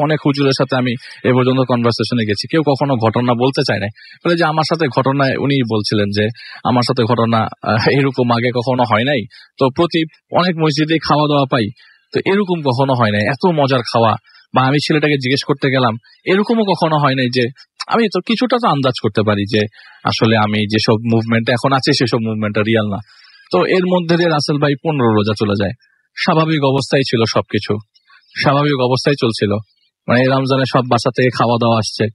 Speaker 2: অনেক হুজুরের সাথে আমি এ পর্যন্ত কনভারসেশনে গেছি, কেউ কখনো ঘটনা বলতে চায় না। বলে যে আমার সাথে ঘটনা, উনি বলছিলেন যে আমার সাথে ঘটনা এরকম আগে কখনো হয় নাই। তো অনেক মসজিদে খাওয়া দাওয়া পাই, তো এরকম কখনো হয় নাই, এত মজার খাওয়া। বা আমি ছেলেটাকে জিজ্ঞেস করতে গেলাম, এরকমও কখনো হয় নাই, যে আমি তো কিছুটা তো আন্দাজ করতে পারি যে আসলে আমি যেসব মুভমেন্ট এখন আছে সেসব মুভমেন্টটা রিয়াল না। তো এর মধ্যে দিয়ে রাসেল ভাই 15 রোজা চলে যায়। স্বাভাবিক অবস্থায় ছিল, সবকিছু স্বাভাবিক অবস্থায় চলছিল, মানে রমজানে সব বাসা থেকে খাওয়া দাওয়া আসছে,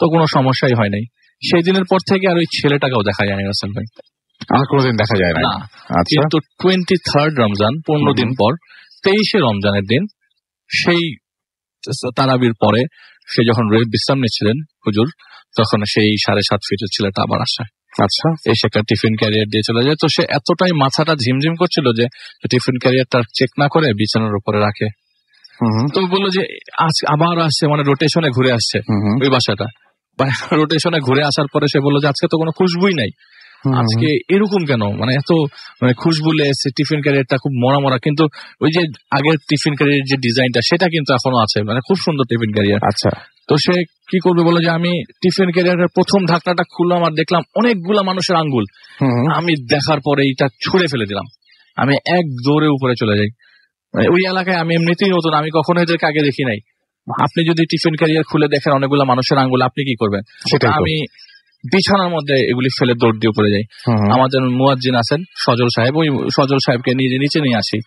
Speaker 2: তো কোনো সমস্যাই হয় নাই। সেই দিনের পর থেকে আর ওই ছেলেটাকেও দেখা যায়নি রাসেল ভাই।
Speaker 1: আর কোনোদিন দেখা যায় না। আচ্ছা,
Speaker 2: কিন্তু 23rd রমজান 15 দিন পর 23শে রমজানের দিন সেই তারাবির পরে সে যখন বিশ্রাম নিচ্ছিলেন হুজুর, তখন সেই 7.5 ফিটের ছেলেটা আবার আসে।
Speaker 1: আচ্ছা,
Speaker 2: এসে একটা টিফিন ক্যারিয়ার দিয়ে চলে যায়। তো সে এতটাই মাথাটা ঝিমঝিম করছিল যে টিফিন ক্যারিয়ারটা চেক না করে বিছানার উপরে রাখে। তো বললো যে আজ আবার আসছে, মানে রোটেশনে ঘুরে আসছে ওই বাসাটা। রোটেশনে ঘুরে আসার পরে সে বললো যে আজকে তো কোনো খুশবুই নাই, আজকে এরকম কেন, মানে এত মানে খুশবু লেগেছে, টিফিন ক্যারিয়ারটা খুব মরা মরা, কিন্তু ওই যে আগের টিফিন ক্যারিয়ার যে ডিজাইনটা সেটা কিন্তু এখনো আছে, মানে খুব সুন্দর টিফিন ক্যারিয়ার।
Speaker 1: আচ্ছা,
Speaker 2: তো সে কি করবে বলে যে আমি টিফিন ক্যারিয়ারের প্রথম ঢাকনাটা খুললাম আর দেখলাম অনেকগুলা মানুষের আঙ্গুল। আমি দেখার পরে এটা ছুঁড়ে ফেলে দিলাম, আমি এক দৌড়ে উপরে চলে যাই। ওই এলাকায় আমি এমনিতেই নতুন, আমি কখনো এদেরকে আগে দেখি নাই। আপনি যদি টিফিন ক্যারিয়ার খুলে দেখেন অনেকগুলা মানুষের আঙ্গুল, আপনি কি করবেন? আমি বিছানার মধ্যে এগুলি ফেলে দৌড় দিয়ে উপরে যাই। আমাদের মুয়াজ্জিন আছেন সজল সাহেব, ওই সজল সাহেবকে নিচে নিয়ে আসি।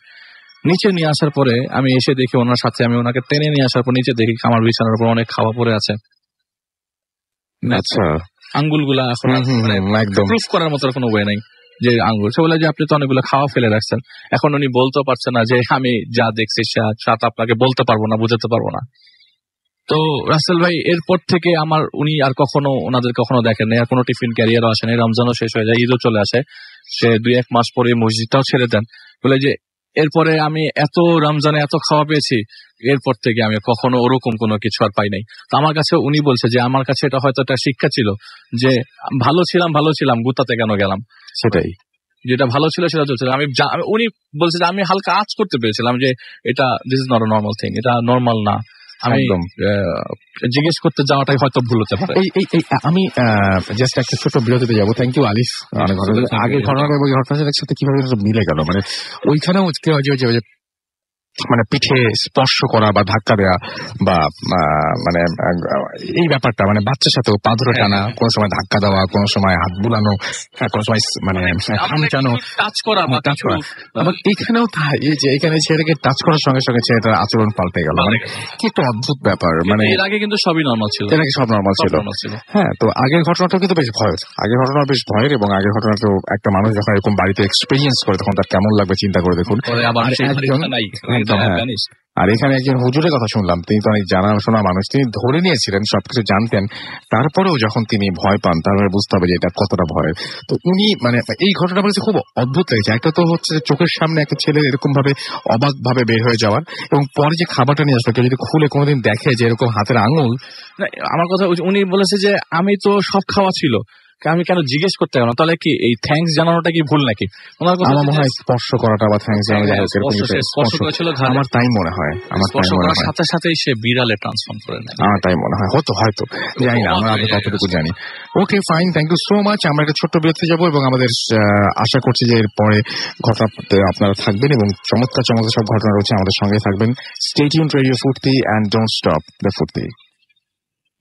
Speaker 2: নিচে নিয়ে আসার পরে আমি এসে দেখি ওনার সাথে, আমি ওনাকে টেনে নিয়ে আসার পর নিচে দেখি আমার বিছানার উপর অনেক খাওয়া পড়ে আছে।
Speaker 1: আচ্ছা,
Speaker 2: আঙ্গুলগুলা এখন একদম প্রুফ করার মতো কোনো ওয়ে নাই যে আঙ্গুল। সে বলে যে আপনি তো অনেকগুলো খাওয়া ফেলে রাখছেন। এখন উনি বলতেও পারছেন না যে আমি যা দেখছি সাথে আপনাকে বলতে পারবো না, বুঝাতে পারবো না। তো রাসেল ভাই এরপর থেকে উনি আর কখনো ওনাদের কখনো দেখেন না, আর কোনো টিফিন ক্যারিয়ারও আসেনি। রমজানও শেষ হয়ে যায়, ঈদও চলে আসে, সে 2-1 মাস পরে মসজিদটাও ছেড়ে দেন। বলে যে এরপরে আমি এত রমজানে এত খাওয়া পেয়েছি, এরপর থেকে আমি কখনো ওরকম কোনো কিছু আর পাই নাই। তো আমার কাছে উনি বলছে যে আমার কাছে এটা হয়তো একটা শিক্ষা ছিল যে ভালো ছিলাম গুতাতে কেন গেলাম,
Speaker 1: সেটাই
Speaker 2: যেটা ভালো ছিল সেটা চলছিল। উনি বলছে যে আমি হালকা আঁচ করতে পেরেছিলাম যে এটা this is not a normal thing, এটা নর্মাল না। আমি জিজ্ঞেস করতে যাওয়াটাই হয়তো ভুল হতে পারে।
Speaker 1: আমি জাস্ট একটা ছোট বিরতিতে যাবো। থ্যাংক ইউ আলিফ। আগের ঘটনার সাথে কিভাবে মিলে গেল, মানে ওইখানেও মানে পিঠে স্পর্শ করা বা ধাক্কা দেওয়া বা মানে এই ব্যাপারটা, মানে বাচ্চার সাথেও পা ধরে টানা, কোনো সময় ধাক্কা দেওয়া, কোনো সময় হাত বুলানো, কোনো সময় মানে হামচানো,
Speaker 2: টাচ করা।
Speaker 1: আবার এখানেও তাই, এই যে এখানে ছেলেকে টাচ করার সঙ্গে সঙ্গে ছেলেটার আচরণ পাল্টে গেল, মানে কি একটা অদ্ভুত ব্যাপার। মানে
Speaker 2: এর আগে কিন্তু সবই নর্মাল ছিল,
Speaker 1: এর আগে সব নর্মাল ছিল। হ্যাঁ, তো আগের ঘটনাটাও কিন্তু বেশ ভয়ের, এবং আগের ঘটনাটাও একটা মানুষ যখন এরকম বাড়িতে এক্সপেরিয়েন্স করে তখন তার কেমন লাগবে চিন্তা করে দেখুন। আর এখানে একজন হুজুরের কথা শুনলাম, তিনি তো অনেক জানাশোনা মানুষ, তিনি ধরে নিয়েছিলেন, সবকিছু জানতেন, তারপরেও যখন তিনি ভয় পান তারপরে বুঝতে হবে যে এটা কতটা ভয়ের। তো উনি মানে এই ঘটনা বলেছে খুব অদ্ভুত লেগেছে। একটা তো হচ্ছে চোখের সামনে একটা ছেলে এরকম ভাবে অবাক ভাবে বের হয়ে যাওয়ার, এবং পরে যে খাবারটা নিয়ে আসলো কেউ যদি খুলে কোনোদিন দেখে যে এরকম হাতের আঙুল।
Speaker 2: আমার কথা উনি বলেছে যে আমি তো সব খাওয়া ছিল, আমি কেন জিজ্ঞেস করতে গেলাম, তাহলে কি এই থ্যাঙ্কস জানানোটা কি ভুল নাকি?
Speaker 1: আমার মনে হয় স্পর্শ করাটা বা থ্যাঙ্কস জানানো আমার তাই মনে হয়,
Speaker 2: সাথে সাথেই সে বিড়ালে ট্রান্সফর্ম করে নেয়,
Speaker 1: আমার তাই মনে হয়। হয়তো জানি না, আমরা আগে কতটুকু জানি। Okay fine, thank you so much. আমরা একটা ছোট্ট বিরতি যাবো এবং আমাদের আশা করছি যে এরপরে ঘটনাতে আপনারা থাকবেন এবং চমৎকার সব ঘটনা রয়েছে, আমাদের সঙ্গে থাকবেন। স্টে টিউনড রেডিও ফুর্তি এন্ড ডোন্ট স্টপ দ্য ফুর্তি।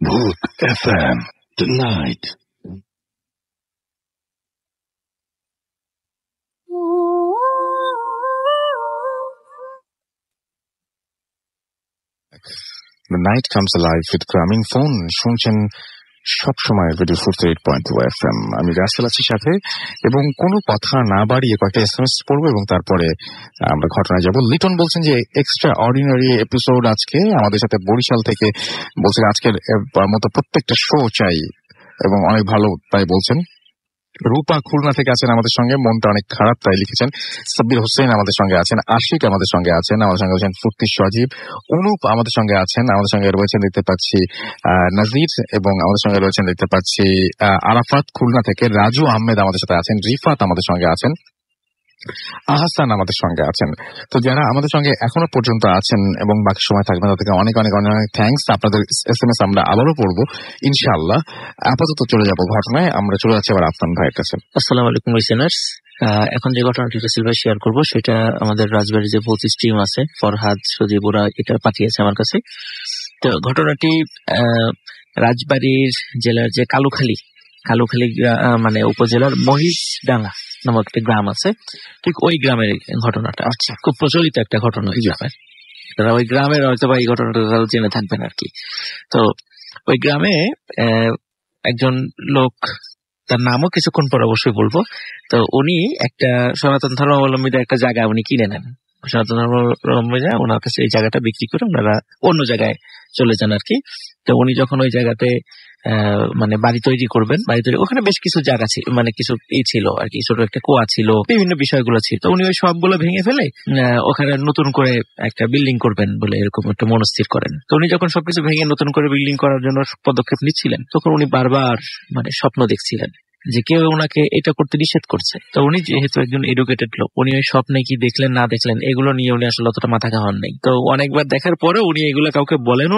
Speaker 3: Book FM tonight.
Speaker 1: The night comes alive with গ্রামীণ ফোন। শুনছেন সবসময় রেডিও 48.2 FM। আমি রাসেল আছি সাথে, এবং কোনো কথা না বাড়িয়ে কয়েকটা SMS পড়বো এবং তারপরে আমরা ঘটনায় যাব। লিটন বলছেন যে এক্সট্রা অর্ডিনারি এপিসোড আজকে, আমাদের সাথে বরিশাল থেকে বলছেন আজকের মতো প্রত্যেকটা শো চাই এবং অনেক ভালো তাই বলছেন। রূপা খুলনা থেকে আছেন আমাদের সঙ্গে, মনটা অনেক খারাপ তাই লিখেছেন। সাব্বির হোসেন আমাদের সঙ্গে আছেন, আশিক আমাদের সঙ্গে আছেন, আমাদের সঙ্গে আছেন ফুর্তি সজীব, অনুপ আমাদের সঙ্গে আছেন, আমাদের সঙ্গে রয়েছেন দেখতে পাচ্ছি নাজির, এবং আমাদের সঙ্গে রয়েছেন দেখতে পাচ্ছি আরাফাত খুলনা থেকে, রাজু আহমেদ আমাদের সাথে আছেন, রিফাত আমাদের সঙ্গে আছেন, আহসান আমাদের সঙ্গে আছেন। তো যারা আমাদের সঙ্গে এখনো পর্যন্ত আছেন এবং বাকি সময় থাকবেন তাদেরকে অনেক অনেক অনেক অনেক থ্যাঙ্কস। আপনাদের SMS আমরা আবারও পড়বো ইনশাআল্লাহ। আপাতত চলে যাবো ঘটনায়, আমরা চলে যাচ্ছি আবার আফনান ভাইয়ের কাছে।
Speaker 6: আসসালামু আলাইকুম লিসেনার্স। এখন যে ঘটনাটি রাসেল ভাই শেয়ার করবো সেটা আমাদের রাজবাড়ির যে 25 টিম আছে, ফরহাদ সজীব, ওরা এটা পাঠিয়েছে আমার কাছে। তো ঘটনাটি রাজবাড়ির জেলার যে কালুখালী মানে উপজেলার মহিষডাঙ্গা নামক একটা গ্রাম আছে, ঠিক ওই গ্রামের ঘটনাটা। আচ্ছা, খুব প্রচলিত একটা ঘটনা ওই গ্রামের। তারা ওই গ্রামের হয়তো বা এই ঘটনাটা জেনে থাকবেন আর কি। তো ওই গ্রামে একজন লোক, তার নামও কিছুক্ষণ পর অবশ্যই বলবো। তো উনি একটা সনাতন ধর্মাবলম্বীদের একটা জায়গা উনি কিনে নেন। সনাতন ধর্মাবলম্বীরা ওনার কাছে এই জায়গাটা বিক্রি করে ওনারা অন্য জায়গায় চলে যান আর কি। তো উনি যখন ওই জায়গাতে মানে বাড়ি তৈরি করবেন, ওখানে বেশ কিছু জায়গা ছিল, মানে কিছু ছিল আর কি, ছোট একটা কুয়া ছিল, বিভিন্ন বিষয়গুলো ছিল। তো উনি ওই সবগুলো ভেঙে ফেলে ওখানে নতুন করে একটা বিল্ডিং করবেন বলে এরকম একটা মনস্থির করেন। তো উনি যখন সবকিছু ভেঙে নতুন করে বিল্ডিং করার জন্য পদক্ষেপ নিচ্ছিলেন, তখন উনি বারবার মানে স্বপ্ন দেখছিলেন যে কেউ ওনাকে এটা করতে নিষেধ করছে। তো উনি যেহেতু একজন এডুকেটেড লোক, উনি ওই স্বপ্নে কি দেখলেন না দেখলেন এগুলো নিয়ে উনি আসলে অতটা মাথা ঘামান নেই। তো অনেকবার দেখার পরে উনি এগুলো কাউকে বলেন,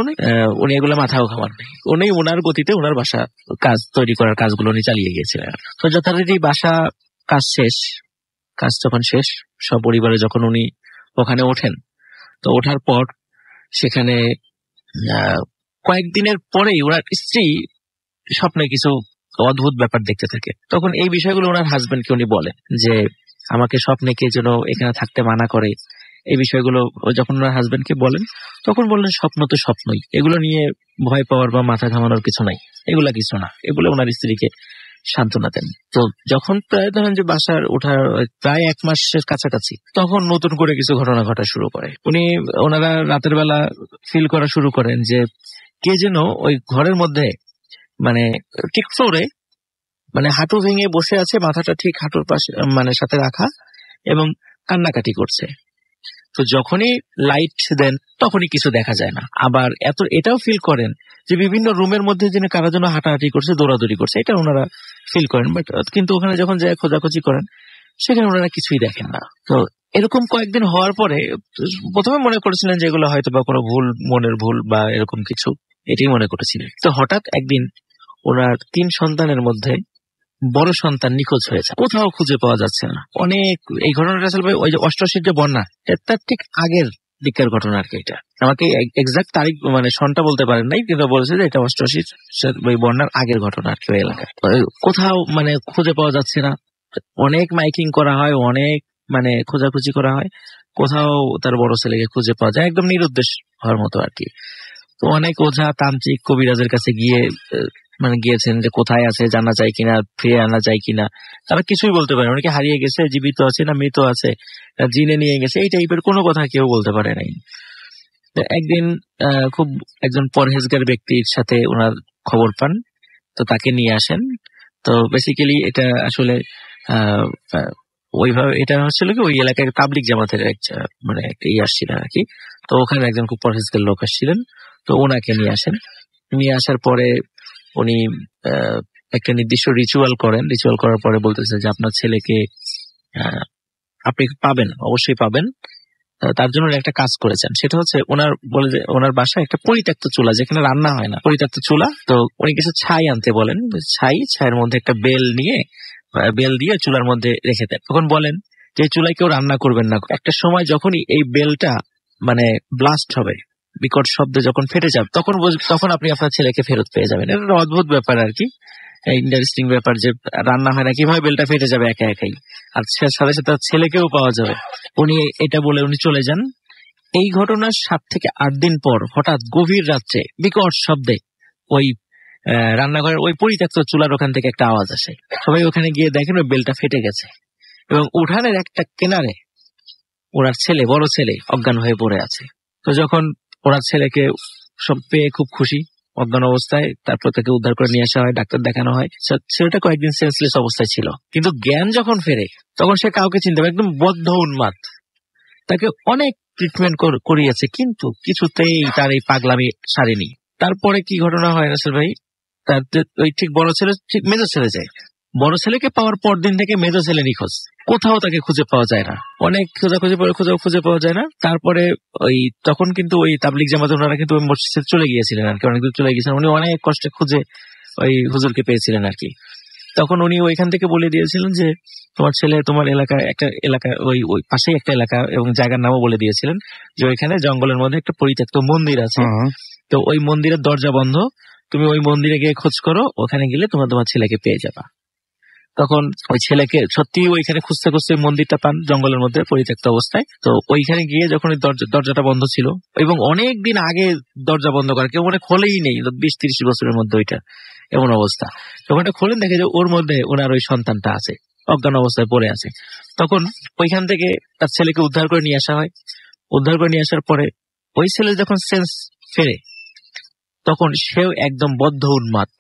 Speaker 6: উনি এগুলো মাথাও ঘামান নেই। উনি ওনার গতিতে ওনার বাসা কাজ তৈরি করার কাজগুলো উনি চালিয়ে গিয়েছিলেন। তো যথারীতি বাসা কাজ যখন শেষ, সপরিবারে যখন উনি ওখানে ওঠেন, তো ওঠার পর সেখানে কয়েকদিনের পরেই ওনার স্ত্রী স্বপ্নে কিছু অদ্ভুত ব্যাপার দেখতে থাকে। তখন এই বিষয়গুলো ওনার হাজবেন্ডকে উনি বলেন যে আমাকে স্বপ্নে কে যেন এখানে থাকতে মানা করে। এই বিষয়গুলো যখন ওনার হাজবেন্ডকে বলেন, তখন বললেন স্বপ্ন তো স্বপ্নই, এগুলো নিয়ে ভয় পাওয়ার বা মাথা ঘামানোর কিছু নাই, এগুলা কিছু না, এগুলো ওনার স্ত্রীকে সান্ত্বনা দেন। তো যখন প্রায় ধরেন যে বাসার ওঠার প্রায় 1 মাসের কাছাকাছি, তখন নতুন করে কিছু ঘটনা ঘটা শুরু করে। ওনারা রাতের বেলা ফিল করা শুরু করেন যে কে যেন ওই ঘরের মধ্যে মানে ঠিক ফ্লোরে মানে হাঁটু ভেঙে বসে আছে, মাথাটা ঠিক হাঁটুর পাশে মানে সাথে রাখা, এবং কান্নাকাটি করছে। তো যখনই লাইট দেন তখনই কিছু দেখা যায় না। আবার এটাও ফিল করেন যে বিভিন্ন রুমের মধ্যে যিনি কারা যেন হাঁটাহাঁটি করছে, দৌড়াদৌড়ি করছে, এটা ওনারা ফিল করেন। বাট কিন্তু ওখানে যখন যায় খোঁজাখুঁজি করেন, সেখানে ওনারা কিছুই দেখেন না। তো এরকম কয়েকদিন হওয়ার পরে প্রথমে মনে করেছিলেন যে এগুলো হয়তো বা কোনো মনের ভুল বা এরকম কিছু, এটাই মনে করেছিলেন। তো হঠাৎ একদিন ওনার 3 সন্তানের মধ্যে বড় সন্তান নিখোঁজ হয়েছে, কোথাও খুঁজে পাওয়া যাচ্ছে না। এই ঘটনাটা আসলে ওই যে অষ্টআশির যে বন্যা, তার ঠিক আগের দিকের ঘটনা আর কি। এটা আমাকে এক্সাক্ট তারিখ মানে সনটা বলতে পারেন নাই, কিন্তু বলেছে যে এটা 88 ওই বন্যার আগের ঘটনা আর কি। ওই এলাকায় কোথাও মানে খুঁজে পাওয়া যাচ্ছে না। অনেক মাইকিং করা হয়, অনেক মানে খোঁজাখুঁজি করা হয়, কোথাও তার বড় ছেলেকে খুঁজে পাওয়া যায়, একদম নিরুদ্দেশ হওয়ার মতো আর কি। তো অনেক ওঝা, তান্ত্রিক, কবিরাজের কাছে গিয়েছেন যে কোথায় আছে, জানা যায় কিনা, ফিরে আনা যায় কিনা। তারা কিছুই বলতে পারে, অনেকে হারিয়ে গেছে, জীবিত আছে না মৃত আছে, জিনে নিয়ে গেছে, এই টাইপের কোনো কথা কেউ বলতে পারে নাই। একদিন খুব একজন পরহেজগার ব্যক্তির সাথে ওনার খবর পান, তো তাকে নিয়ে আসেন। তো বেসিক্যালি এটা আসলে ওইভাবে এটা হচ্ছিল কি, ওই এলাকায় তাবলিগ জামাতের একটা আসছিল আর কি। তো ওখানে একজন খুব পরহেজগার লোক আসছিলেন, তো ওনাকে নিয়ে আসেন। নিয়ে আসার পরে উনি একটা নির্দিষ্ট রিচুয়াল করার পরে বলতেছে যে আপনার ছেলেকে আপনি পাবেন, অবশ্যই পাবেন। তার জন্য একটা কাজ করেছেন, সেটা হচ্ছে ওনার বাসায় একটা পরিত্যক্ত চুলা, যেখানে রান্না হয় না, পরিত্যক্ত চুলা। তো উনি কিছু ছাই আনতে বলেন, ছাইয়ের মধ্যে একটা বেল দিয়ে চুলার মধ্যে রেখে দেন। তখন বলেন যে চুলায় কেউ রান্না করবেন না, একটা সময় যখনই এই বেলটা মানে ব্লাস্ট হবে, বিকট শব্দে যখন ফেটে যাবে, তখন আপনি আপনার ছেলেকে ফেরত পেয়ে যাবেন। এটা একটা অদ্ভুত ব্যাপার আর কি, ইন্টারেস্টিং ব্যাপার যে রান্না হয় না, কিভাবে বেলটা ফেটে যাবে একা একাই, আর সাথে সাথে ছেলেকেও পাওয়া যাবে। উনি এটা বলে উনি চলে যান। এই ঘটনার 7 থেকে 8 দিন পর হঠাৎ গভীর রাত্রে বিকট শব্দে ওই রান্নাঘরের ওই পরিত্যক্ত চুলার ওখান থেকে একটা আওয়াজ আসে। সবাই ওখানে গিয়ে দেখেন ওই বেলটা ফেটে গেছে, এবং উঠানের একটা কিনারে ওনার বড় ছেলে অজ্ঞান হয়ে পড়ে আছে। তো যখন ওনার ছেলেকে সব পেয়ে খুব খুশি, অজ্ঞান অবস্থায়, তারপর তাকে উদ্ধার করে নিয়ে আসা হয়, ডাক্তার দেখানো হয়। ছেলেটা কয়েকদিন সেন্সলেস অবস্থায় ছিল, কিন্তু জ্ঞান যখন ফেরে তখন সে কাউকে চিনতে পারে, একদম বদ্ধ উন্মাদ। তাকে অনেক ট্রিটমেন্ট করিয়েছে, কিন্তু কিছুতেই তার এই পাগলামি সারেনি। তারপরে কি ঘটনা হয় নাসির ভাই, তার ওই ঠিক বড় ছেলে ঠিক মেজর ছেলে যায়, বড় ছেলেকে পাওয়ার পর দিন থেকে মেজর ছেলে নিখোঁজ, কোথাও তাকে খুঁজে পাওয়া যায় না। অনেক খোঁজাখুঁজি পরে খুঁজে পাওয়া যায় না। তারপরে তখন কিন্তু ওই তাবলিগ জামাত ওনারা কিন্তু ওই মসজিদে চলে গিয়েছিলেন আর কি, অনেক দূর চলে গিয়েছিলেন। উনি অনেক কষ্টে খুঁজে ওই হুজুরকে পেয়েছিলেন আর কি। তখন উনি ওইখান থেকে বলে দিয়েছিলেন যে তোমার ছেলে তোমার এলাকায় একটা এলাকা, ওই পাশেই একটা এলাকা এবং জায়গার নামও বলে দিয়েছিলেন যে ওইখানে জঙ্গলের মধ্যে একটা পরিত্যক্ত মন্দির আছে, তো ওই মন্দিরের দরজা বন্ধ, তুমি ওই মন্দিরে গিয়ে খোঁজ করো, ওখানে গেলে তোমার ছেলেকে পেয়ে যাবা। তখন ওই ছেলেকে সত্যি ওইখানে খুঁজতে খুঁজতে মন্দিরটা পান জঙ্গলের মধ্যে পরিত্যক্ত অবস্থায়। তো ওইখানে গিয়ে যখন ওই দরজাটা বন্ধ ছিল, এবং অনেক দিন আগে দরজা বন্ধ করা, কেউ খোলেই নেই, 20-30 বছরের মধ্যে ওইটা এমন অবস্থা। যখন এটা খোলেন দেখে যে ওর মধ্যে ওনার ওই সন্তানটা আছে, অজ্ঞান অবস্থায় পড়ে আছে। তখন ওইখান থেকে তার ছেলেকে উদ্ধার করে নিয়ে আসা হয়। উদ্ধার করে নিয়ে আসার পরে ওই ছেলে যখন সেন্স ফেরে তখন সেও একদম বদ্ধ উন্মাদ।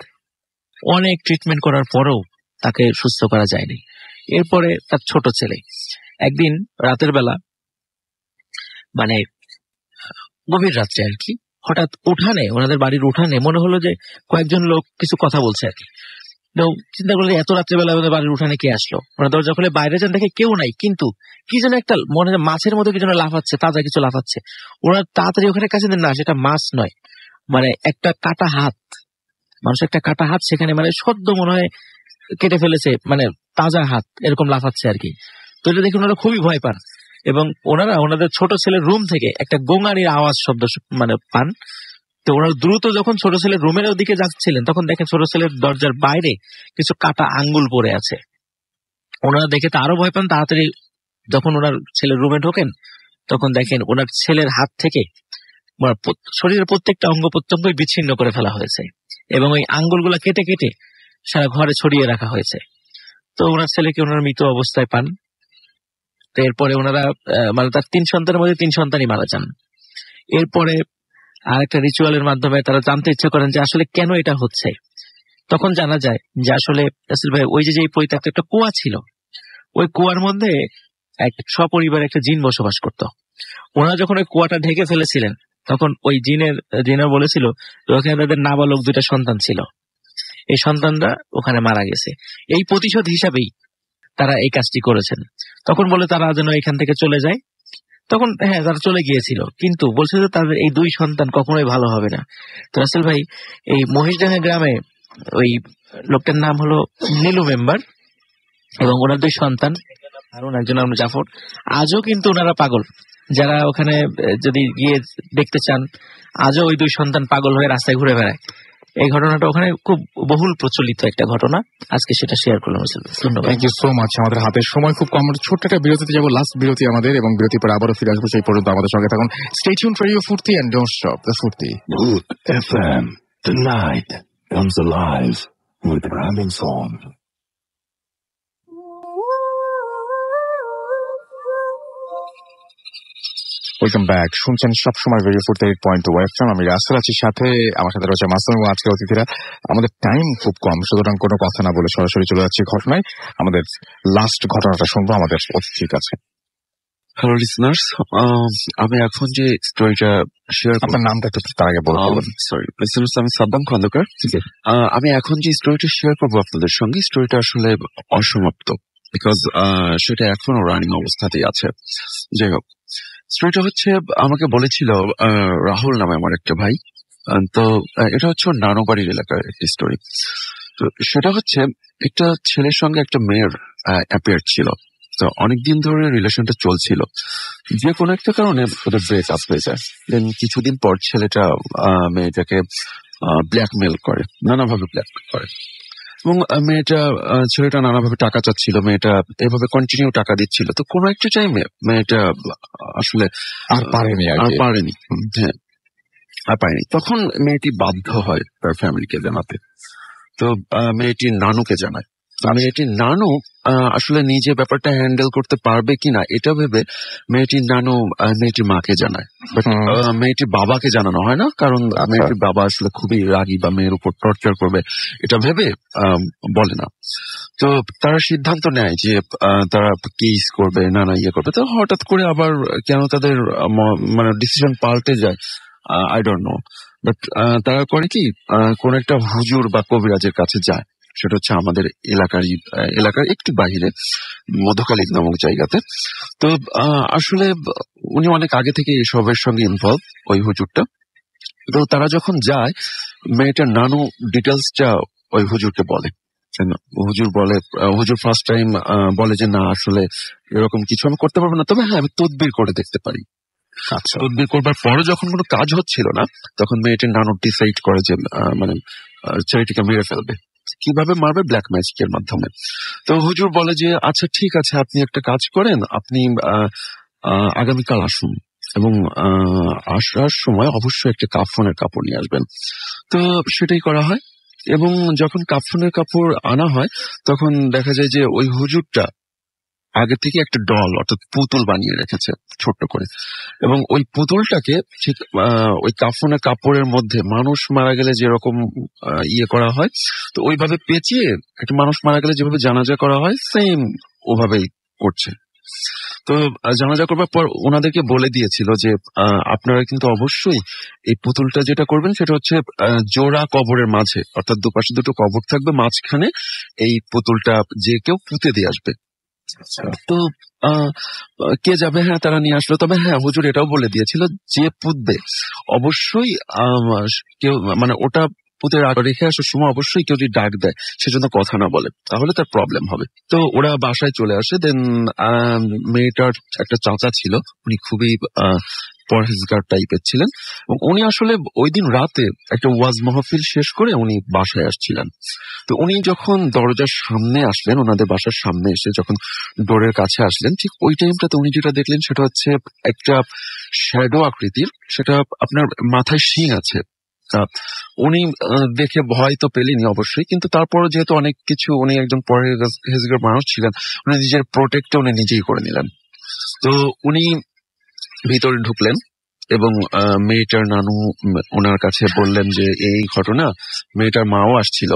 Speaker 6: অনেক ট্রিটমেন্ট করার পরেও তাকে সুস্থ করা যায়নি। এরপরে তার ছোট ছেলে একদিন রাতের বেলা, মানে গভীর রাত্রে আর কি, হঠাৎ উঠানে, ওনাদের বাড়ির উঠানে মনে হলো যে কয়েকজন লোক কিছু কথা বলছে আর কি। চিন্তা করলে এত রাত্রেবেলা ওদের বাড়ির উঠানে কে আসলো। ওরা দরজা খুলে বাইরে যান, দেখে কেউ নাই, কিন্তু কি যেন একটা মনে হয় মাছের মতো কি যেন লাফাচ্ছে, তাজা কিছু লাফাচ্ছে। ওরা তাড়াতাড়ি ওখানে কাছে দেন, না সেটা মাছ নয়, মানে একটা কাটা হাত, মানুষ একটা কাটা হাত সেখানে, মানে সদ্য মনে হয় কেটে ফেলেছে, মানে তাজা হাত এরকম লাফাচ্ছে আর কি। তো এটা দেখে ওনারা খুবই ভয় পান এবং ওনারা ওনাদের ছোট ছেলের রুম থেকে একটা গোঙানির আওয়াজ শব্দ মানে পান। তো ওনারা দ্রুত যখন ছোট ছেলের রুমের দিকে যাচ্ছিলেন তখন দেখেন ছোট ছেলের দরজার বাইরে কিছু কাটা আঙ্গুল পড়ে আছে। ওনারা দেখে তো আরো ভয় পান। তাড়াতাড়ি যখন ওনার ছেলের রুমে ঢোকেন তখন দেখেন ওনার ছেলের হাত থেকে শরীরের প্রত্যেকটা অঙ্গ প্রত্যঙ্গই বিচ্ছিন্ন করে ফেলা হয়েছে এবং ওই আঙ্গুলগুলা কেটে কেটে সারা ঘরে ছড়িয়ে রাখা হয়েছে। তো ওনার ছেলেকে ওনারা মৃত অবস্থায় পান। তো এরপরে ওনারা মানে তার 3 সন্তানের মধ্যে 3 সন্তানই মারা যান। এরপরে আর একটা রিচুয়ালের মাধ্যমে তারা জানতে ইচ্ছা করেন যে আসলে কেন এটা হচ্ছে। তখন জানা যায় যে আসলে রাসেল ভাই ওই যে পরিত্যক্ত একটা কুয়া ছিল, ওই কুয়ার মধ্যে এক সপরিবার একটা জিন বসবাস করত। ওনারা যখন ওই কুয়াটা ঢেকে ফেলেছিলেন তখন ওই জিনের বলেছিল ওখানে তাদের নাবালক 2টা সন্তান ছিল, এই সন্তানরা ওখানে মারা গেছে, এই প্রতিশোধ হিসাবেই তারা এই কাজটি করেছেন। তখন বলে তারা যেন এখান থেকে চলে যায়। তখন হ্যাঁ তারা চলে গিয়েছিল, কিন্তু বলছে যে তাদের এই 2 সন্তান কখনোই ভালো হবে না। তো রাসেল ভাই এই মহিষডাঙ্গা গ্রামে ওই লোকটার নাম হলো নীলু মেম্বার এবং ওনার 2 সন্তান, হারুন, একজন নাম জাফর। আজও কিন্তু ওনারা পাগল, যারা ওখানে যদি গিয়ে দেখতে চান, আজও ওই 2 সন্তান পাগল হয়ে রাস্তায় ঘুরে বেড়ায়। এই ঘটনাটা ওখানে খুব বহুল প্রচলিত একটা ঘটনা, আজকে সেটা শেয়ার করলাম। ধন্যবাদ।
Speaker 1: Thank you so much. আমাদের হাতের সময় খুব কম, ছোট্ট একটা বিরতিতে যাবো, লাস্ট বিরতি আমাদের, এবং বিরতি পরে আবারও ফিরে আসবো। সেই পর্যন্ত আমাদের সঙ্গে থাকুন। স্টে টিউনড ফর রেডিও ফুর্তি এন্ড ডোন্ট স্টপ দ্য ফুর্তি।
Speaker 3: Mood FM. The night comes alive with rhyming song.
Speaker 1: Welcome back. শুনছেন সবসময় রেডিও ফুর্তি 8.2 FM। আমি রাসেল আছি, সাথে আমার সাথে রয়েছে মাসুম এবং আজকের অতিথিরা। আমাদের টাইম খুব কম, সুতরাং কোনো কথা না বলে সরাসরি চলে যাচ্ছি ঘটনায়। আমাদের লাস্ট ঘটনাটা শুনবো আমাদের অতিথির কাছে।
Speaker 5: হ্যালো লিসনার্স, আমি এখন যে স্টোরিটা শেয়ার করব,
Speaker 1: আপনার নামটা একটু তার আগে বলুন।
Speaker 5: সরি লিসনার্স, আমি সাদ্দাম খন্দকার। আমি এখন যে স্টোরিটা শেয়ার করবো আপনাদের সঙ্গে, স্টোরিটা আসলে অসমাপ্ত, বিকজ সেটা এখনো রানিং অবস্থাতেই আছে। যাই হোক, স্টোরিটা হচ্ছে আমাকে বলেছিল রাহুল নামে আমার একটা ভাই। তো এটা হচ্ছে ওর নানুবাড়ির এলাকার একটি স্টোরি। তো সেটা হচ্ছে একটা ছেলের সঙ্গে একটা মেয়ের অ্যাফেয়ার ছিল। তো অনেকদিন ধরে রিলেশনটা চলছিল, যে কোনো একটা কারণে ওদের ব্রেকআপ হয়ে যায়। দেন কিছুদিন পর ছেলেটা মেয়েটাকে ব্ল্যাকমেল করে, নানাভাবে ব্ল্যাকমেল করে, এবং ছেলেটা নানাভাবে টাকা চাচ্ছিল, মেয়েটা এভাবে কন্টিনিউ টাকা দিচ্ছিল। তো কোনো একটা টাইমে মেয়েটা আসলে আর পারেনি। হ্যাঁ, আর পারেনি। তখন মেয়েটি বাধ্য হয় তার ফ্যামিলিকে জানাতে। তো মেয়েটির নানুকে জানায়। মেয়েটির নানু আসলে নিজে ব্যাপারটা হ্যান্ডেল করতে পারবে কিনা এটা ভেবে মেয়েটির নানু মেয়েটির মাকে জানায়। মেয়েটির বাবাকে জানানো হয় না, কারণ মেয়েটির বাবা আসলে খুবই রাগী বা মেয়ের উপর টর্চার করবে এটা ভেবে বলে না। তো তারা সিদ্ধান্ত নেয় যে তারা কেস করবে, নানা ইয়ে করবে। তো হঠাৎ করে আবার কেন তাদের মানে ডিসিশন পাল্টে যায়, আই ডোন্ট নো। বাট তারা করে কি, কোন একটা হুজুর বা কবিরাজের কাছে যায়। সেটা হচ্ছে আমাদের এলাকার একটু বাইরে মধুকালী নামক জায়গাতে। তো আসলে উনি অনেক আগে থেকে এসবের সঙ্গে ইনভলভ, ওই হুজুরটা। তো তারা যখন যায়, মেয়েটার নানু ডিটেলসটা ওই হুজুরকে বলে। হুজুর ফার্স্ট টাইম বলে যে না, আসলে এরকম কিছু আমি করতে পারবো না, তবে হ্যাঁ আমি তদবির করে দেখতে পারি। আচ্ছা, তদবির করবার পরে যখন কোনো কাজ হচ্ছিল না, তখন মেয়েটির নানু ডিসাইড করে যে মানে ছেলেটিকে মেরে ফেলবে। কিভাবে মারবে? ব্ল্যাক ম্যাজিকের মাধ্যমে। তো হুজুর বলে যে আচ্ছা ঠিক আছে, আপনি একটা কাজ করেন, আপনি আগামীকাল আসুন এবং আসার সময় অবশ্যই একটা কাফনের কাপড় নিয়ে আসবেন। তো সেটাই করা হয়। এবং যখন কাফনের কাপড় আনা হয় তখন দেখা যায় যে ওই হুজুরটা আগে থেকে একটা ডল অর্থাৎ পুতুল বানিয়ে রেখেছে ছোট্ট করে, এবং ওই পুতুলটাকে ঠিক ওই কাফনের কাপড়ের মধ্যে মানুষ মারা গেলে যেরকম ইয়ে করা হয়, তো ওইভাবে পেঁচিয়ে একটা মানুষ মারা গেলে যেভাবে জানাজা করা হয় সেম ওভাবেই করছে। তো জানাজা করবার পর ওনাদেরকে বলে দিয়েছিল যে আপনারা কিন্তু অবশ্যই এই পুতুলটা যেটা করবেন সেটা হচ্ছে জোড়া কবরের মাঝে, অর্থাৎ দুপাশে দুটো কবর থাকবে, মাঝখানে এই পুতুলটা যে কেউ পুঁতে দিয়ে আসবে। তো কে যাবে? হ্যাঁ, তারা নিয়ে আসলো। তবে হ্যাঁ, হুজুর এটাও বলে দিয়েছিল যে পুঁতবে অবশ্যই কেউ মানে ওটা পুঁতে রেখে আসার সময় অবশ্যই কেউ যদি ডাক দেয় সেজন্য কথা না বলে, তাহলে তার প্রবলেম হবে। তো ওরা বাসায় চলে আসে। দেন মেয়েটার একটা চাচা ছিল, উনি খুবই পরহেজগার টাইপের ছিলেন, এবং উনি আসলে ওই দিন রাতে একটা ওয়াজ মাহফিল শেষ করে উনি বাসায় আসছিলেন। তো উনি যখন দরজার সামনে আসলেন, ওনাদের বাসার সামনে এসে যখন ডোরের কাছে আসলেন, ঠিক ওই টাইমটাতে উনি যেটা দেখলেন সেটা হচ্ছে একটা শ্যাডো আকৃতির, সেটা আপনার মাথায় শিং আছে। উনি দেখে ভয় তো পেলেনি অবশ্যই, কিন্তু তারপরও যেহেতু অনেক কিছু, উনি একজন পরহেজগার মানুষ ছিলেন, উনি নিজের প্রোটেক্টটা উনি নিজেই করে নিলেন। তো উনি ভিতরে ঢুকলেন এবং মেয়েটার নানু ওনার কাছে বললেন যে এই ঘটনা। মেয়েটার মাও আসছিল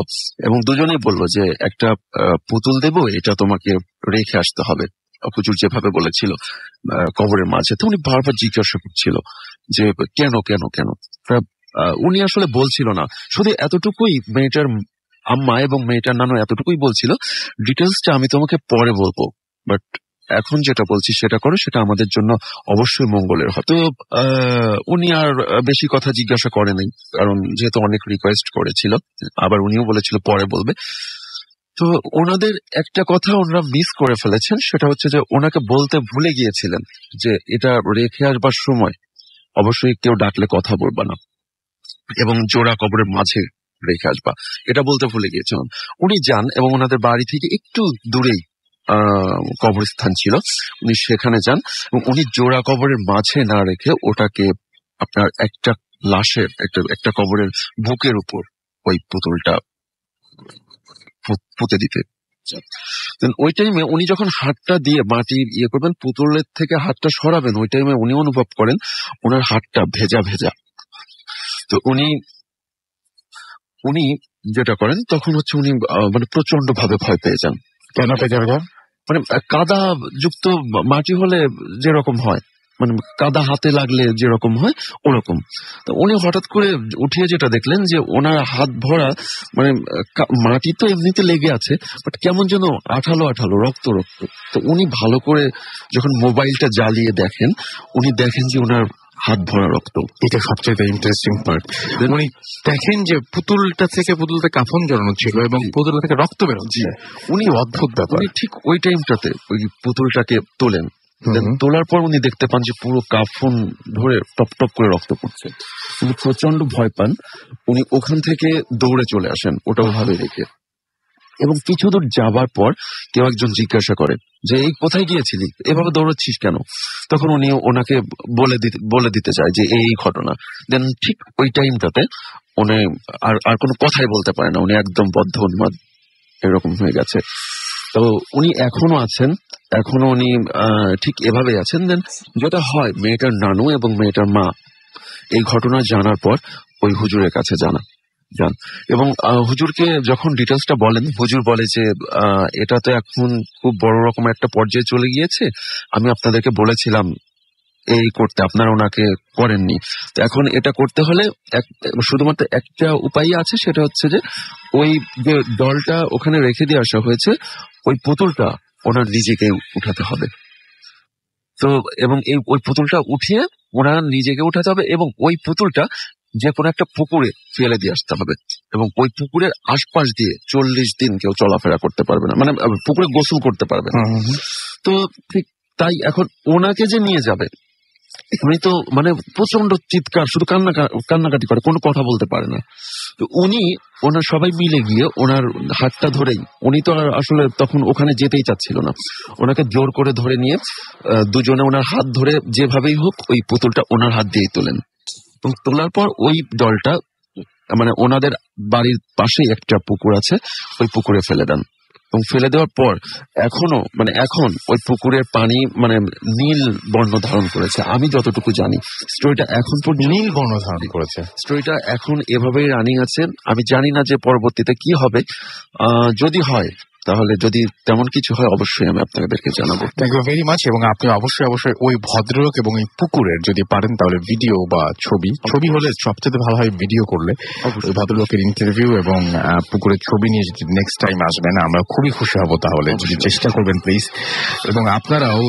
Speaker 5: এবং দুজনেই বললো যে একটা পুতুল দেবো, এটা তোমাকে রেখে আসতে হবে, হুজুর যেভাবে বলেছিল কবরের মাঝে। তো উনি বারবার জিজ্ঞাসা করছিল যে কেন কেন কেন। উনি আসলে বলছিল না, শুধু এতটুকুই মেয়েটার আম্মা এবং মেয়েটার নানু এতটুকুই বলছিল, ডিটেলসটা আমি তোমাকে পরে বলবো, বাট এখন যেটা বলছি সেটা করো, সেটা আমাদের জন্য অবশ্যই মঙ্গলের হয়। তো উনি আর বেশি কথা জিজ্ঞাসা করেনি, কারণ যেহেতু অনেক রিকোয়েস্ট করেছিল, আবার উনিও বলেছিল পরে বলবে। তো ওনাদের একটা কথা ওনারা মিস করে ফেলেছেন, সেটা হচ্ছে যে ওনাকে বলতে ভুলে গিয়েছিলেন যে এটা রেখে আসবার সময় অবশ্যই কেউ ডাকলে কথা বলবা না এবং জোড়া কবরের মাঝে রেখে আসবা, এটা বলতে ভুলে গিয়েছিলেন। উনি যান এবং ওনাদের বাড়ি থেকে একটু দূরেই কবরস্থান ছিল, উনি সেখানে যান এবং উনি জোড়া কবরের মাঝে না রেখে ওটাকে আপনার একটা লাশের একটা কবরের বুকের উপর ওই পুতুলটা পুঁতে দিতে। ওই টাইমে উনি যখন হাতটা দিয়ে মাটি ইয়ে করবেন, পুতুলের থেকে হাতটা সরাবেন, ওই টাইমে উনি অনুভব করেন ওনার হাতটা ভেজা ভেজা। তো উনি যেটা করেন তখন হচ্ছে উনি মানে প্রচন্ড ভাবে ভয় পেয়ে যান।
Speaker 1: কেন ভেজা ভেজা?
Speaker 5: মানে কাদা যুক্ত মাটি হলে যেরকম হয়, মানে কাদা হাতে লাগলে যেরকম হয় ওরকম। তো উনি হঠাৎ করে উঠিয়ে যেটা দেখলেন যে ওনার হাত ভরা, মানে মাটি তো এমনিতে লেগে আছে, বাট কেমন যেন আঠালো আঠালো, রক্ত রক্ত। তো উনি ভালো করে যখন মোবাইলটা জ্বালিয়ে দেখেন, উনি দেখেন যে ওনার হাত ভরা রক্ত।
Speaker 1: এটা সবচেয়ে ইন্টারেস্টিং পার্ট। উনি দেখেন যে পুতুলতে কাফন জড়ানো ছিল এবং পুতুল থেকে রক্ত বেরোচ্ছে। উনি অদ্ভুত ব্যাপার,
Speaker 5: উনি ঠিক ওই টাইমটাতে ওই পুতুলটাকে তোলেন, তোলার পর উনি দেখতে পান যে পুরো কাফন ধরে টপ টপ করে রক্ত পড়ছে। উনি প্রচন্ড ভয় পান, উনি ওখান থেকে দৌড়ে চলে আসেন ওটা ওভাবে রেখে। এবং কিছু দূর যাবার পর কেউ একজন জিজ্ঞাসা করে যে এই কোথায় গিয়েছিলি, এভাবে দৌড়াচ্ছিস কেন? তখন উনি ওনাকে বলে দিতে চায় যে এই ঘটনা। দেন ঠিক ওই টাইমটাতে উনি আর কোনো কথাই বলতে পারে না, উনি একদম বদ্ধ উন্মাদ এরকম হয়ে গেছে। তো উনি এখনো আছেন, এখনো উনি ঠিক এভাবেই আছেন। দেন যেটা হয়, মেয়েটার নানু এবং মেয়েটার মা এই ঘটনা জানার পর ওই হুজুরের কাছে যান এবং হুজুরকে যখন ডিটেলসটা বলেন, হুজুর বলে যে এটা তো এখন খুব বড় রকম একটা পর্যায়ে চলে গিয়েছে, আমি আপনাদেরকে বলেছিলাম এই করতে, আপনারা ওনাকে করেননি। তো এখন এটা করতে হলে শুধুমাত্র একটা উপায় আছে, সেটা হচ্ছে যে ওই যে দলটা ওখানে রেখে দিয়ে আসা হয়েছে, ওই পুতুলটা ওনার নিজেকে উঠাতে হবে। তো এবং ওই পুতুলটা উঠিয়ে ওনার নিজেকে উঠাতে হবে এবং ওই পুতুলটা যে কোনো একটা পুকুরে ফেলে দিয়ে আসতে হবে এবং ওই পুকুরের আশপাশ দিয়ে 40 দিন কেউ চলাফেরা করতে পারবে না, মানে পুকুরে গোসল করতে পারবে না। তো ঠিক তাই এখন ওনাকে যে নিয়ে যাবে, উনি তো মানে প্রচন্ড চিৎকার, শুধু কান্নাকাটি করে, কোনো কথা বলতে পারে না। তো ওনার সবাই মিলে গিয়ে ওনার হাতটা ধরেই, উনি তো আর আসলে তখন ওখানে যেতেই চাচ্ছিল না, ওনাকে জোর করে ধরে নিয়ে দুজনে ওনার হাত ধরে যেভাবেই হোক ওই পুতুলটা ওনার হাত দিয়েই তোলেন। তোলার পর ওই দলটা মানে ওনাদের বাড়ির পাশেই একটা পুকুর আছে, ওই পুকুরে ফেলে দেন। এবং ফেলে দেওয়ার পর এখন ওই পুকুরের পানি মানে নীল বর্ণ ধারণ করেছে। আমি যতটুকু জানি স্টোরিটা এখন পর্যন্ত
Speaker 1: নীল বর্ণ ধারণ করেছে।
Speaker 5: স্টোরিটা এখন এভাবেই রানিং আছে। আমি জানি না যে পরবর্তীতে কি হবে। যদি হয়, তাহলে যদি তেমন কিছু হয় অবশ্যই আমি আপনাদেরকে জানাবো।
Speaker 1: Thank you very much. এবং আপনি অবশ্যই ওই ভদ্রলোক এবং এই পুকুরের যদি পারেন তাহলে ভিডিও বা ছবি হলে সবচেয়ে ভালো হয়, ভিডিও করলে ওই ভদ্রলোকের ইন্টারভিউ এবং পুকুরের ছবি নিয়ে যদি নেক্সট টাইম আসবেন আমরা খুবই খুশি হব। তাহলে যদি চেষ্টা করবেন প্লিজ, এবং আপনারাও